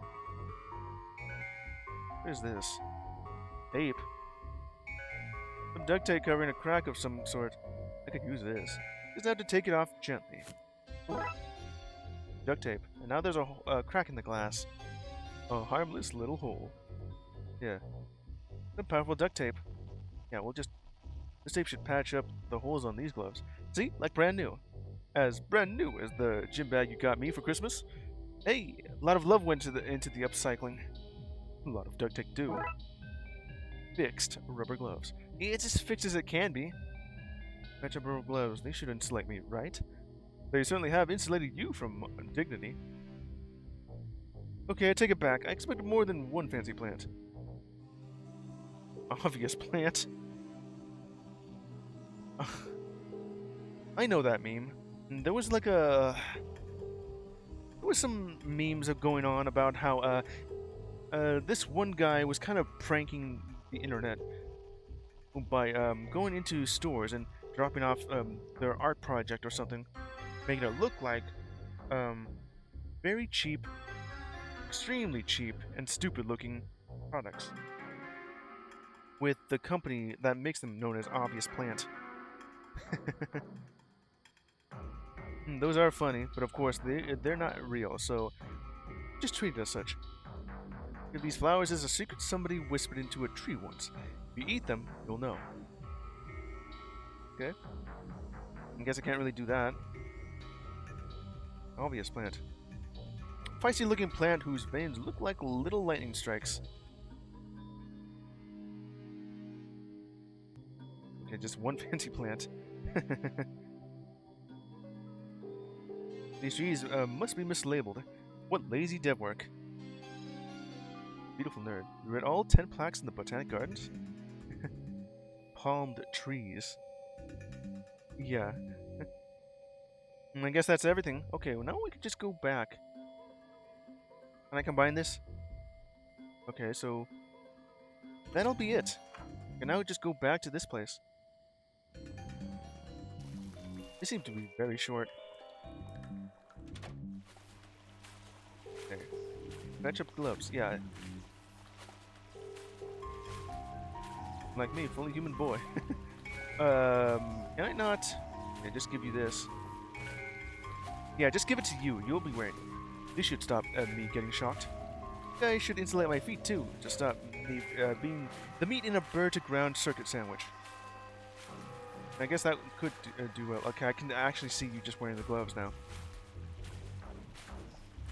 What is this? Tape. Some duct tape covering a crack of some sort. I could use this. Just have to take it off gently. Duct tape. And now there's a crack in the glass. A harmless little hole. Yeah. Some powerful duct tape. Yeah, this tape should patch up the holes on these gloves. See? Like brand new. As brand new as the gym bag you got me for Christmas. Hey, a lot of love went into the upcycling. A lot of duct tape too. Fixed rubber gloves. It's as fixed as it can be. Patch up rubber gloves. They should insulate me, right? They certainly have insulated you from dignity. Okay, I take it back. I expected more than one fancy plant. Obvious plant. I know that meme. There was like there was some memes going on about how this one guy was kind of pranking the internet by going into stores and dropping off their art project or something, making it look like um, very cheap, extremely cheap, and stupid looking products, with the company that makes them known as Obvious Plant. Those are funny, but of course they're not real, so just treat it as such. If these flowers is a secret somebody whispered into a tree once. If you eat them, you'll know. Okay. I guess I can't really do that. Obvious plant. Feisty looking plant whose veins look like little lightning strikes. Okay, just one fancy plant. These trees must be mislabeled. What lazy dev work. Beautiful nerd. You read all 10 plaques in the Botanic Gardens? Palmed trees. Yeah. I guess that's everything. Okay, well now we can just go back. Can I combine this? Okay, so that'll be it. And now we just go back to this place. They seem to be very short. Okay. Match up gloves, yeah. Like me, fully human boy. Can I not? Yeah, just give you this. Yeah, just give it to you. You'll be wearing it. This should stop me getting shocked. I should insulate my feet too, to stop me being the meat in a bird-to-ground circuit sandwich. I guess that could do well. Okay, I can actually see you just wearing the gloves now.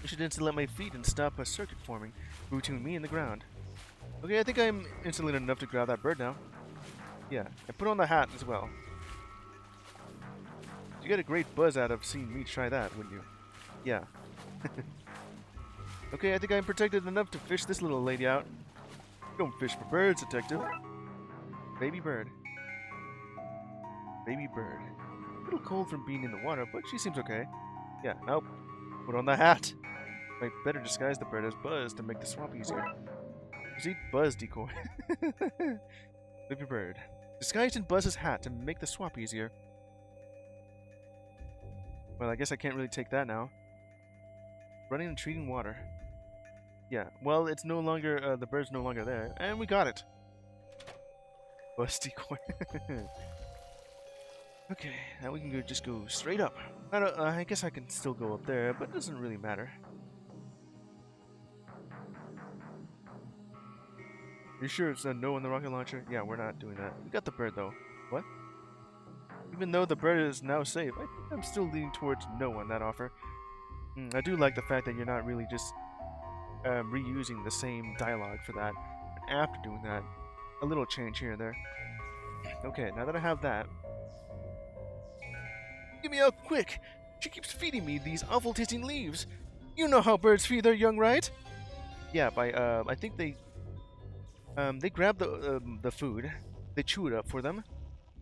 I should insulate my feet and stop a circuit forming between me and the ground. Okay, I think I'm insulated enough to grab that bird now. Yeah, and put on the hat as well. You get a great buzz out of seeing me try that, wouldn't you? Yeah. Okay, I think I'm protected enough to fish this little lady out. Don't fish for birds, detective. Baby bird. Baby bird. A little cold from being in the water, but she seems okay. Yeah, nope. Put on the hat. Might better disguise the bird as Buzz to make the swap easier. Proceed Buzz decoy. Baby bird. Disguised in Buzz's hat to make the swap easier. Well, I guess I can't really take that now. Running and treating water. Yeah, well, it's no longer, the bird's no longer there. And we got it. Buzz decoy. Okay, now we can just go straight up. I guess I can still go up there, but it doesn't really matter. You sure it's a no on the rocket launcher? Yeah, we're not doing that. We got the bird, though. What? Even though the bird is now safe, I think I'm still leaning towards no on that offer. I do like the fact that you're not really just reusing the same dialogue for that. And after doing that, a little change here and there. Okay, now that I have that... Give me out quick! She keeps feeding me these awful-tasting leaves. You know how birds feed their young, right? Yeah, by, I think they grab the food, they chew it up for them,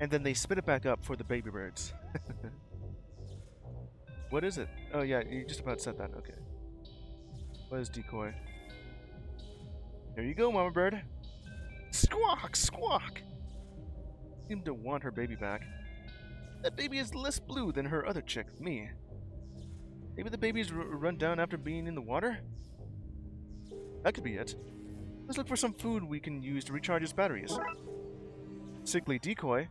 and then they spit it back up for the baby birds. What is it? Oh yeah, you just about said that, okay. What is decoy? There you go, mama bird. Squawk, squawk! Seem to want her baby back. That baby is less blue than her other chick, me. Maybe the baby's run down after being in the water? That could be it. Let's look for some food we can use to recharge its batteries. Sickly decoy.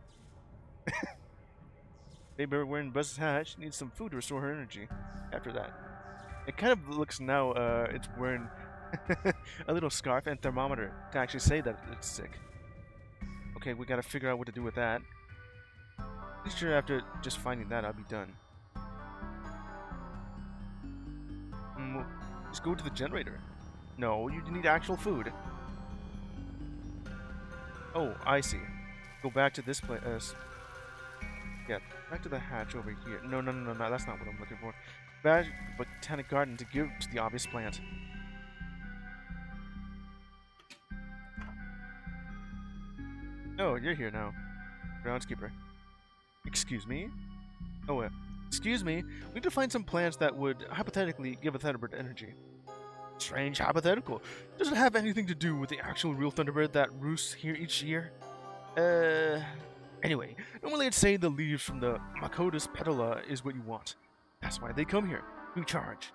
Baby bird wearing Buzz's hat. She needs some food to restore her energy. After that. It kind of looks now, it's wearing a little scarf and thermometer to actually say that it's sick. Okay, we gotta figure out what to do with that. Pretty sure after just finding that, I'll be done. Just go to the generator. No, you need actual food. Oh, I see. Go back to this place. Yeah, back to the hatch over here. No, that's not what I'm looking for. Back to the Botanic Garden to give to the obvious plant. Oh, you're here now. Groundskeeper. Excuse me? Oh, excuse me. We need to find some plants that would hypothetically give a Thunderbird energy. Strange hypothetical. Does it have anything to do with the actual real Thunderbird that roosts here each year? Anyway, normally I'd say the leaves from the Makotus petala is what you want. That's why they come here. We charge.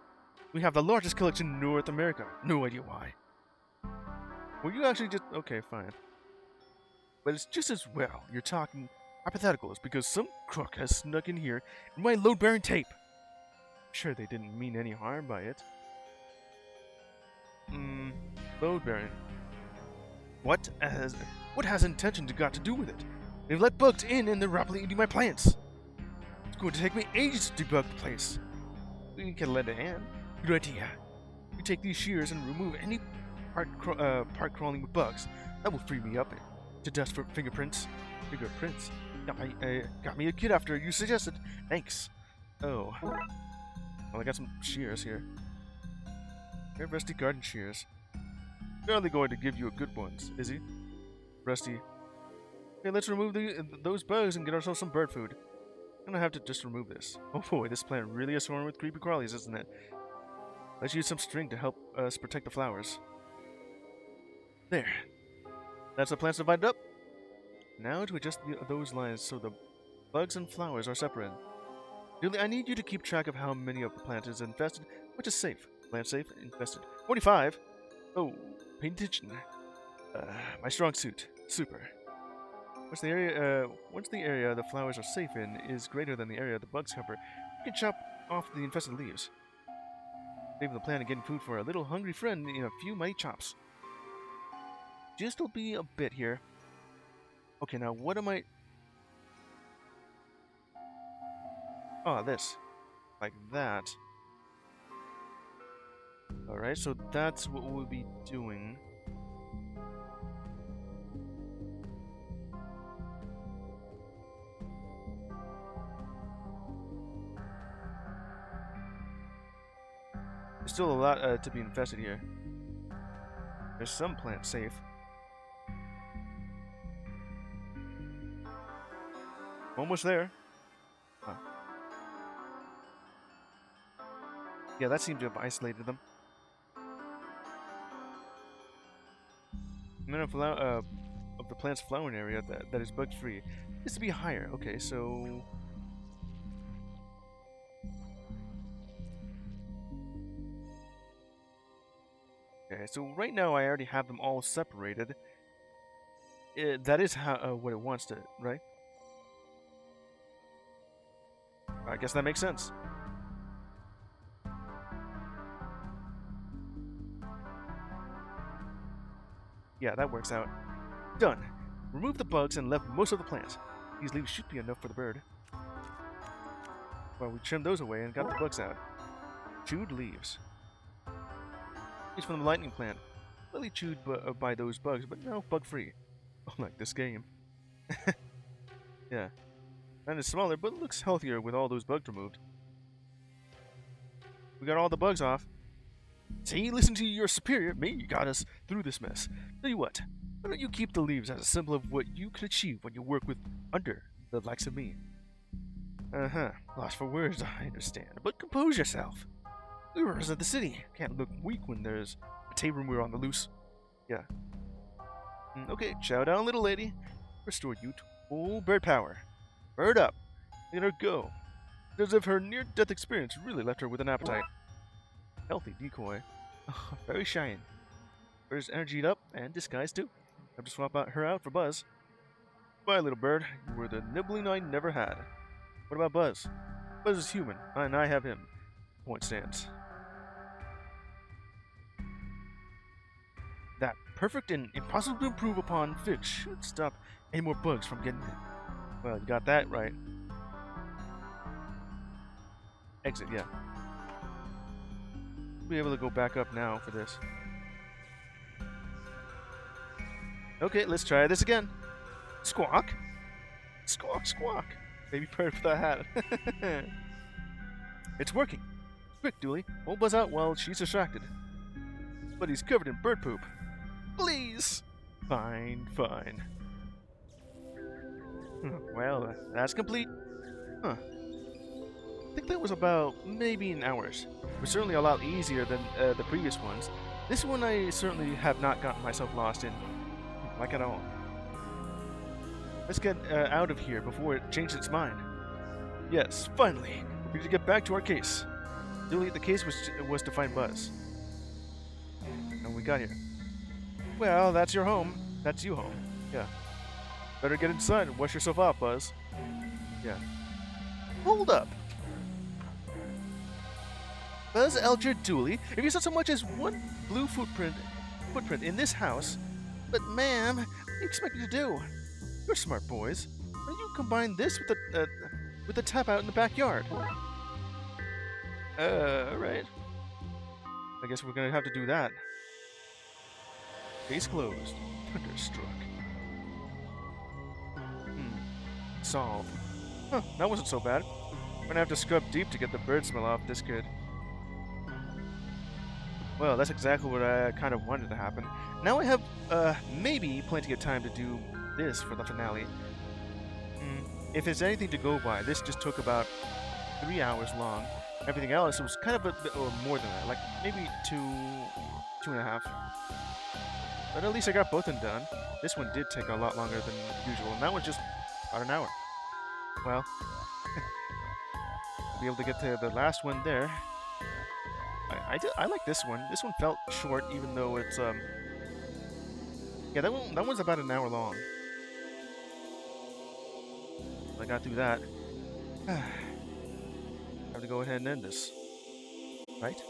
We have the largest collection in North America. No idea why. Well, you actually just... Okay, fine. But it's just as well you're talking hypotheticals because some crook has snuck in here in my load-bearing tape. Sure, they didn't mean any harm by it. Load-bearing. What has intention got to do with it? They've let bugs in and they're rapidly eating my plants. It's going to take me ages to debug the place. We can lend a hand. Good idea. You take these shears and remove any part crawling with bugs. That will free me up to dust for fingerprints. Fingerprints? Got me a kid after you suggested. Thanks. Oh. Well, I got some shears here. They're rusty garden shears. Barely going to give you a good ones, is he? Rusty. Okay, let's remove those bugs and get ourselves some bird food. I'm gonna have to just remove this. Oh boy, this plant really is swarming with creepy crawlies, isn't it? Let's use some string to help us protect the flowers. There. That's the plants divided up. Now to adjust those lines so the bugs and flowers are separated. Really, I need you to keep track of how many of the plant is infested, which is safe. Plant safe, infested. 45! Oh, pay attention. My strong suit. Super. Once the area the flowers are safe in is greater than the area the bugs cover, you can chop off the infested leaves. Saving the plant and getting food for a little hungry friend in a few mighty chops. Just'll be a bit here. Okay, now what am I... Oh, this. Like that. Alright, so that's what we'll be doing. There's still a lot to be infested here. There's some plants safe. Almost there. Huh. Yeah, that seemed to have isolated them. The amount of the plant's flowering area that is bug free is to be higher. Okay, so right now I already have them all separated. That is how what it wants to, right? I guess that makes sense. Yeah, that works out. Done. Remove the bugs and left most of the plant. These leaves should be enough for the bird. Well, we trimmed those away and got the bugs out. Chewed leaves. These from the lightning plant. Really chewed by those bugs, but now bug-free. Like this game. Yeah. And it's smaller, but it looks healthier with all those bugs removed. We got all the bugs off. See, listen to your superior. Me, you got us through this mess. Tell you what, why don't you keep the leaves as a symbol of what you can achieve when you work with under the likes of me? Lost for words, I understand. But compose yourself. We represent the city. Can't look weak when there's a table we're on the loose. Yeah. Okay, chow down, little lady. Restore you to full bird power. Bird up. Let her go. It's as if her near-death experience really left her with an appetite. Healthy decoy. Very shiny. Bird's energied up and disguised too. Have to swap her out for Buzz. Bye, little bird. You were the nibbling I never had. What about Buzz? Buzz is human, and I have him. Point stands. That perfect and impossible to improve upon fix should stop any more bugs from getting in. Well, you got that right. Exit, yeah. Be able to go back up now for this. Okay, let's try this again. Squawk. Squawk, squawk. Baby bird with a hat. It's working. Quick, Dooley. Won't Buzz out while she's distracted. But he's covered in bird poop. Please. Fine, fine. Well, that's complete. Huh. I think that was about maybe an hour's. It was certainly a lot easier than the previous ones. This one I certainly have not gotten myself lost in, like at all. Let's get out of here before it changes its mind. Yes, finally. We need to get back to our case. Really, the case was to find Buzz. And we got here. Well, that's your home. That's you home. Yeah. Better get inside and wash yourself off, Buzz. Yeah. Hold up. Buzz Eldred Dooley, if you saw so much as one blue footprint in this house, but ma'am, what do you expect me to do? You're smart boys. Why don't you combine this with the tap out in the backyard? Alright. I guess we're gonna have to do that. Case closed. Thunderstruck. Solved. Huh, that wasn't so bad. I'm gonna have to scrub deep to get the bird smell off this kid. Well, that's exactly what I kind of wanted to happen. Now I have, maybe plenty of time to do this for the finale. If there's anything to go by, this just took about 3 hours long. Everything else, it was kind of a bit or more than that, like maybe two and a half. But at least I got both of them done. This one did take a lot longer than usual, and that was just about an hour. Well, to be able to get to the last one there. I like this one. This one felt short, even though it's yeah, that one's about an hour long. I got through that. Have to go ahead and end this, right?